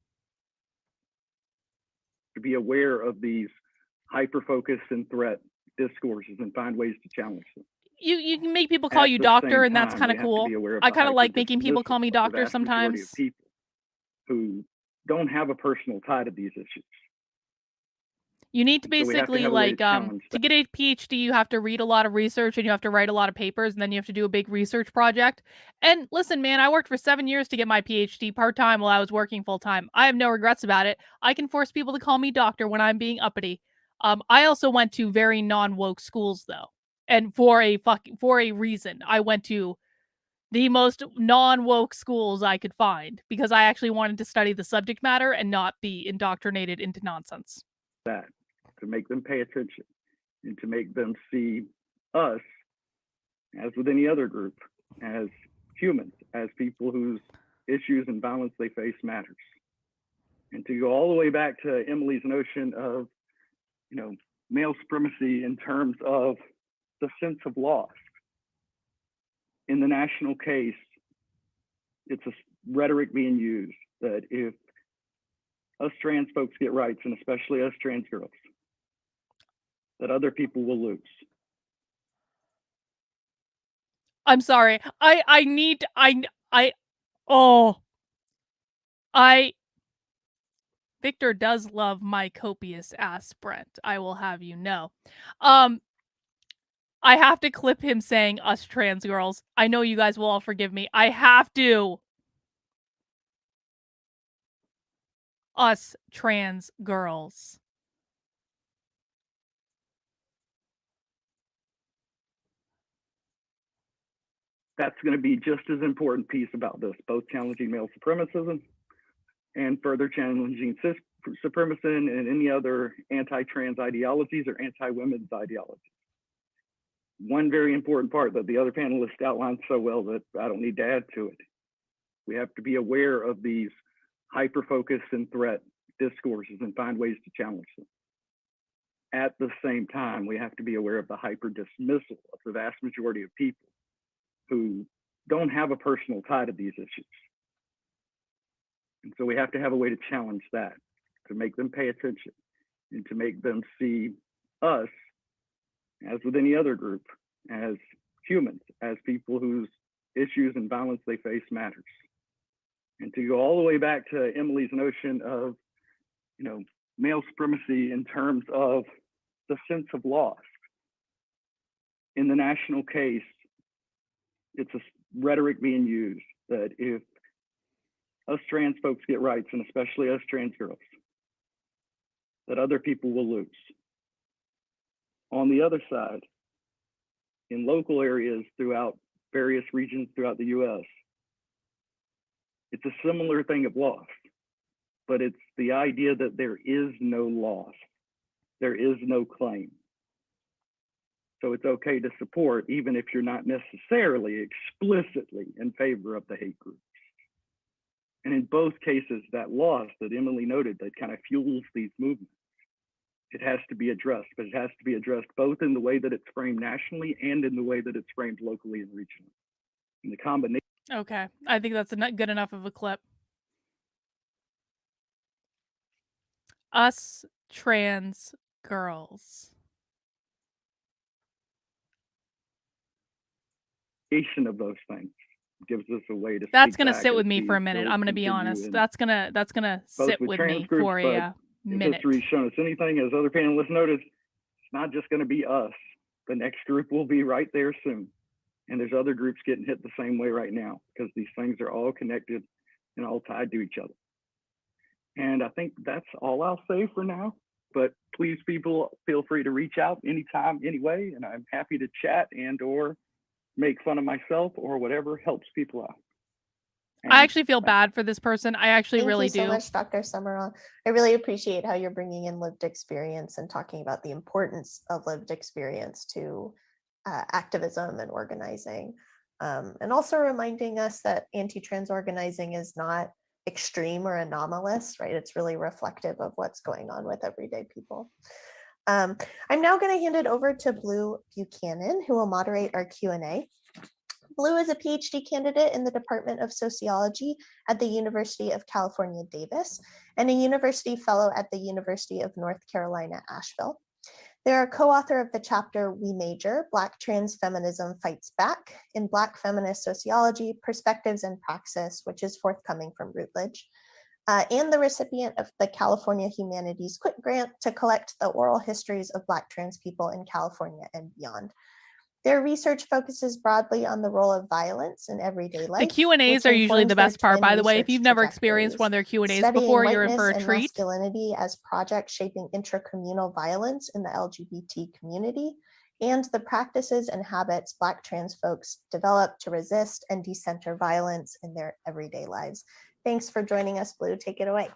To be aware of these hyper-focus and threat discourses and find ways to challenge them. You can make people call At you the doctor, same and that's time, kind of we have to cool. be aware of I the kind of like making people call me hyper-dismissal of the doctor vast majority sometimes. of people who don't have a personal tie to these issues. You need to So we have to basically, have a way like, to challenge to get a PhD, you have to read a lot of research and you have to write a lot of papers, and then you have to do a big research project. And listen, man, I worked for 7 years to get my PhD part-time while I was working full-time. I have no regrets about it. I can force people to call me doctor when I'm being uppity. I also went to very non-woke schools, though. And for a reason. I went to the most non-woke schools I could find because I actually wanted to study the subject matter and not be indoctrinated into nonsense. that, to make them pay attention and to make them see us, as with any other group, as humans, as people whose issues and violence they face matters. And to go all the way back to Emily's notion of, male supremacy in terms of the sense of loss. In the national case, it's a rhetoric being used that if us trans folks get rights, and especially us trans girls, that other people will lose. I'm sorry. Victor does love my copious ass Brent. I will have you know. I have to clip him saying us trans girls. I know you guys will all forgive me. I have to. Us trans girls. That's going to be just as important piece about this, both challenging male supremacism and further challenging cis supremacy and any other anti-trans ideologies or anti-women's ideologies. One very important part that the other panelists outlined so well that I don't need to add to it. We have to be aware of these hyper-focus and threat discourses and find ways to challenge them. At the same time, we have to be aware of the hyper-dismissal of the vast majority of people who don't have a personal tie to these issues. And so we have to have a way to challenge that, to make them pay attention and to make them see us, as with any other group, as humans, as people whose issues and violence they face matters. And to go all the way back to Emily's notion of, male supremacy in terms of the sense of loss. In the national case, it's a rhetoric being used that if us trans folks get rights, and especially us trans girls, that other people will lose. On the other side, in local areas throughout various regions throughout the US, it's a similar thing of loss, but it's the idea that there is no loss, there is no claim. So it's okay to support, even if you're not necessarily explicitly in favor of the hate groups. And in both cases, that loss that Emily noted that kind of fuels these movements, it has to be addressed, but it has to be addressed both in the way that it's framed nationally and in the way that it's framed locally and regionally. And the combination. Okay, I think that's good enough of a clip. Us trans girls. Of those things gives us a way to. That's gonna sit with me for a minute. I'm gonna be honest. That's gonna sit with me groups, for a minute. If history's shown us anything, as other panelists noted, it's not just going to be us. The next group will be right there soon, and there's other groups getting hit the same way right now because these things are all connected and all tied to each other. And I think that's all I'll say for now. But please, people, feel free to reach out anytime, anyway, and I'm happy to chat and/or make fun of myself or whatever helps people out. And I actually feel bad for this person. I actually really do. Thank you so much, Dr. Summerall. I really appreciate how you're bringing in lived experience and talking about the importance of lived experience to activism and organizing. And also reminding us that anti-trans organizing is not extreme or anomalous, right? It's really reflective of what's going on with everyday people. I'm now going to hand it over to Blue Buchanan, who will moderate our Q&A. Blue is a PhD candidate in the Department of Sociology at the University of California, Davis, and a university fellow at the University of North Carolina, Asheville. They're a co-author of the chapter We Major, Black Trans Feminism Fights Back in Black Feminist Sociology, Perspectives and Praxis, which is forthcoming from Routledge. And the recipient of the California Humanities Quick Grant to collect the oral histories of Black trans people in California and beyond. Their research focuses broadly on the role of violence in everyday life. The Q&As are usually the best part, by the way. If you've never experienced one of their Q&As before, you're in for a treat. Masculinity as projects shaping intracommunal violence in the LGBT community, and the practices and habits Black trans folks develop to resist and decenter violence in their everyday lives. Thanks for joining us, Blue. Take it away.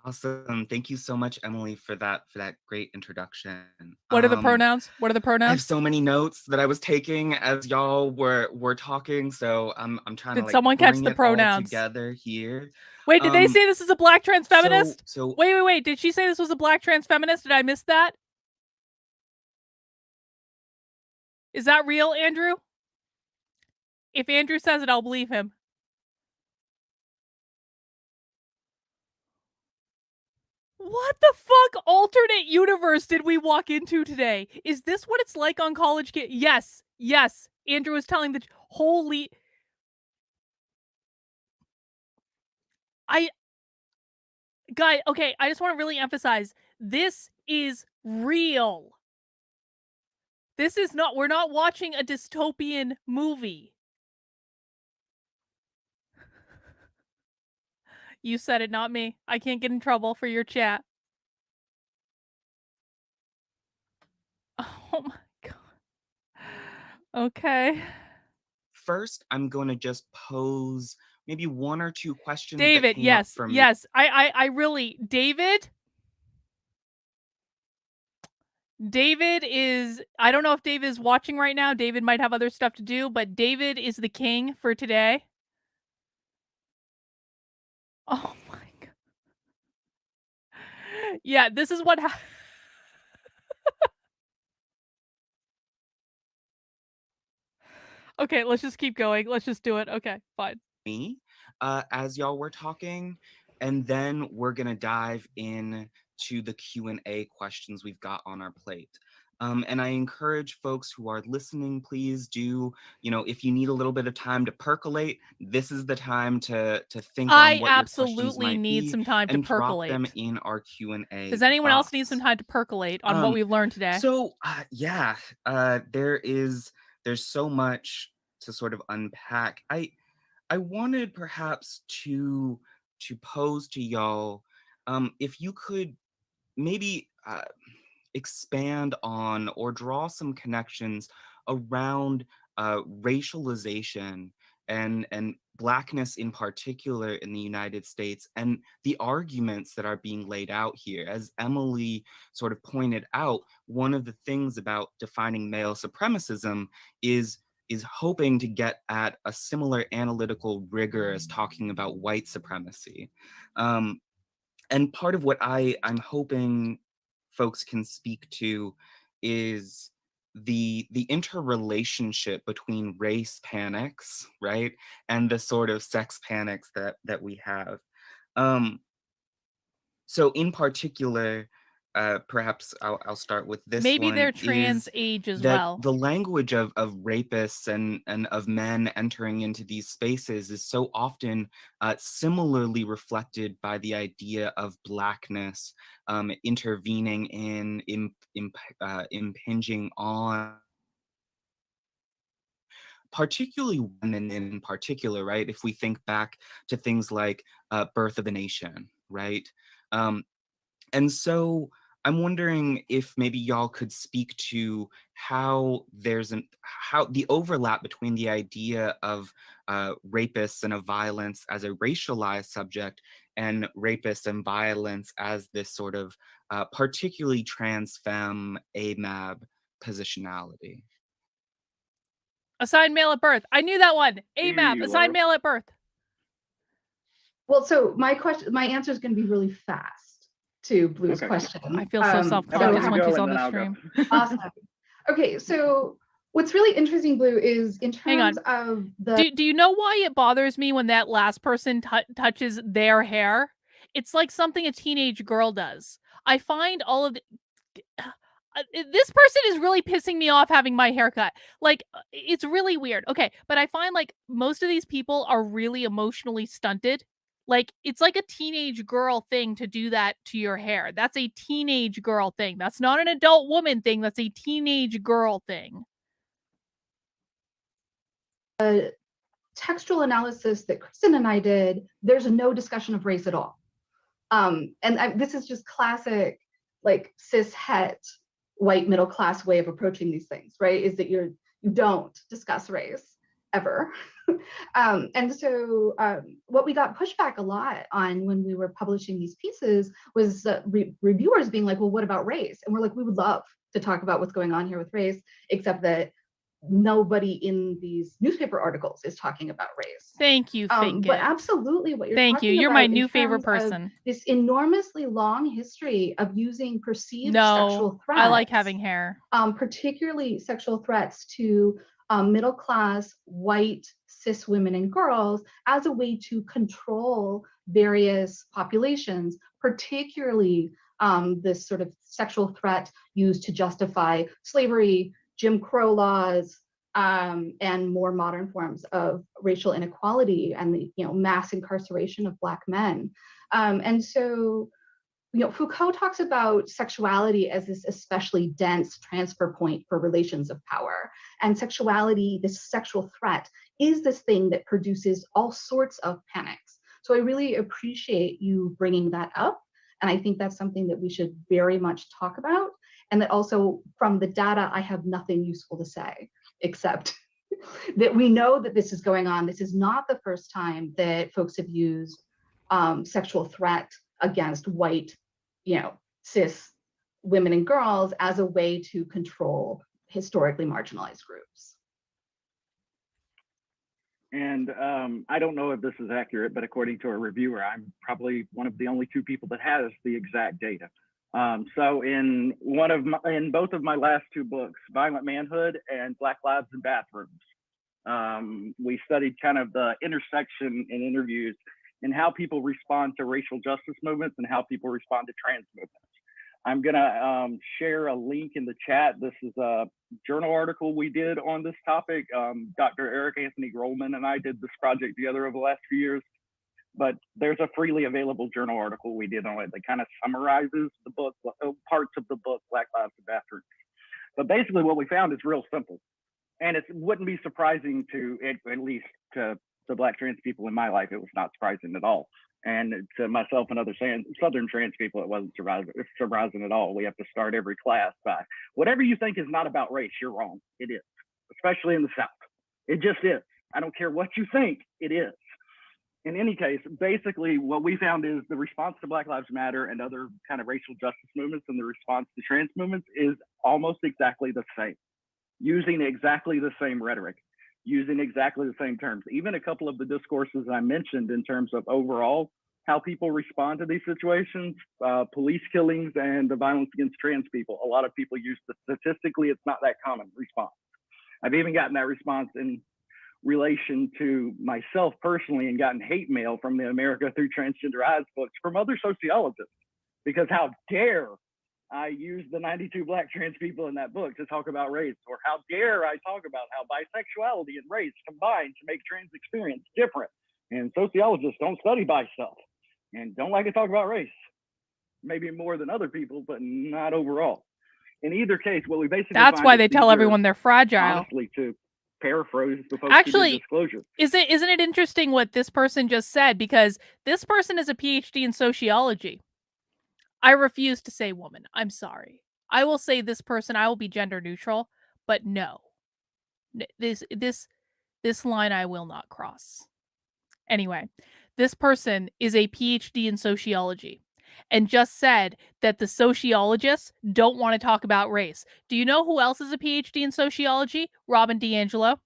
Awesome. Thank you so much, Emily, for that great introduction. What are the pronouns? What are the pronouns? I have so many notes that I was taking as y'all were talking, so I'm trying to Did someone catch the pronouns together here. Wait, did they say this is a Black trans feminist? So wait. Did she say this was a Black trans feminist? Did I miss that? Is that real, Andrew? If Andrew says it, I'll believe him. What the fuck alternate universe did we walk into today? Is this what it's like on College Kid? Yes. Andrew was telling the holy... Guy, okay, I just want to really emphasize, this is real. This is not, we're not watching a dystopian movie. You said it, not me. I can't get in trouble for your chat. Oh my god. Okay. First, I'm going to just pose maybe one or two questions. David, yes. I really, David is, I don't know if David is watching right now. David might have other stuff to do, but David is the king for today. Oh my god. Yeah, this is what Okay, let's just keep going. Let's just do it. Okay, fine. Me. as y'all were talking, and then we're gonna dive in to the Q&A questions we've got on our plate. And I encourage folks who are listening, please do, if you need a little bit of time to percolate, this is the time to think on I what your questions absolutely might need be some time to and drop them percolate. in our Q&A Does anyone else need box. some time to percolate on what we've learned today? So yeah, there's so much to sort of unpack. I wanted perhaps to pose to y'all, if you could maybe expand on or draw some connections around racialization and Blackness in particular in the United States, and the arguments that are being laid out here. As Emily sort of pointed out, one of the things about defining male supremacism is hoping to get at a similar analytical rigor as talking about white supremacy. And part of what I'm hoping folks can speak to is the interrelationship between race panics, right, and the sort of sex panics that we have. So in particular, perhaps I'll start with this Maybe one, they're trans is age as that well. the language of rapists and of men entering into these spaces is so often similarly reflected by the idea of Blackness intervening in, impinging on particularly women in particular, right? If we think back to things like Birth of a Nation, right? And so I'm wondering if maybe y'all could speak to how how the overlap between the idea of rapists and of violence as a racialized subject and rapists and violence as this sort of particularly trans femme AMAB positionality. Assigned male at birth. I knew that one. Here AMAP. you Assigned are. male at birth. Well, so my answer is going to be really fast to Blue's Okay. question. I feel so How self-conscious about you when go she's and on then the I'll go. stream. Awesome. Okay, so what's really interesting, Blue, is in Hang on. terms of the Do you know why it bothers me when that last person touches their hair? It's like something a teenage girl does. I find all of the, this person is really pissing me off having my haircut. Like, it's really weird. Okay, but I find like most of these people are really emotionally stunted. Like, it's like a teenage girl thing to do that to your hair. That's a teenage girl thing. That's not an adult woman thing. That's a teenage girl thing. textual analysis that Kristen and I did, there's no discussion of race at all. This is just classic, like cis het white middle class way of approaching these things, right? Is that you don't discuss race ever. What we got pushback a lot on when we were publishing these pieces was reviewers being like, well, what about race? And we're like, we would love to talk about what's going on here with race, except that nobody in these newspaper articles is talking about race. Thank you, Finkit. But absolutely what you're Thank talking you. You're about my in new favorite terms of person. this enormously long history of using perceived No, sexual threats. I like having hair. Particularly sexual threats to middle class white cis women and girls as a way to control various populations, particularly this sort of sexual threat used to justify slavery, Jim Crow laws, and more modern forms of racial inequality and the mass incarceration of Black men. Foucault talks about sexuality as this especially dense transfer point for relations of power. And sexuality, this sexual threat, is this thing that produces all sorts of panics. So I really appreciate you bringing that up. And I think that's something that we should very much talk about. And that also from the data, I have nothing useful to say, except that we know that this is going on. This is not the first time that folks have used sexual threat against white, cis women and girls as a way to control historically marginalized groups. And I don't know if this is accurate, but according to a reviewer, I'm probably one of the only two people that has the exact data. So in both of my last two books, Violent Manhood and Black Lives in Bathrooms, We studied kind of the intersection in interviews and how people respond to racial justice movements and how people respond to trans movements. I'm gonna share a link in the chat. This is a journal article we did on this topic. Dr. Eric Anthony Grollman and I did this project together over the last few years, but there's a freely available journal article we did on it that kind of summarizes the book, parts of the book, Black Lives and Bathrooms. But basically what we found is real simple. And it wouldn't be surprising to, at least to the Black trans people in my life, it was not surprising at all. And to myself and other Southern trans people, it wasn't surprising at all. We have to start every class by, whatever you think is not about race, you're wrong. It is, especially in the South. It just is. I don't care what you think, it is. In any case, basically what we found is the response to Black Lives Matter and other kind of racial justice movements and the response to trans movements is almost exactly the same, using exactly the same rhetoric, using exactly the same terms. Even a couple of the discourses I mentioned in terms of overall how people respond to these situations, police killings and the violence against trans people, a lot of people use the statistically, it's not that common response. I've even gotten that response in relation to myself personally and gotten hate mail from the America Through Transgender Eyes books from other sociologists, because how dare I use the 92 Black trans people in that book to talk about race, or how dare I talk about how bisexuality and race combine to make trans experience different. And sociologists don't study bi stuff and don't like to talk about race, maybe more than other people, but not overall. In either case, what we basically That's find why is they tell these are, everyone they're fragile. honestly, to paraphrase the folks who Actually, did disclosure. isn't it interesting what this person just said? Because this person is a PhD in sociology. I refuse to say woman. I'm sorry. I will say this person. I will be gender neutral, but no, this line I will not cross. Anyway, this person is a PhD in sociology and just said that the sociologists don't want to talk about race. Do you know who else is a PhD in sociology? Robin DiAngelo.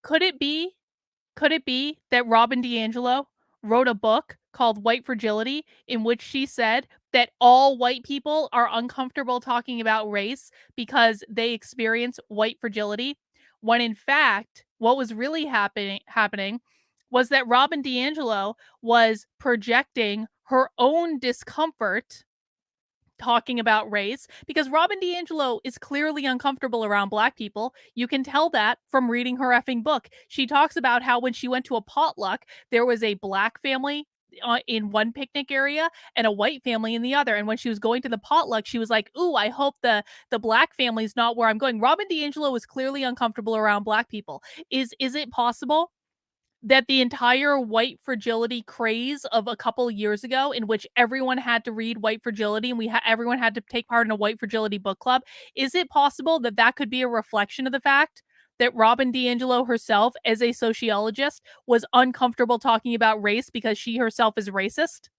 Could it be that Robin DiAngelo wrote a book called White Fragility in which she said that all white people are uncomfortable talking about race because they experience white fragility, when in fact what was really happening was that Robin DiAngelo was projecting her own discomfort talking about race, because Robin DiAngelo is clearly uncomfortable around Black people. You can tell that from reading her effing book. She talks about how when she went to a potluck, there was a Black family in one picnic area and a white family in the other. And when she was going to the potluck, she was like, "Ooh, I hope the Black family's not where I'm going." Robin DiAngelo was clearly uncomfortable around Black people. Is it possible that the entire white fragility craze of a couple years ago, in which everyone had to read White Fragility and everyone had to take part in a White Fragility book club, is it possible that that could be a reflection of the fact that Robin DiAngelo herself, as a sociologist, was uncomfortable talking about race because she herself is racist?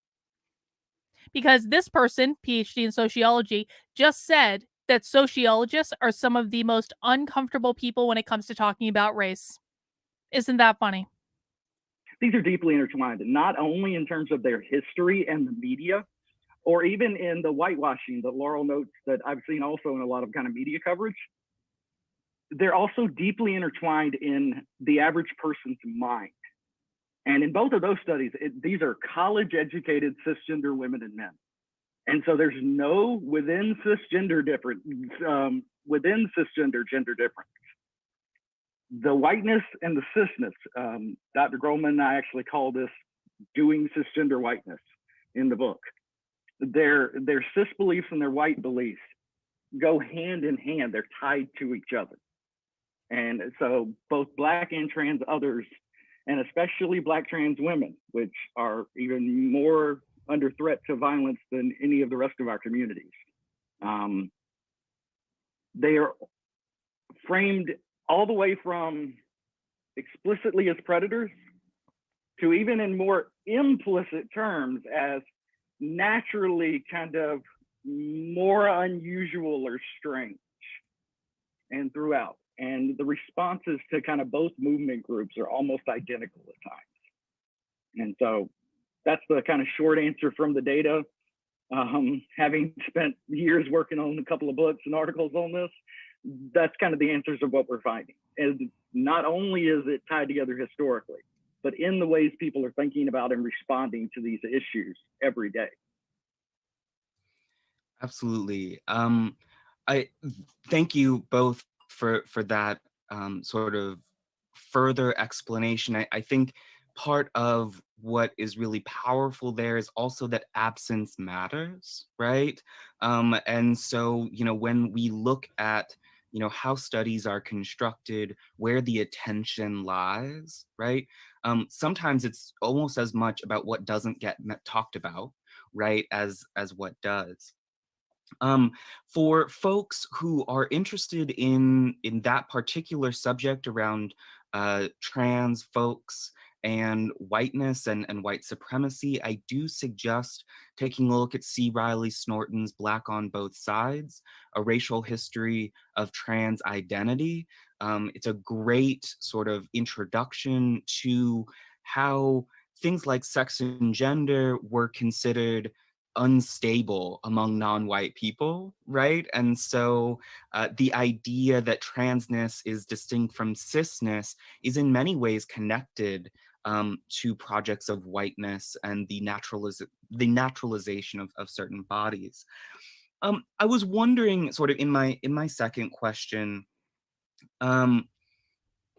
Because this person, PhD in sociology, just said that sociologists are some of the most uncomfortable people when it comes to talking about race. Isn't that funny? These are deeply intertwined, not only in terms of their history and the media, or even in the whitewashing that Laurel notes that I've seen also in a lot of kind of media coverage. They're also deeply intertwined in the average person's mind. And in both of those studies, these are college-educated cisgender women and men. And so there's no within cisgender gender difference. The whiteness and the cisness, Dr. Grollman and I actually call this doing cisgender whiteness in the book. Their cis beliefs and their white beliefs go hand in hand. They're tied to each other. And so both Black and trans others, and especially Black trans women, which are even more under threat to violence than any of the rest of our communities, they are framed all the way from explicitly as predators to even in more implicit terms as naturally kind of more unusual or strange and throughout. And the responses to kind of both movement groups are almost identical at times. And so that's the kind of short answer from the data. Having spent years working on a couple of books and articles on this, that's kind of the answers of what we're finding. And not only is it tied together historically, but in the ways people are thinking about and responding to these issues every day. Absolutely. I thank you both for that sort of further explanation. I think part of what is really powerful there is also that absence matters, right? And so, when we look at, how studies are constructed, where the attention lies, right? Sometimes it's almost as much about what doesn't get talked about, right, as what does. For folks who are interested in that particular subject around trans folks and whiteness and white supremacy, I do suggest taking a look at C. Riley Snorton's Black on Both Sides, A Racial History of Trans Identity. It's a great sort of introduction to how things like sex and gender were considered unstable among non-white people, right? And so the idea that transness is distinct from cisness is in many ways connected to projects of whiteness and the naturalization of certain bodies. I was wondering, sort of in my second question, and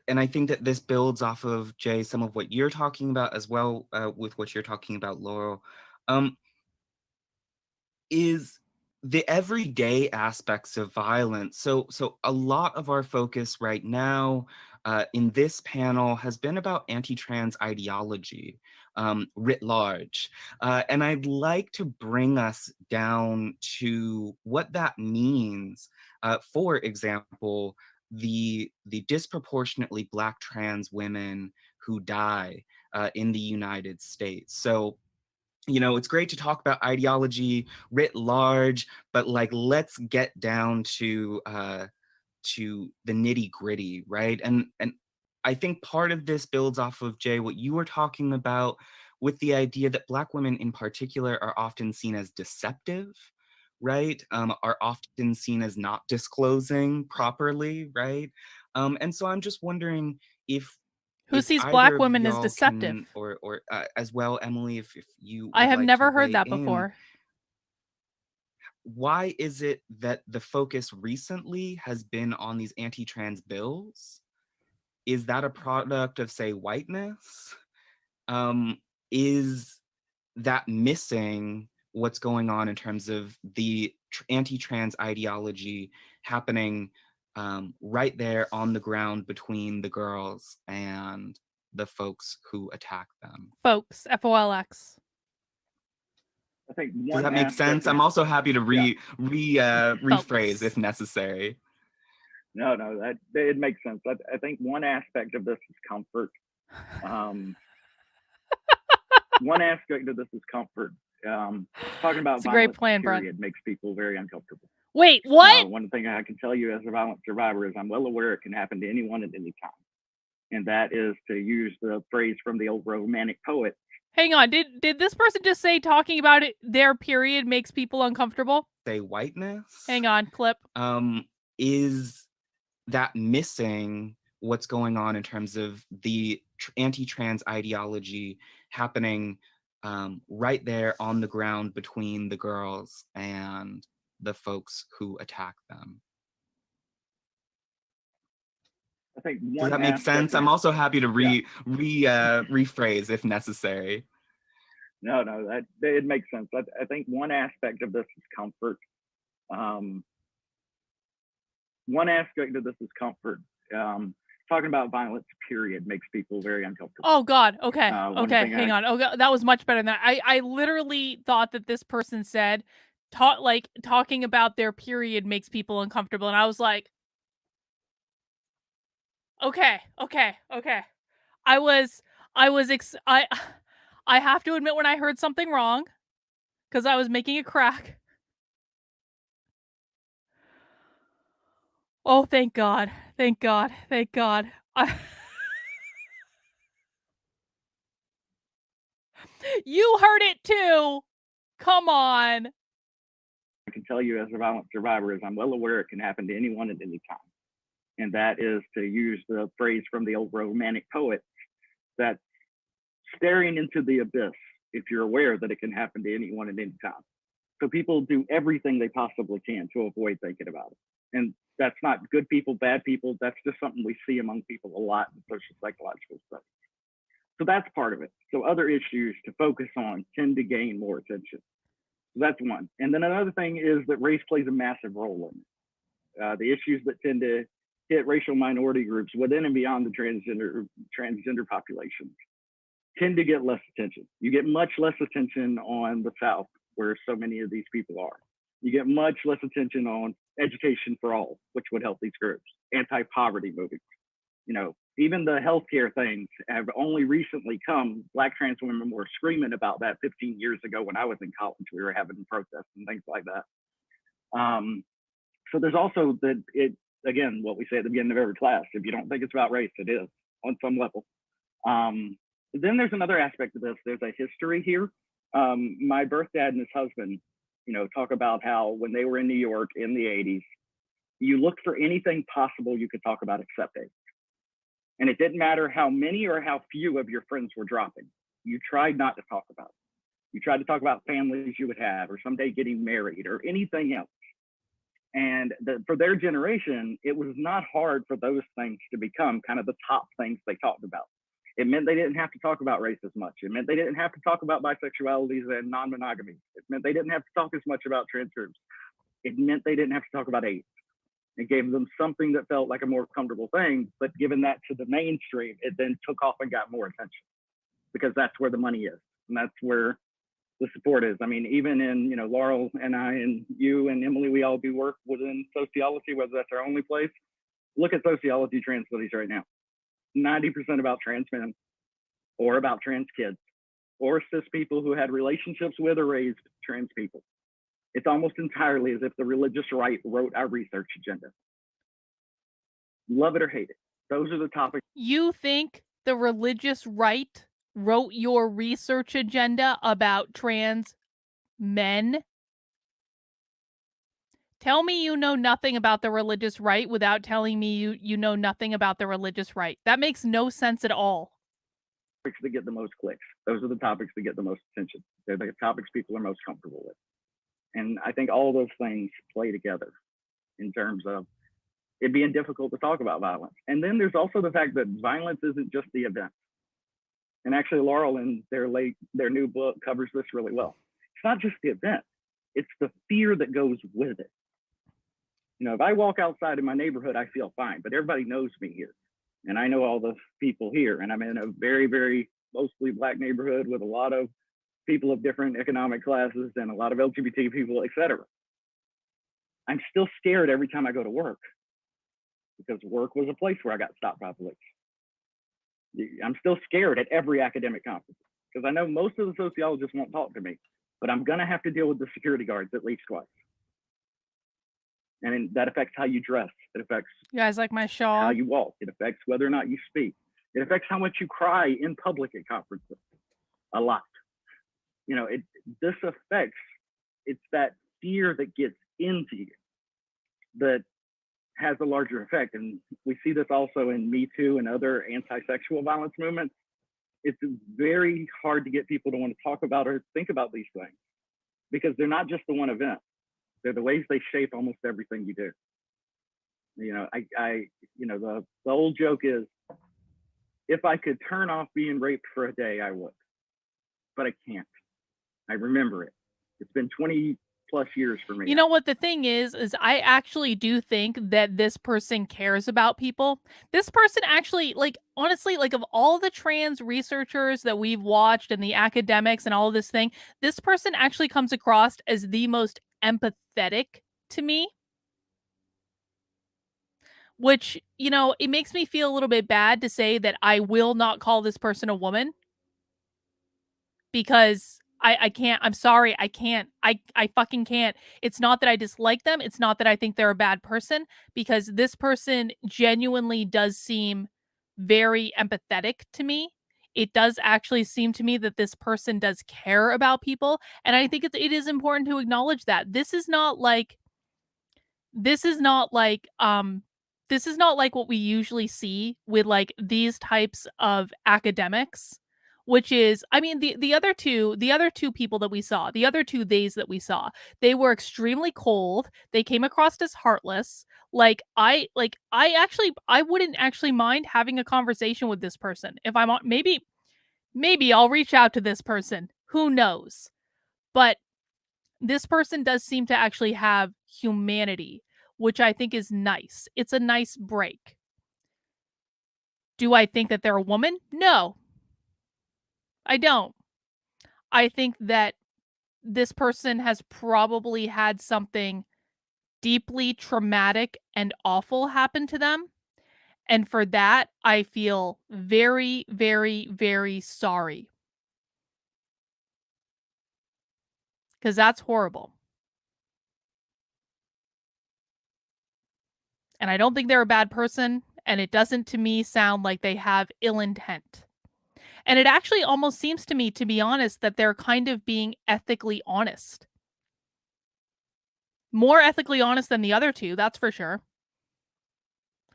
I think that this builds off of, Jay, some of what you're talking about as well, with what you're talking about, Laurel. Is the everyday aspects of violence. So a lot of our focus right now in this panel has been about anti-trans ideology writ large. And I'd like to bring us down to what that means. For example, the disproportionately Black trans women who die in the United States. So it's great to talk about ideology writ large, but let's get down to the nitty gritty, right? And I think part of this builds off of, Jay, what you were talking about with the idea that Black women in particular are often seen as deceptive, right? Are often seen as not disclosing properly, right? And so I'm just wondering if Who sees Black women as deceptive? Or as well, Emily, if you I would have like never to heard weigh that in, before. why is it that the focus recently has been on these anti-trans bills? Is that a product of, say, whiteness? Is that missing what's going on in terms of the anti-trans ideology happening right there on the ground between the girls and the folks who attack them? Folks, FOLX. I think Does that make sense? I'm also happy to rephrase Folks. if necessary. No, that it makes sense. I think one aspect of this is comfort. One aspect of this is comfort. Talking about It's a great violence, plan, period, makes people very uncomfortable. Wait, what? One thing I can tell you as a violent survivor is I'm well aware it can happen to anyone at any time. And that is, to use the phrase from the old Romantic poet. Hang on, did this person just say talking about it, their period makes people uncomfortable? Say whiteness. Hang on, clip. Is that missing what's going on in terms of the anti-trans ideology happening right there on the ground between the girls and the folks who attack them? I think Does that make sense? I'm also happy to rephrase if necessary. No, that it makes sense. I think one aspect of this is comfort. One aspect of this is comfort. Talking about violence, period, makes people very uncomfortable. Oh God. Okay. Okay. Hang on. Oh, that was much better than that. I literally thought that this person said, talking about their period makes people uncomfortable, and I was like, okay. I have to admit when I heard something wrong, because I was making a crack. Oh, thank God. Thank God. You heard it too. Come on. I can tell you as a violent survivor is I'm well aware it can happen to anyone at any time. And that is, to use the phrase from the old Romantic poet, that staring into the abyss if you're aware that it can happen to anyone at any time. So people do everything they possibly can to avoid thinking about it. And that's not good people, bad people. That's just something we see among people a lot in social psychological studies. So that's part of it. So other issues to focus on tend to gain more attention. So that's one. And then another thing is that race plays a massive role in it. The issues that tend to hit racial minority groups within and beyond the transgender populations tend to get less attention. You get much less attention on the South, where so many of these people are. You get much less attention on education for all, which would help these groups, anti-poverty movements. You know, even the healthcare things have only recently come. Black trans women were screaming about that 15 years ago when I was in college. We were having protests and things like that. So there's also again, what we say at the beginning of every class, if you don't think it's about race, it is on some level. Then there's another aspect of this. There's a history here. My birth dad and his husband, you know, talk about how when they were in New York in the 80s, you looked for anything possible you could talk about except AIDS. And it didn't matter how many or how few of your friends were dropping. You tried not to talk about it. You tried to talk about families you would have or someday getting married or anything else. And for their generation, it was not hard for those things to become kind of the top things they talked about. It meant they didn't have to talk about race as much. It meant they didn't have to talk about bisexualities and non-monogamy. It meant they didn't have to talk as much about trans groups. It meant they didn't have to talk about AIDS. It gave them something that felt like a more comfortable thing, but given that to the mainstream, it then took off and got more attention because that's where the money is and that's where the support is. I mean, even in, you know, Laurel and I and you and Emily, we all do work within sociology, whether that's our only place. Look at sociology trans studies right now. 90% about trans men or about trans kids or cis people who had relationships with or raised trans people. It's almost entirely as if the religious right wrote our research agenda. Love it or hate it. Those are the topics. You think the religious right wrote your research agenda about trans men? Tell me you know nothing about the religious right without telling me you know nothing about the religious right. That makes no sense at all. That get the most clicks. Those are the topics that get the most attention. They're the topics people are most comfortable with. And I think all those things play together in terms of it being difficult to talk about violence. And then there's also the fact that violence isn't just the event. And actually, Laurel in their new book covers this really well. It's not just the event, it's the fear that goes with it. You know, if I walk outside in my neighborhood, I feel fine, but everybody knows me here. And I know all the people here. And I'm in a very, very mostly Black neighborhood with a lot of people of different economic classes and a lot of LGBT people, et cetera. I'm still scared every time I go to work because work was a place where I got stopped by police. I'm still scared at every academic conference because I know most of the sociologists won't talk to me, but I'm gonna have to deal with the security guards at least twice. And that affects how you dress. It affects You guys like my shawl? how you walk. It affects whether or not you speak. It affects how much you cry in public at conferences, a lot. You know, this affects, it's that fear that gets into you that has a larger effect. And we see this also in Me Too and other anti-sexual violence movements. It's very hard to get people to want to talk about or think about these things because they're not just the one event. They're the ways they shape almost everything you do. You know, the old joke is, if I could turn off being raped for a day, I would, but I can't. I remember it. It's been 20 plus years for me. You know what the thing is I actually do think that this person cares about people. This person actually, like, honestly, like, of all the trans researchers that we've watched and the academics and all of this thing, this person actually comes across as the most empathetic to me. Which, you know, it makes me feel a little bit bad to say that I will not call this person a woman. Because I can't. I'm sorry, I can't. I fucking can't. It's not that I dislike them. It's not that I think they're a bad person, because this person genuinely does seem very empathetic to me it does actually seem to me that this person does care about people. And I think it is important to acknowledge that this is not like this is not like this is not like what we usually see with like these types of academics, which is, I mean, the other two people that we saw, the other two days that we saw, they were extremely cold. They came across as heartless. I wouldn't actually mind having a conversation with this person. If I'm on, maybe I'll reach out to this person. Who knows? But this person does seem to actually have humanity, which I think is nice. It's a nice break. Do I think that they're a woman? No, I don't. I think that this person has probably had something deeply traumatic and awful happen to them. And for that, I feel very, very, very sorry. Because that's horrible. And I don't think they're a bad person. And it doesn't, to me, sound like they have ill intent. And it actually almost seems to me, to be honest, that they're kind of being ethically honest. More ethically honest than the other two, that's for sure.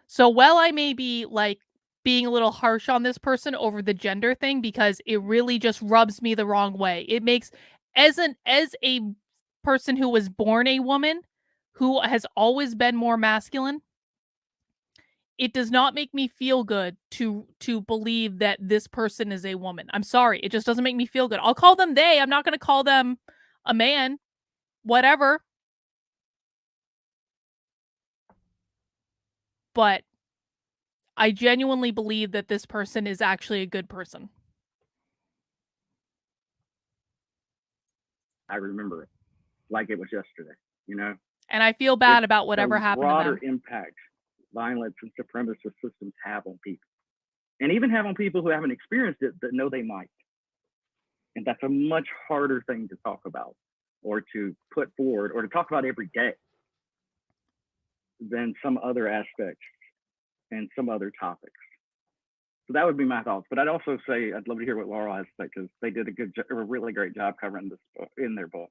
So while I may be like being a little harsh on this person over the gender thing, because it really just rubs me the wrong way. It makes, as a person who was born a woman, who has always been more masculine, it does not make me feel good to believe that this person is a woman. I'm sorry. It just doesn't make me feel good. I'll call them they. I'm not going to call them a man. Whatever. But I genuinely believe that this person is actually a good person. I remember it like it was yesterday, you know? And I feel bad It's about whatever the happened to broader them. impact violence and supremacist systems have on people, and even have on people who haven't experienced it but know they might. And that's a much harder thing to talk about, or to put forward, or to talk about every day than some other aspects and some other topics. So that would be my thoughts. But I'd also say I'd love to hear what Laurel has to say, because they did a really great job covering this book, in their book.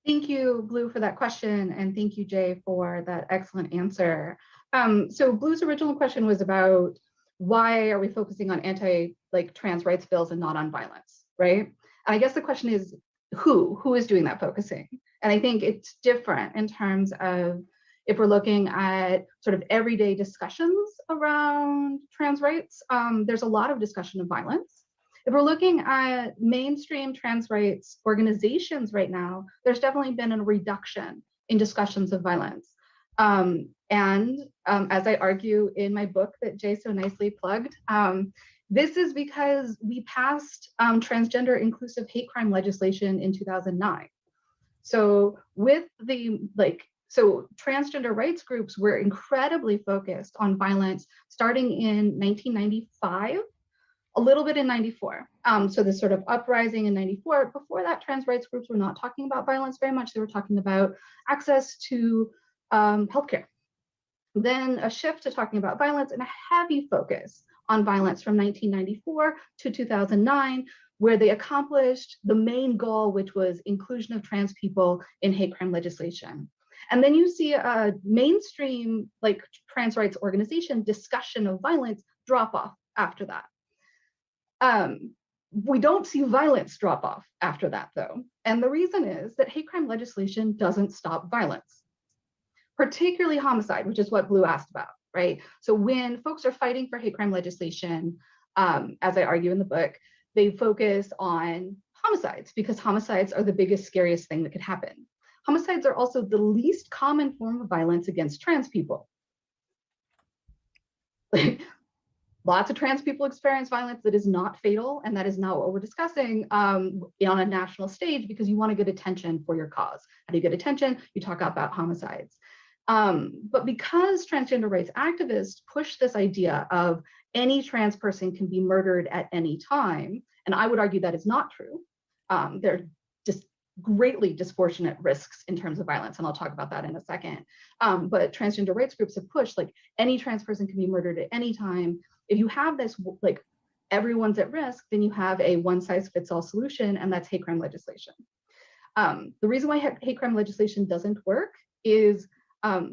Thank you, Blue, for that question, and thank you, Jay, for that excellent answer. So Blue's original question was about why are we focusing on trans rights bills and not on violence, right? And I guess the question is who is doing that focusing? And I think it's different in terms of if we're looking at sort of everyday discussions around trans rights, there's a lot of discussion of violence. If we're looking at mainstream trans rights organizations right now, there's definitely been a reduction in discussions of violence. As I argue in my book that Jay so nicely plugged, this is because we passed transgender inclusive hate crime legislation in 2009. So with so transgender rights groups were incredibly focused on violence starting in 1995, a little bit in 94. So this sort of uprising in 94. Before that, trans rights groups were not talking about violence very much. They were talking about access to healthcare. Then a shift to talking about violence and a heavy focus on violence from 1994 to 2009, where they accomplished the main goal, which was inclusion of trans people in hate crime legislation. And then you see a mainstream trans rights organization discussion of violence drop off after that. We don't see violence drop off after that, though. And the reason is that hate crime legislation doesn't stop violence, particularly homicide, which is what Blue asked about, right? So when folks are fighting for hate crime legislation, as I argue in the book, they focus on homicides because homicides are the biggest, scariest thing that could happen. Homicides are also the least common form of violence against trans people. Lots of trans people experience violence that is not fatal, and that is not what we're discussing on a national stage, because you want to get attention for your cause. How do you get attention? You talk about homicides. But because transgender rights activists push this idea of any trans person can be murdered at any time, and I would argue that is not true. There are just greatly disproportionate risks in terms of violence, and I'll talk about that in a second. But transgender rights groups have pushed any trans person can be murdered at any time. if you have this, like, everyone's at risk, then you have a one-size-fits-all solution, and that's hate crime legislation. The reason why hate crime legislation doesn't work is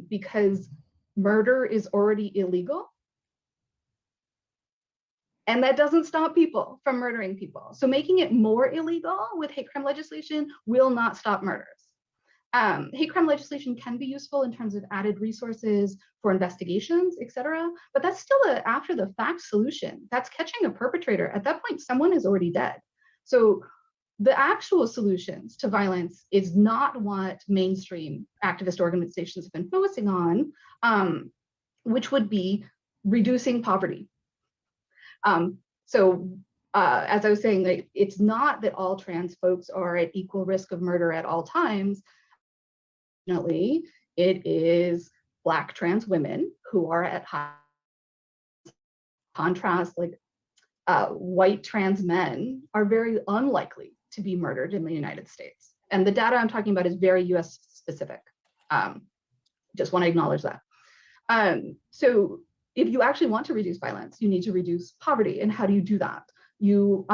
because murder is already illegal. And that doesn't stop people from murdering people. So making it more illegal with hate crime legislation will not stop murders. Hate crime legislation can be useful in terms of added resources for investigations, et cetera, but that's still an after the fact solution. That's catching a perpetrator. At that point, someone is already dead. So the actual solutions to violence is not what mainstream activist organizations have been focusing on, which would be reducing poverty. As I was saying, like, it's not that all trans folks are at equal risk of murder at all times. Definitely, it is Black trans women who are at high contrast, like white trans men are very unlikely to be murdered in the United States. And the data I'm talking about is very US specific. Just want to acknowledge that. So if you actually want to reduce violence, you need to reduce poverty. And how do you do that? You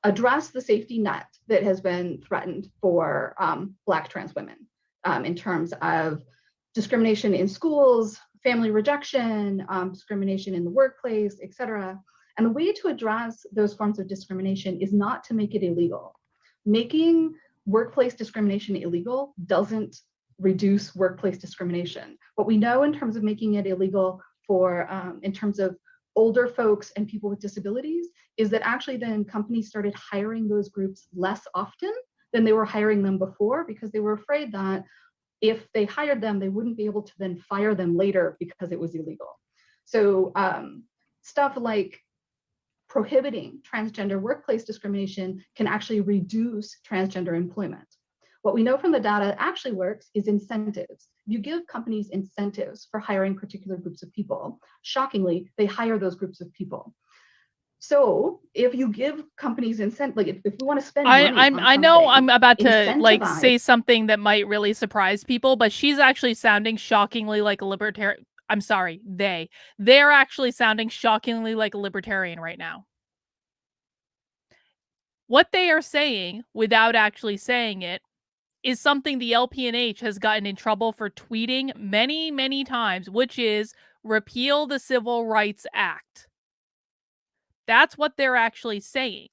address the safety net that has been threatened for Black trans women in terms of discrimination in schools, family rejection, discrimination in the workplace, et cetera. And the way to address those forms of discrimination is not to make it illegal. Making workplace discrimination illegal doesn't reduce workplace discrimination. What we know in terms of making it illegal for, in terms of older folks and people with disabilities, is that actually then companies started hiring those groups less often than they were hiring them before, because they were afraid that if they hired them, they wouldn't be able to then fire them later because it was illegal. So stuff like prohibiting transgender workplace discrimination can actually reduce transgender employment. What we know from the data actually works is incentives. You give companies incentives for hiring particular groups of people. Shockingly, they hire those groups of people. So if you give companies incentive, like if we want to spend money on I know something, I'm about to like incentivize- say something that might really surprise people, but she's actually sounding shockingly like a libertarian. I'm sorry, they're actually sounding shockingly like a libertarian right now. What they are saying, without actually saying it, is something the LPNH has gotten in trouble for tweeting many, many times, which is repeal the Civil Rights Act. That's what they're actually saying.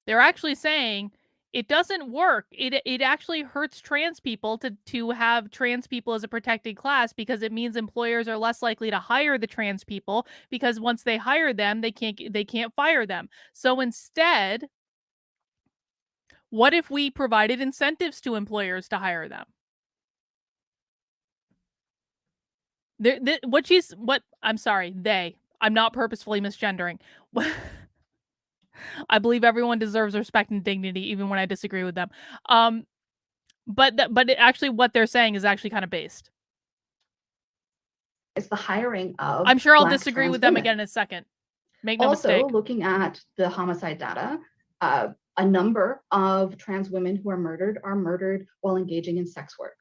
They're actually saying it doesn't work. It actually hurts trans people to have trans people as a protected class, because it means employers are less likely to hire the trans people, because once they hire them, they can't fire them. So instead, what if we provided incentives to employers to hire them? I'm not purposefully misgendering. I believe everyone deserves respect and dignity, even when I disagree with them. Actually, what they're saying is actually kind of based. It's the hiring of I'm sure I'll Black disagree trans with them women. again in a second. Make no Also, mistake. looking at the homicide data, a number of trans women who are murdered while engaging in sex work.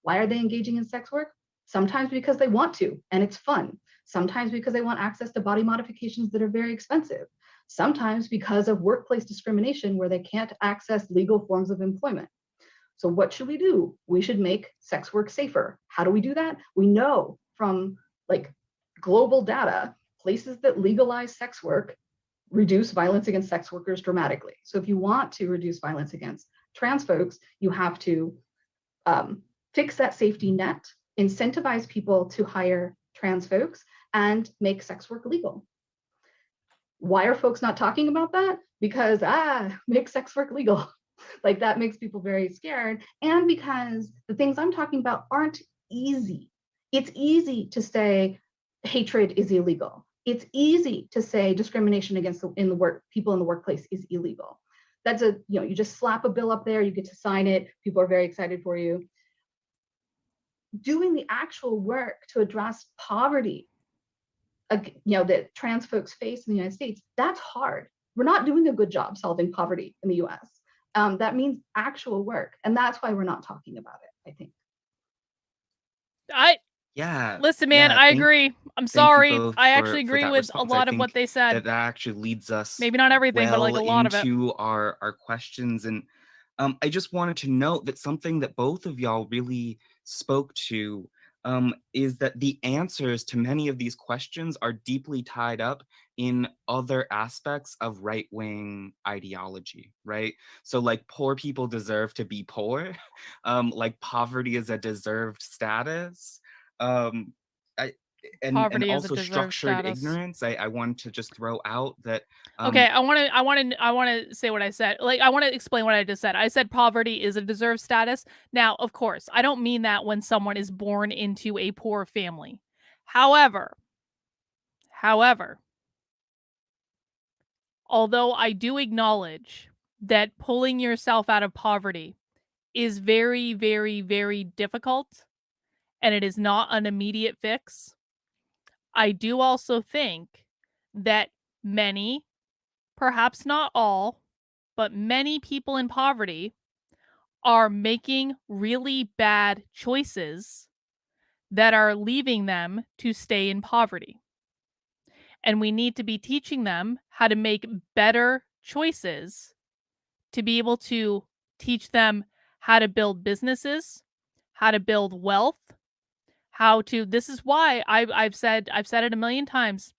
Why are they engaging in sex work? Sometimes because they want to, and it's fun. Sometimes because they want access to body modifications that are very expensive. Sometimes because of workplace discrimination where they can't access legal forms of employment. So what should we do? We should make sex work safer. How do we do that? We know from like global data, places that legalize sex work reduce violence against sex workers dramatically. So if you want to reduce violence against trans folks, you have to fix that safety net, incentivize people to hire trans folks, and make sex work legal. Why are folks not talking about that? Because, make sex work legal. Like that makes people very scared. And because the things I'm talking about aren't easy. It's easy to say hatred is illegal. It's easy to say discrimination against people in the workplace is illegal. That's you just slap a bill up there, you get to sign it, people are very excited for you. Doing the actual work to address poverty, that trans folks face in the United States, that's hard. We're not doing a good job solving poverty in the US. That means actual work. And that's why we're not talking about it, I think. Yeah. Listen, man, Yeah. I agree. I'm Thank you sorry. both I actually for agree that with a response. I lot of what think they said. that actually leads us Maybe not everything, but like well a lot of it. into our questions. And I just wanted to note that something that both of y'all really spoke to is that the answers to many of these questions are deeply tied up in other aspects of right-wing ideology, right? So like poor people deserve to be poor, like poverty is a deserved status. Um, I, and Poverty is a also deserved structured status. ignorance. I wanted to just throw out that Okay, I want to say what I said. Like, I want to explain what I just said. I said poverty is a deserved status. Now, of course, I don't mean that when someone is born into a poor family. However, although I do acknowledge that pulling yourself out of poverty is very, very, very difficult and it is not an immediate fix, I do also think that many, perhaps not all, but many people in poverty are making really bad choices that are leaving them to stay in poverty. And we need to be teaching them how to make better choices to be able to teach them how to build businesses, how to build wealth, how to this is why I've said it a million times.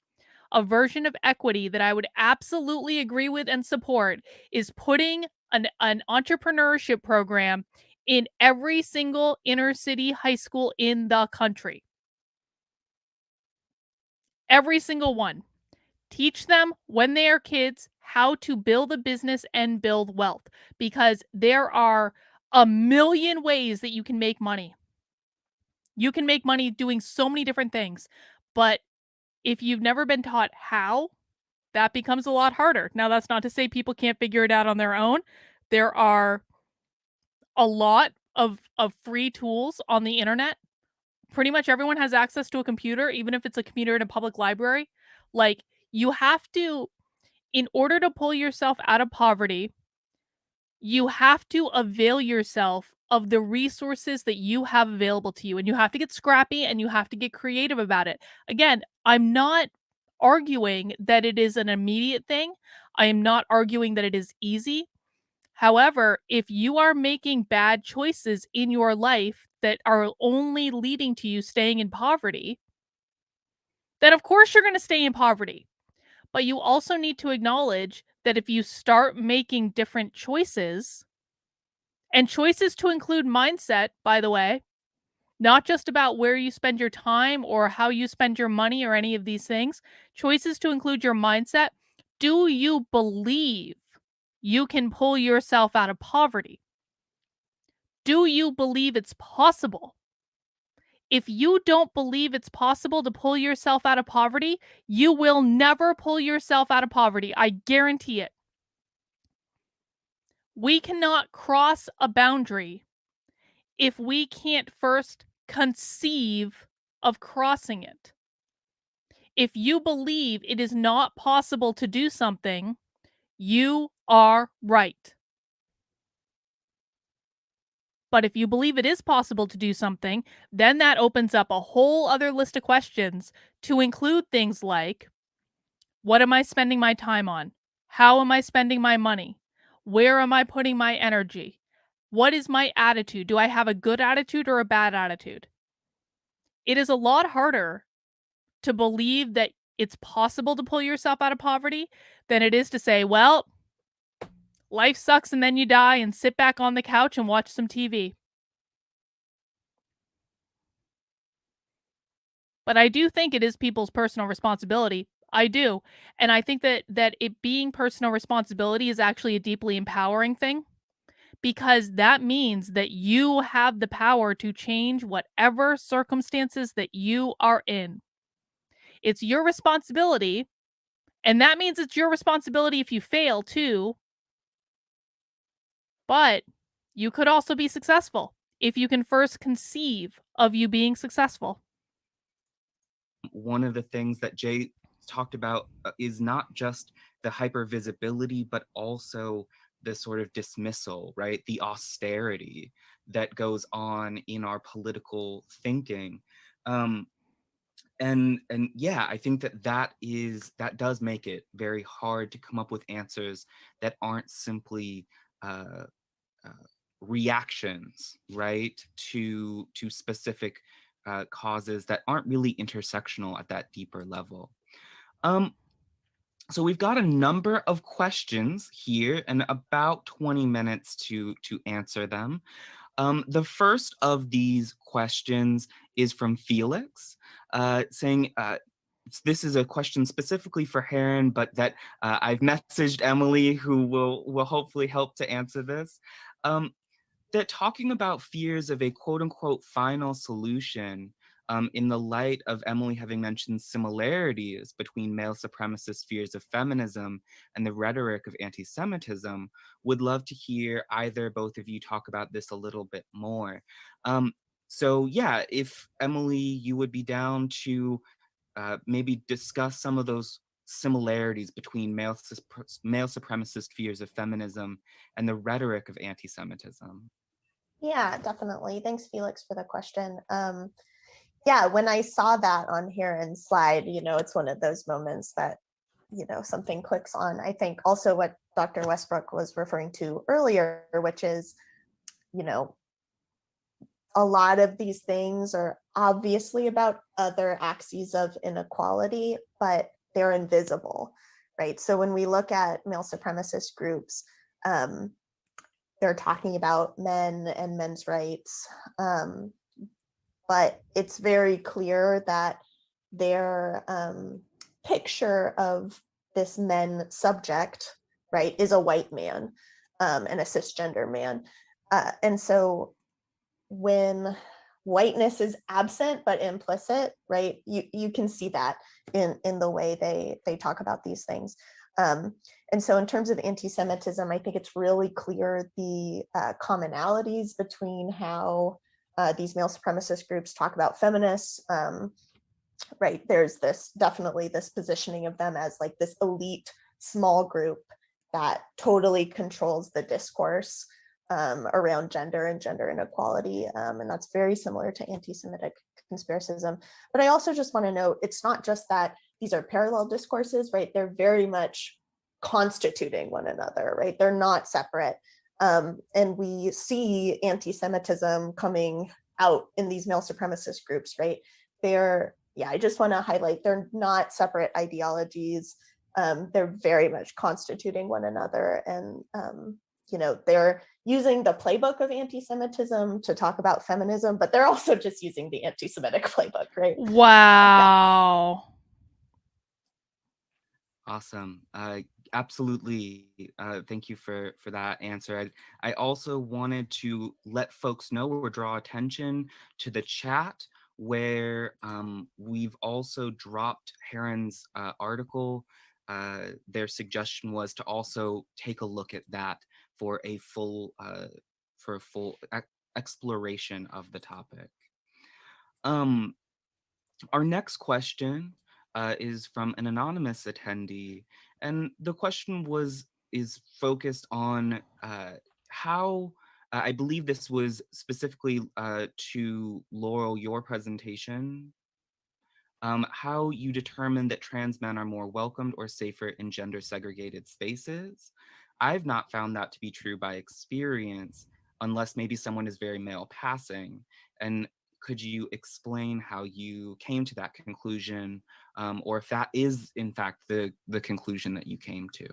A version of equity that I would absolutely agree with and support is putting an entrepreneurship program in every single inner city high school in the country. Every single one. Teach them when they are kids how to build a business and build wealth because there are a million ways that you can make money. You can make money doing so many different things. But if you've never been taught how, that becomes a lot harder. Now, that's not to say people can't figure it out on their own. There are a lot of free tools on the internet. Pretty much everyone has access to a computer, even if it's a computer in a public library. Like, you have to, in order to pull yourself out of poverty, you have to avail yourself of the resources that you have available to you. And you have to get scrappy and you have to get creative about it. Again, I'm not arguing that it is an immediate thing. I am not arguing that it is easy. However, if you are making bad choices in your life that are only leading to you staying in poverty, then of course you're going to stay in poverty. But you also need to acknowledge that if you start making different choices, and choices to include mindset, by the way, not just about where you spend your time or how you spend your money or any of these things, choices to include your mindset. Do you believe you can pull yourself out of poverty? Do you believe it's possible? If you don't believe it's possible to pull yourself out of poverty, you will never pull yourself out of poverty. I guarantee it. We cannot cross a boundary if we can't first conceive of crossing it. If you believe it is not possible to do something, you are right. But if you believe it is possible to do something, then that opens up a whole other list of questions to include things like, what am I spending my time on? How am I spending my money? Where am I putting my energy? What is my attitude? Do I have a good attitude or a bad attitude? It is a lot harder to believe that it's possible to pull yourself out of poverty than it is to say, well, life sucks and then you die and sit back on the couch and watch some TV. But I do think it is people's personal responsibility. I do. And I think that it being personal responsibility is actually a deeply empowering thing because that means that you have the power to change whatever circumstances that you are in. It's your responsibility. And that means it's your responsibility if you fail too. But you could also be successful if you can first conceive of you being successful. One of the things that Jay talked about is not just the hypervisibility, but also the sort of dismissal, right? The austerity that goes on in our political thinking. And yeah, I think that does make it very hard to come up with answers that aren't simply uh, reactions, right, to specific causes that aren't really intersectional at that deeper level. So we've got a number of questions here and about 20 minutes to answer them. The first of these questions is from Felix, saying, this is a question specifically for Heron, but that I've messaged Emily, who will hopefully help to answer this. That talking about fears of a quote unquote final solution in the light of Emily having mentioned similarities between male supremacist fears of feminism and the rhetoric of anti-Semitism, would love to hear either both of you talk about this a little bit more. So yeah, if Emily, you would be down to maybe discuss some of those similarities between male supremacist fears of feminism and the rhetoric of anti-Semitism. Yeah, definitely. Thanks, Felix, for the question. Yeah, when I saw that on Heron's slide, it's one of those moments that, something clicks on. I think also what Dr. Westbrook was referring to earlier, which is, a lot of these things are obviously about other axes of inequality, but they're invisible, right? So when we look at male supremacist groups, they're talking about men and men's rights, but it's very clear that their picture of this men subject, right, is a white man and a cisgender man. And so when whiteness is absent but implicit, right, you can see that in the way they talk about these things. And so in terms of anti-Semitism, I think it's really clear the commonalities between how these male supremacist groups talk about feminists, right? There's definitely this positioning of them as like this elite small group that totally controls the discourse around gender and gender inequality. And that's very similar to anti-Semitic conspiracism. But I also just want to note, it's not just that these are parallel discourses, right? They're very much constituting one another, right? They're not separate. And we see anti-Semitism coming out in these male supremacist groups, right? I just want to highlight, they're not separate ideologies. They're very much constituting one another. And, they're using the playbook of anti-Semitism to talk about feminism, but they're also just using the anti-Semitic playbook, right? Wow. Awesome. Absolutely. Thank you for that answer. I also wanted to let folks know or draw attention to the chat where we've also dropped Heron's article. Their suggestion was to also take a look at that for a full exploration of the topic. Our next question is from an anonymous attendee, and the question is focused on how I believe this was specifically to Laurel, your presentation, how you determine that trans men are more welcomed or safer in gender segregated spaces. I've not found that to be true by experience, unless maybe someone is very male passing. And could you explain how you came to that conclusion, or if that is in fact the conclusion that you came to?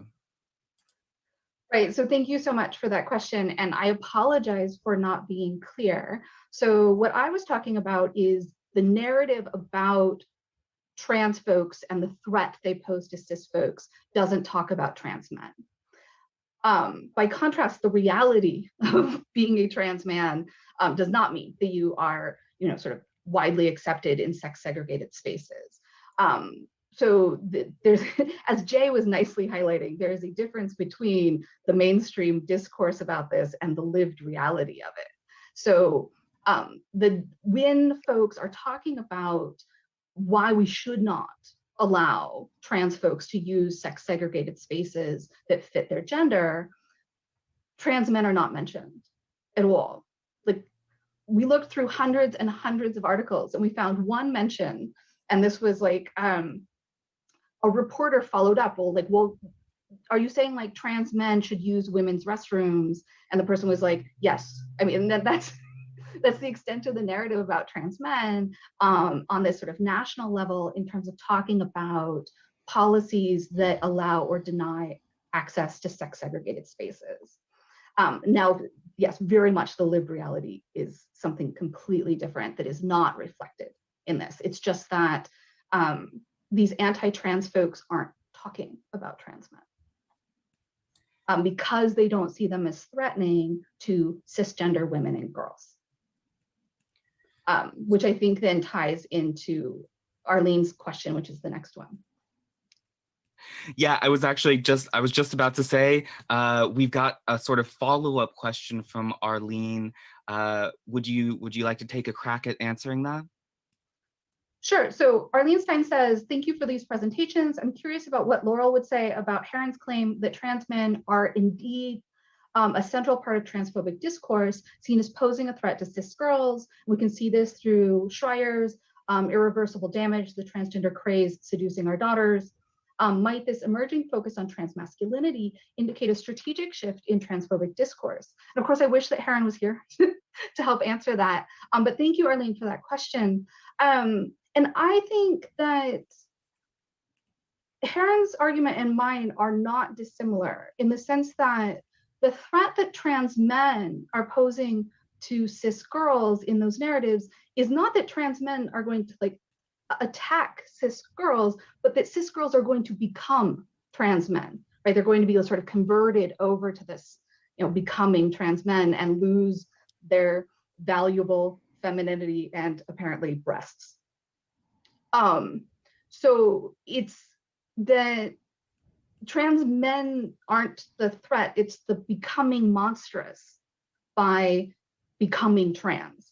Right, so thank you so much for that question, and I apologize for not being clear. So what I was talking about is the narrative about trans folks and the threat they pose to cis folks doesn't talk about trans men. By contrast, the reality of being a trans man does not mean that you are, sort of widely accepted in sex segregated spaces. So there's, as Jay was nicely highlighting, there is a difference between the mainstream discourse about this and the lived reality of it. So when folks are talking about why we should not allow trans folks to use sex segregated spaces that fit their gender, trans men are not mentioned at all. Like, we looked through hundreds and hundreds of articles, and we found one mention, and this was like a reporter followed up, well, are you saying like trans men should use women's restrooms? And the person was like, yes. I mean, that's the extent of the narrative about trans men on this sort of national level in terms of talking about policies that allow or deny access to sex segregated spaces. Now, yes, very much the lived reality is something completely different that is not reflected in this. It's just that these anti-trans folks aren't talking about trans men because they don't see them as threatening to cisgender women and girls. Which I think then ties into Arlene's question, which is the next one. Yeah, I was just about to say, we've got a sort of follow-up question from Arlene. Would you like to take a crack at answering that? Sure. So Arlene Stein says, thank you for these presentations. I'm curious about what Laurel would say about Heron's claim that trans men are indeed a central part of transphobic discourse, seen as posing a threat to cis girls. We can see this through Schreier's irreversible damage, the transgender craze seducing our daughters. Might this emerging focus on trans masculinity indicate a strategic shift in transphobic discourse? And of course, I wish that Heron was here to help answer that. But thank you, Arlene, for that question. And I think that Heron's argument and mine are not dissimilar in the sense that the threat that trans men are posing to cis girls in those narratives is not that trans men are going to like attack cis girls, but that cis girls are going to become trans men, right? They're going to be sort of converted over to this, becoming trans men and lose their valuable femininity and apparently breasts. So it's that trans men aren't the threat, it's the becoming monstrous by becoming trans.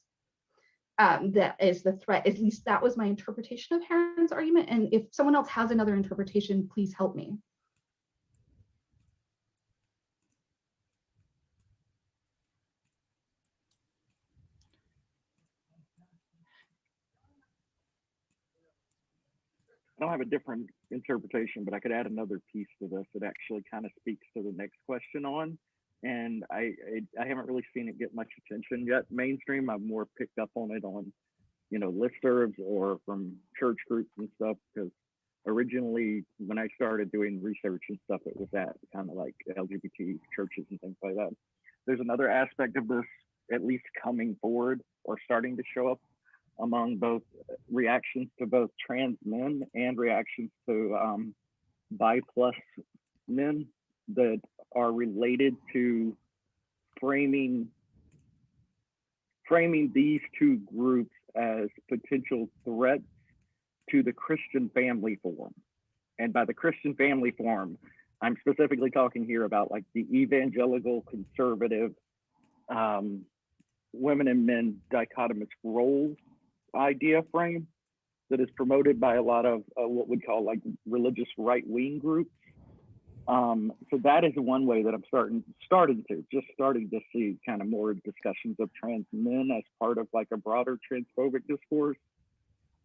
That is the threat. At least that was my interpretation of Heron's argument. And if someone else has another interpretation, please help me. I don't have a different interpretation, but I could add another piece to this that actually kind of speaks to the next question on. And I haven't really seen it get much attention yet mainstream. I've more picked up on it on, listservs or from church groups and stuff, because originally when I started doing research and stuff, it was at kind of like LGBT churches and things like that. There's another aspect of this, at least coming forward or starting to show up among both reactions to both trans men and reactions to bi plus men that are related to framing these two groups as potential threats to the Christian family form. And by the Christian family form, I'm specifically talking here about like the evangelical conservative women and men dichotomous roles idea frame that is promoted by a lot of what we'd call like religious right-wing groups. So that is one way that I'm starting to see kind of more discussions of trans men as part of like a broader transphobic discourse.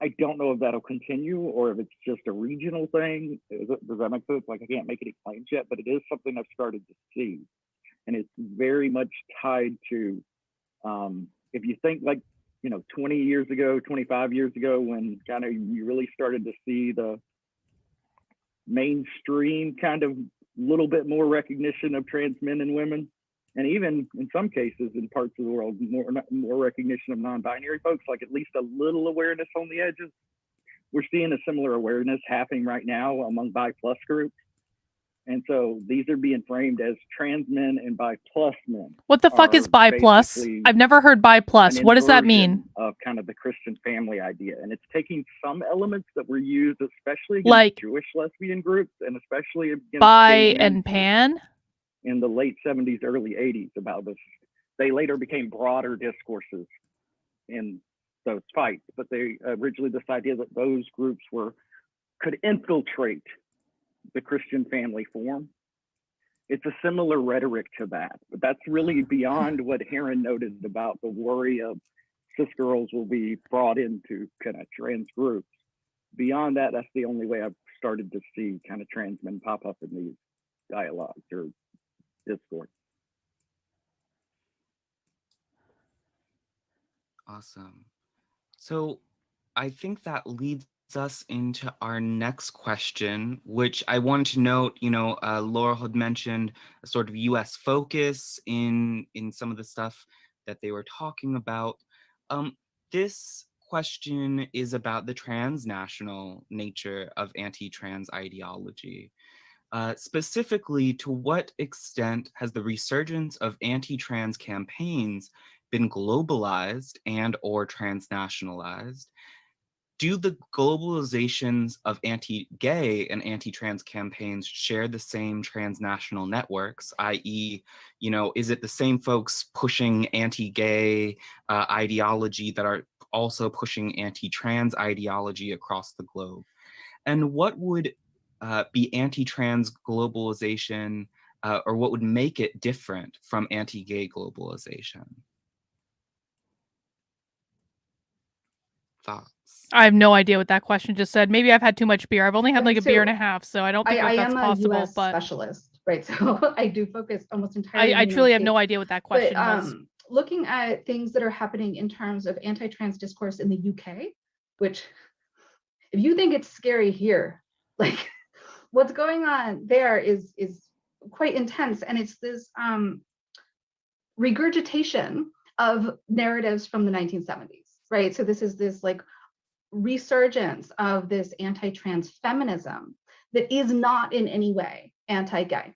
I don't know if that'll continue or if it's just a regional thing. Does that make sense? Like I can't make any claims yet, but it is something I've started to see. And it's very much tied to, if you think like, 20 years ago, 25 years ago, when kind of you really started to see the mainstream kind of little bit more recognition of trans men and women, and even in some cases in parts of the world, more recognition of non-binary folks, like at least a little awareness on the edges. We're seeing a similar awareness happening right now among bi plus groups. And so these are being framed as trans men and bi plus men. What the fuck is bi plus? I've never heard bi plus. What does that mean? Of kind of the Christian family idea. And it's taking some elements that were used, especially against like Jewish lesbian groups and especially against bi and pan in the late 70s, early 80s about this. They later became broader discourses in those fights, but they originally this idea that those groups could infiltrate the Christian family form. It's a similar rhetoric to that, but that's really beyond what Heron noted about the worry of cis girls will be brought into kind of trans groups. Beyond that, that's the only way I've started to see kind of trans men pop up in these dialogues or discourse. Awesome. So I think that leads us into our next question, which I wanted to note, Laurel had mentioned a sort of US focus in some of the stuff that they were talking about. This question is about the transnational nature of anti-trans ideology. Specifically, to what extent has the resurgence of anti-trans campaigns been globalized and or transnationalized? Do the globalizations of anti-gay and anti-trans campaigns share the same transnational networks, i.e., is it the same folks pushing anti-gay ideology that are also pushing anti-trans ideology across the globe? And what would be anti-trans globalization, or what would make it different from anti-gay globalization? Thoughts? I have no idea what that question just said. Maybe I've had too much beer. I've only had like a beer and a So half, so I don't think I that's am a possible. US But specialist, right? So I do focus almost entirely. I in the truly United have no States. idea what that question But was. looking at things that are happening in terms of anti-trans discourse in the UK, which if you think it's scary here, like what's going on there is quite intense, and it's this regurgitation of narratives from the 1970s, right? So this is this like resurgence of this anti-trans feminism that is not in any way anti-gay,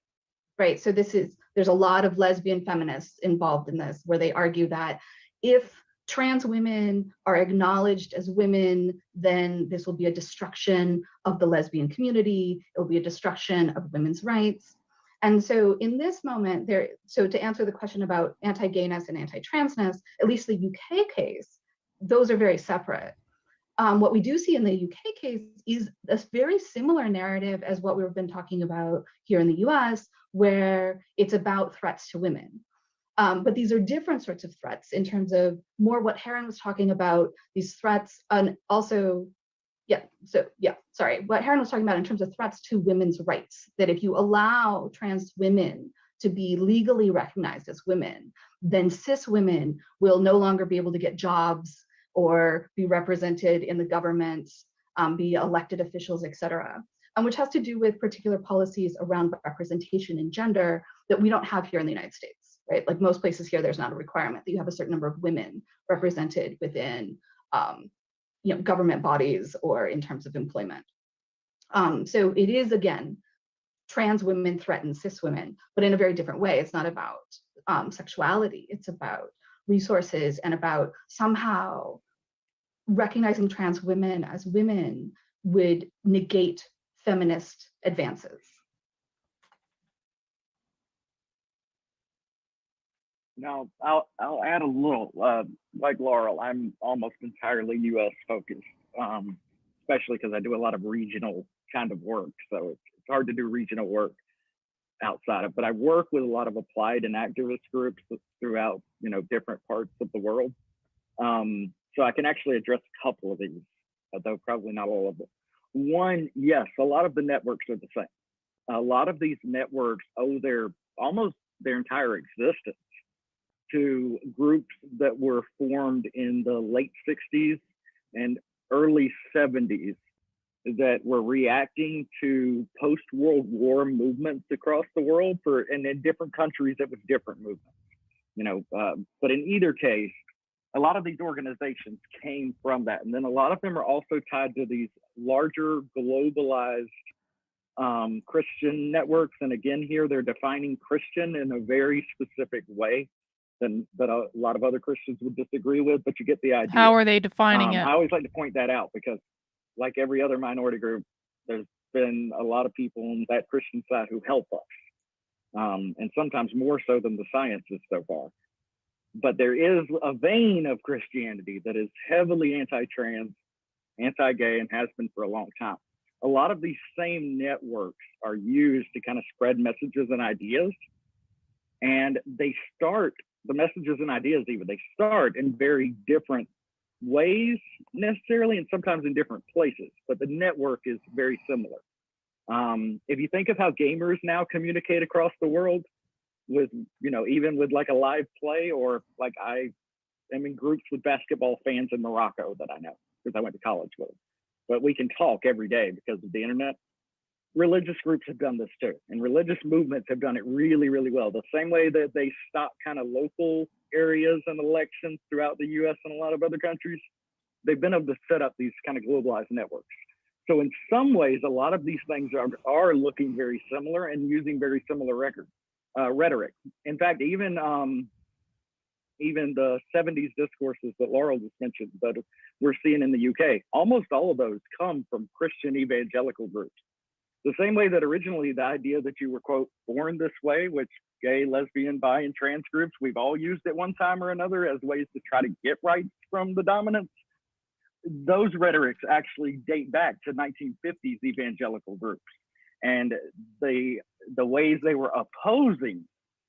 right? So there's a lot of lesbian feminists involved in this, where they argue that if trans women are acknowledged as women, then this will be a destruction of the lesbian community. It will be a destruction of women's rights. And so in this moment, so to answer the question about anti-gayness and anti-transness, at least the UK case, those are very separate. What we do see in the UK case is a very similar narrative as what we've been talking about here in the US, where it's about threats to women. But these are different sorts of threats in terms of more what Heron was talking about, these threats, and also, what Heron was talking about in terms of threats to women's rights, that if you allow trans women to be legally recognized as women, then cis women will no longer be able to get jobs or be represented in the government, be elected officials, et cetera, which has to do with particular policies around representation and gender that we don't have here in the United States, right? Like most places here, there's not a requirement that you have a certain number of women represented within government bodies or in terms of employment. So it is, again, trans women threaten cis women, but in a very different way. It's not about sexuality, it's about resources and about somehow recognizing trans women as women would negate feminist advances. Now, I'll add a little, like Laurel, I'm almost entirely US focused, especially because I do a lot of regional kind of work. So it's hard to do regional work outside of, but I work with a lot of applied and activist groups throughout, different parts of the world. So I can actually address a couple of these, though probably not all of them. One, yes, a lot of the networks are the same. A lot of these networks owe almost their entire existence to groups that were formed in the late 60s and early 70s that were reacting to post-World War movements across the world, and in different countries it was different movements, but in either case, a lot of these organizations came from that. And then a lot of them are also tied to these larger globalized Christian networks. And again, here they're defining Christian in a very specific way that a lot of other Christians would disagree with, but you get the idea. How are they defining it? I always like to point that out because, like every other minority group, there's been a lot of people on that Christian side who help us, and sometimes more so than the sciences so far. But there is a vein of Christianity that is heavily anti-trans, anti-gay, and has been for a long time. A lot of these same networks are used to kind of spread messages and ideas, and they start the messages and ideas even, they start in very different ways necessarily, and sometimes in different places, but the network is very similar. If you think of how gamers now communicate across the world with, you know, even with like a live play, or like I am in groups with basketball fans in Morocco that I know because I went to college with them, but we can talk every day because of the internet. Religious groups have done this too, and religious movements have done it really, really well. The same way that they stop kind of local areas and elections throughout the US and a lot of other countries, they've been able to set up these kind of globalized networks. So in some ways, a lot of these things are looking very similar and using very similar rhetoric. In fact, even the 70s discourses that Laurel just mentioned that we're seeing in the UK, almost all of those come from Christian evangelical groups. The same way that originally the idea that you were, quote, born this way, which gay, lesbian, bi, and trans groups, we've all used at one time or another as ways to try to get rights from the dominance. Those rhetorics actually date back to 1950s evangelical groups and the ways they were opposing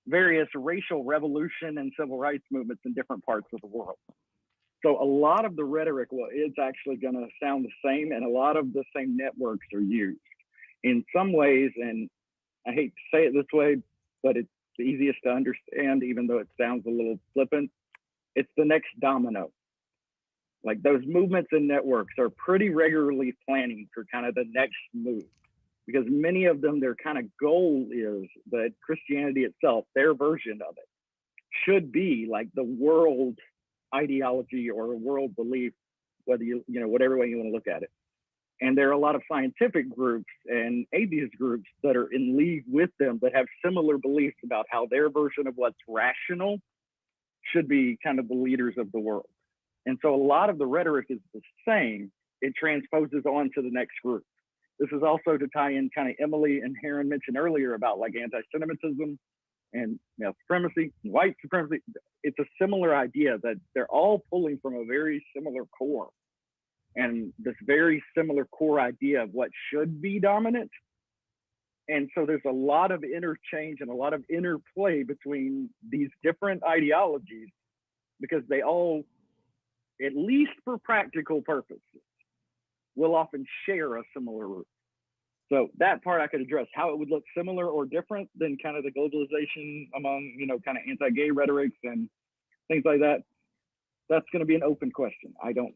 various racial revolution and civil rights movements in different parts of the world. So a lot of the rhetoric is actually going to sound the same, and a lot of the same networks are used. In some ways, and I hate to say it this way, but it's the easiest to understand, even though it sounds a little flippant, it's the next domino. Like those movements and networks are pretty regularly planning for kind of the next move, because many of them, their kind of goal is that Christianity itself, their version of it, should be like the world ideology or a world belief, whether you know, whatever way you want to look at it. And there are a lot of scientific groups and atheist groups that are in league with them that have similar beliefs about how their version of what's rational should be kind of the leaders of the world. And so a lot of the rhetoric is the same. It transposes on to the next group. This is also to tie in kind of Emily and Heron mentioned earlier about like anti-Semitism and male supremacy and white supremacy. It's a similar idea that they're all pulling from a very similar core. And this very similar core idea of what should be dominant. And so there's a lot of interchange and a lot of interplay between these different ideologies, because they all, at least for practical purposes, will often share a similar root. So that part I could address, how it would look similar or different than kind of the globalization among, you know, kind of anti-gay rhetorics and things like that. That's going to be an open question. I don't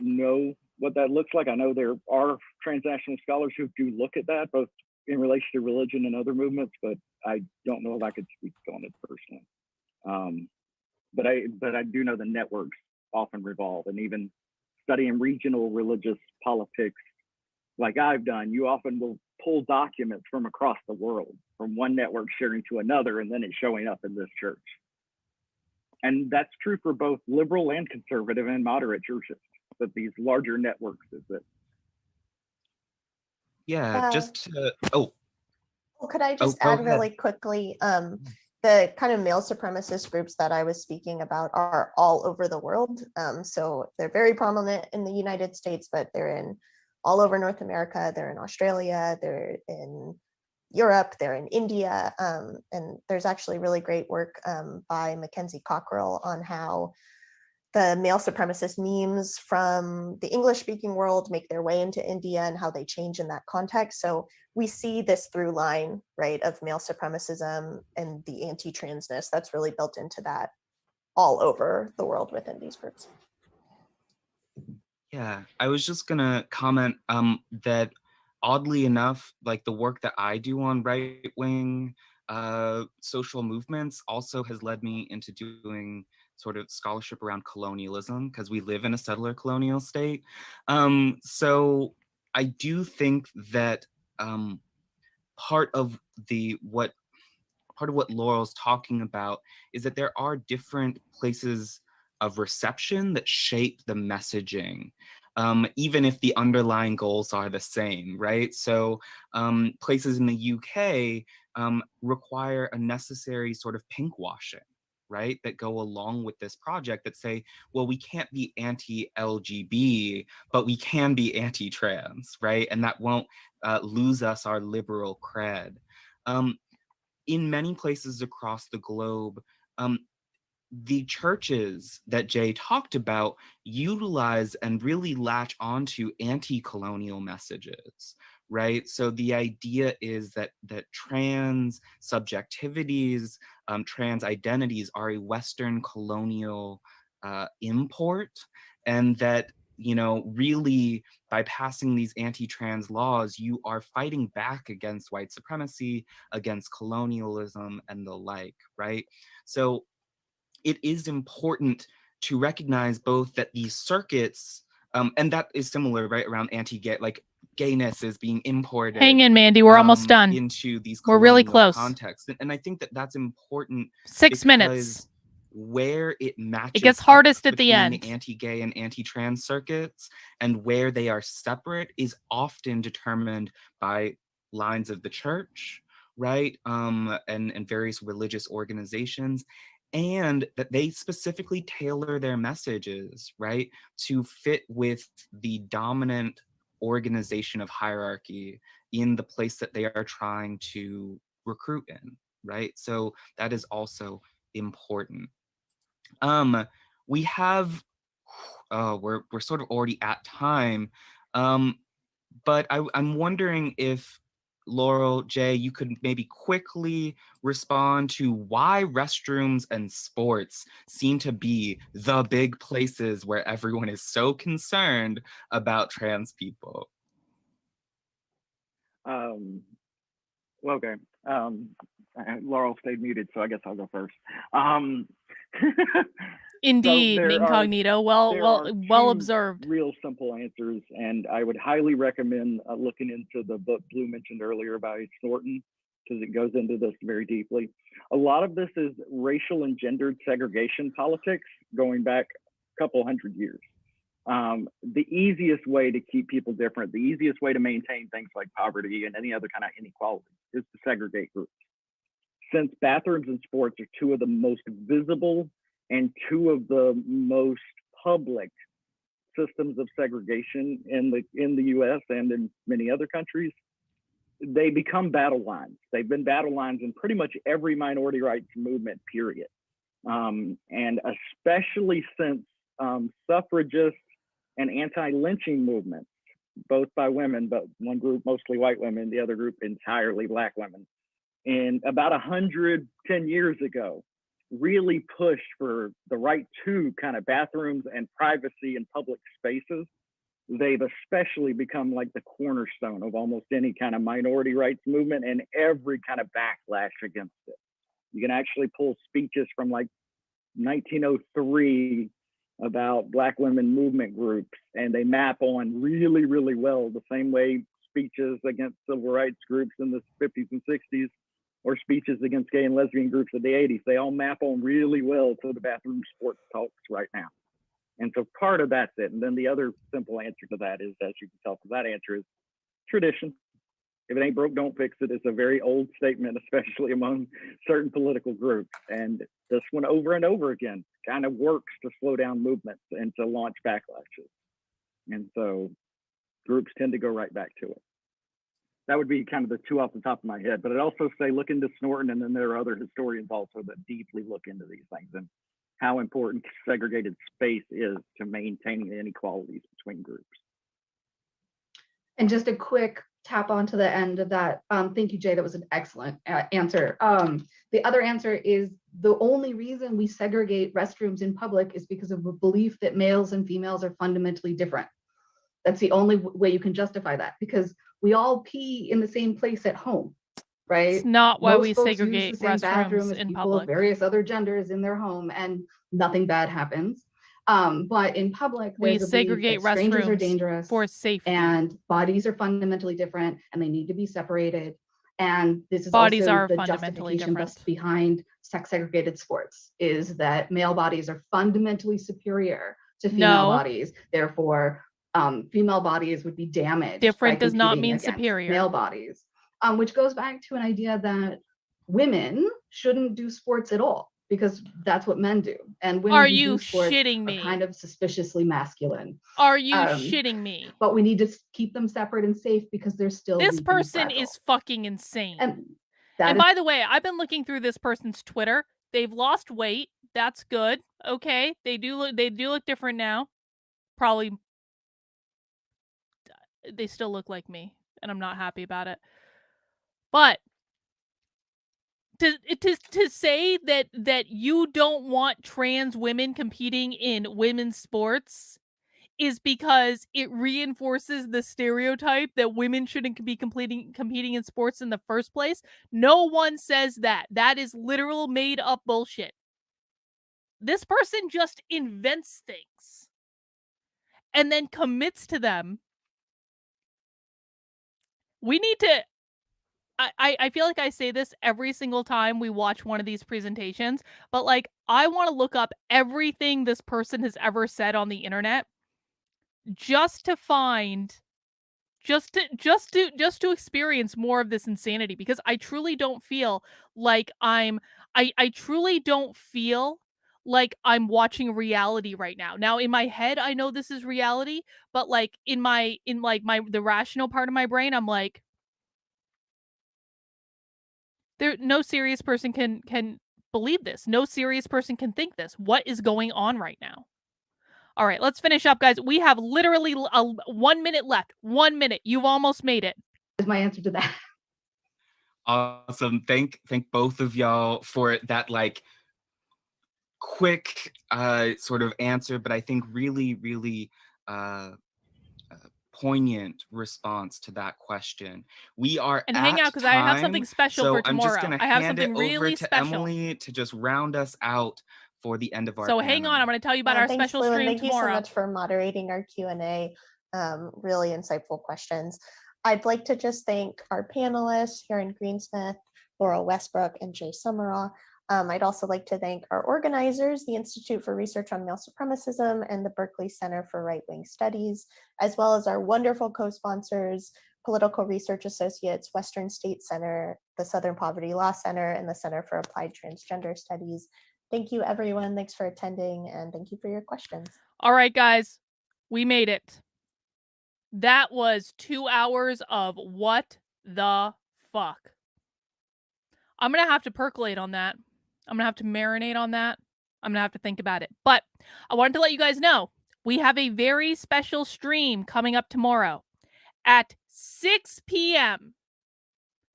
know what that looks like. I know there are transnational scholars who do look at that, both in relation to religion and other movements, but I don't know if I could speak on it personally. But I do know the networks often revolve, and even studying regional religious politics, like I've done, you often will pull documents from across the world, from one network sharing to another, and then it's showing up in this church. And that's true for both liberal and conservative and moderate churches, that these larger networks exist. Yeah, just to, oh. Could I just go add ahead. really quickly, the kind of male supremacist groups that I was speaking about are all over the world. So they're very prominent in the United States, but they're in all over North America, they're in Australia, they're in Europe, they're in India. And there's actually really great work by Mackenzie Cockrell on how the male supremacist memes from the English speaking world make their way into India and how they change in that context. So we see this through line, right, of male supremacism and the anti-transness that's really built into that all over the world within these groups. Yeah, I was just gonna comment that oddly enough, like the work that I do on right-wing social movements also has led me into doing sort of scholarship around colonialism, because we live in a settler colonial state. So I do think that part of what Laurel's talking about is that there are different places of reception that shape the messaging, even if the underlying goals are the same, right? So places in the UK require a necessary sort of pink washing, right, that go along with this project that say, well, we can't be anti-LGB, but we can be anti-trans, right? And that won't lose us our liberal cred. In many places across the globe, the churches that Jay talked about utilize and really latch onto anti-colonial messages, right? So the idea is that trans subjectivities, trans identities are a Western colonial import, and that, you know, really by passing these anti-trans laws, you are fighting back against white supremacy, against colonialism, and the like, right? So it is important to recognize both that these circuits, and that is similar, right, around anti-gay, like gayness is being imported. Hang in, Mandy. We're almost done. Into these We're really colonial close. contexts. And I think that that's important 6 minutes. because where it matches It gets up hardest at the between end. the anti-gay and anti-trans circuits and where they are separate is often determined by lines of the church, right? And various religious organizations, and that they specifically tailor their messages, right, to fit with the dominant organization of hierarchy in the place that they are trying to recruit in, right? So that is also important. We have, we're sort of already at time, but I'm wondering if Laurel, Jay, you could maybe quickly respond to why restrooms and sports seem to be the big places where everyone is so concerned about trans people. Okay. Laurel stayed muted, so I guess I'll go first. Indeed, there are- incognito. there are Well two observed. Real simple answers, and I would highly recommend looking into the book Blue mentioned earlier by Thornton, because it goes into this very deeply. A lot of this is racial and gendered segregation politics going back a couple hundred years. The easiest way to keep people different, the easiest way to maintain things like poverty and any other kind of inequality is to segregate groups. Since bathrooms and sports are two of the most visible and two of the most public systems of segregation in the US and in many other countries, they become battle lines. They've been battle lines in pretty much every minority rights movement, period. And especially since suffragists and anti-lynching movements, both by women, but one group mostly white women, the other group entirely Black women, and about 110 years ago, really pushed for the right to kind of bathrooms and privacy in public spaces. They've especially become like the cornerstone of almost any kind of minority rights movement and every kind of backlash against it. You can actually pull speeches from like 1903 about Black women movement groups, and they map on really, really well the same way speeches against civil rights groups in the 50s and 60s or speeches against gay and lesbian groups in the 80s. They all map on really well to the bathroom sports talks right now. And so part of that's it. And then the other simple answer to that is, as you can tell from that answer, is tradition. If it ain't broke, don't fix it. It's a very old statement, especially among certain political groups. And this one over and over again kind of works to slow down movements and to launch backlashes. And so groups tend to go right back to it. That would be kind of the two off the top of my head. But I'd also say look into Snorton, and then there are other historians also that deeply look into these things and how important segregated space is to maintaining the inequalities between groups. And just a quick tap onto the end of that. Thank you, Jay. That was an excellent answer. The other answer is the only reason we segregate restrooms in public is because of a belief that males and females are fundamentally different. That's the only way you can justify that, because we all pee in the same place at home, right? It's not why Most we folks segregate use the same bathroom restrooms as in people public. of various other genders in their home, and nothing bad happens. But in public, We there's a belief segregate that strangers are restrooms dangerous for safety. and bodies are fundamentally different and they need to be separated. And this is Bodies also are the fundamentally justification different. behind sex segregated sports, is that male bodies are fundamentally superior to female No. bodies. Therefore, female bodies would be damaged. Different by does not competing mean against superior. male bodies, which goes back to an idea that women shouldn't do sports at all, because that's what men do. And women Are who you do sports shitting are me? kind of suspiciously masculine. Are you shitting me? But we need to keep them separate and safe because they're still This weak and person fragile. is fucking insane. And that And is by the way, I've been looking through this person's Twitter. They've lost weight. That's good. Okay. They do look different now. Probably they still look like me, and I'm not happy about it. But to say that you don't want trans women competing in women's sports is because it reinforces the stereotype that women shouldn't be competing in sports in the first place. No one says that. That is literal made up bullshit. This person just invents things and then commits to them. We need to I feel like I say this every single time we watch one of these presentations, but like I want to look up everything this person has ever said on the internet just to find just to experience more of this insanity, because I truly don't feel like I truly don't feel like I'm watching reality right now. Now in my head I know this is reality, but like in the rational part of my brain I'm like, no serious person can believe this. No serious person can think this. What is going on right now? All right, let's finish up, guys. We have literally 1 minute left. 1 minute. You've almost made it. Is my answer to that. Awesome. Thank both of y'all for that like quick sort of answer, but I think really poignant response to that question. We are And at hang out because I have something time, special so for I'm tomorrow. just gonna I have hand it something over really to special. Emily to just round us out for the end of our So panel. hang on, I'm going to tell you about our Thanks, special Lou, and stream thank you so tomorrow. much for moderating our Q&A. Really insightful questions. I'd like to just thank our panelists, Karen Greensmith, Laurel Westbrook, and Jay Summerall. I'd also like to thank our organizers, the Institute for Research on Male Supremacism and the Berkeley Center for Right-Wing Studies, as well as our wonderful co-sponsors, Political Research Associates, Western State Center, the Southern Poverty Law Center, and the Center for Applied Transgender Studies. Thank you, everyone. Thanks for attending, and thank you for your questions. All right, guys, we made it. That was 2 hours of what the fuck. I'm going to have to percolate on that. I'm going to have to marinate on that. I'm going to have to think about it. But I wanted to let you guys know, we have a very special stream coming up tomorrow at 6 p.m.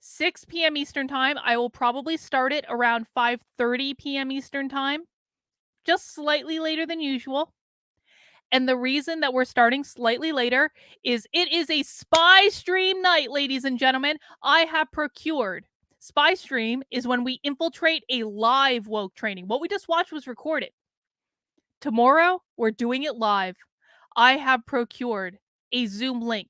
6 p.m. Eastern Time. I will probably start it around 5:30 p.m. Eastern Time, just slightly later than usual. And the reason that we're starting slightly later is it is a spy stream night, ladies and gentlemen. I have procured. Spy stream is when we infiltrate a live woke training. What we just watched was recorded. Tomorrow, we're doing it live. I have procured a Zoom link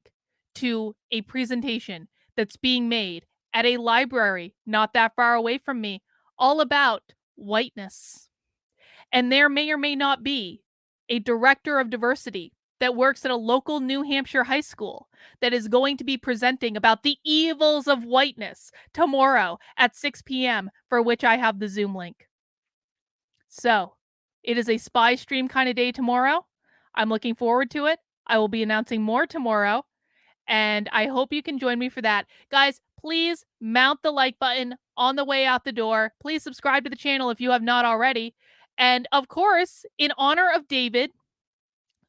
to a presentation that's being made at a library not that far away from me, all about whiteness. And there may or may not be a director of diversity that works at a local New Hampshire high school that is going to be presenting about the evils of whiteness tomorrow at 6 p.m., for which I have the Zoom link. So it is a spy stream kind of day tomorrow. I'm looking forward to it. I will be announcing more tomorrow, and I hope you can join me for that. Guys, please mount the like button on the way out the door. Please subscribe to the channel if you have not already. And of course, in honor of David,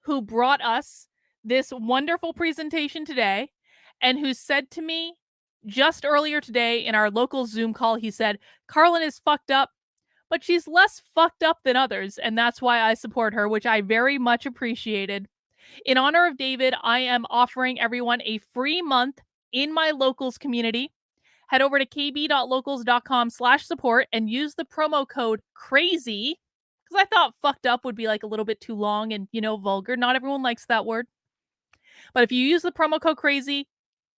who brought us this wonderful presentation today, and who said to me just earlier today in our local Zoom call, he said, Carlin is fucked up, but she's less fucked up than others, and that's why I support her, which I very much appreciated. In honor of David, I am offering everyone a free month in my locals community. Head over to kb.locals.com/support and use the promo code CRAZY, because I thought fucked up would be like a little bit too long and, vulgar. Not everyone likes that word. But if you use the promo code CRAZY,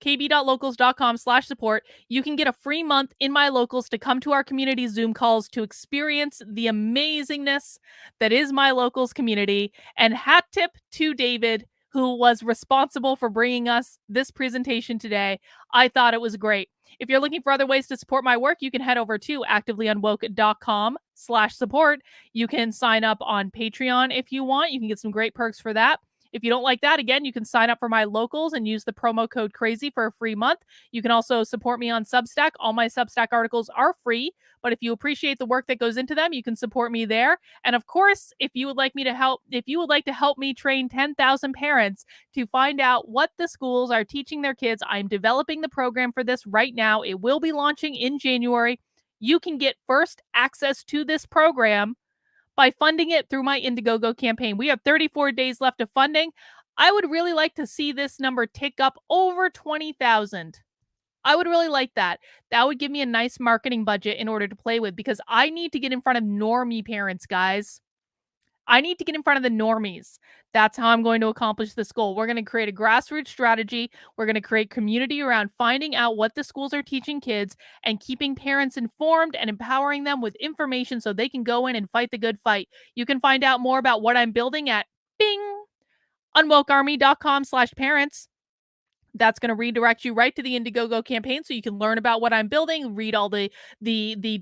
kb.locals.com/support, you can get a free month in my locals to come to our community Zoom calls to experience the amazingness that is my locals community. And hat tip to David, who was responsible for bringing us this presentation today. I thought it was great. If you're looking for other ways to support my work, you can head over to activelyunwoke.com/support. You can sign up on Patreon if you want. You can get some great perks for that. If you don't like that, again, you can sign up for my locals and use the promo code CRAZY for a free month. You can also support me on Substack. All my Substack articles are free, but if you appreciate the work that goes into them, you can support me there. And of course, if you would like to help me train 10,000 parents to find out what the schools are teaching their kids, I'm developing the program for this right now. It will be launching in January. You can get first access to this program by funding it through my Indiegogo campaign. We have 34 days left of funding. I would really like to see this number tick up over 20,000. I would really like that. That would give me a nice marketing budget in order to play with, because I need to get in front of normie parents, guys. I need to get in front of the normies. That's how I'm going to accomplish this goal. We're going to create a grassroots strategy. We're going to create community around finding out what the schools are teaching kids and keeping parents informed and empowering them with information so they can go in and fight the good fight. You can find out more about what I'm building at unwokearmy.com/parents. That's going to redirect you right to the Indiegogo campaign so you can learn about what I'm building, read all the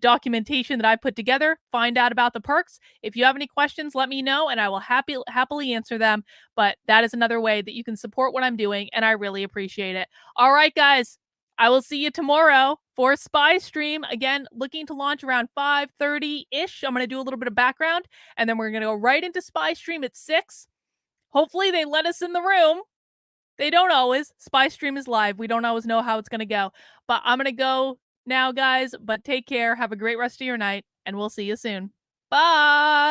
documentation that I put together, find out about the perks. If you have any questions, let me know and I will happily answer them. But that is another way that you can support what I'm doing, and I really appreciate it. All right, guys. I will see you tomorrow for Spy Stream. Again, looking to launch around 5:30-ish. I'm going to do a little bit of background, and then we're going to go right into Spy Stream at 6. Hopefully they let us in the room. They don't always. Spy Stream is live. We don't always know how it's going to go. But I'm going to go now, guys. But take care. Have a great rest of your night. And we'll see you soon. Bye.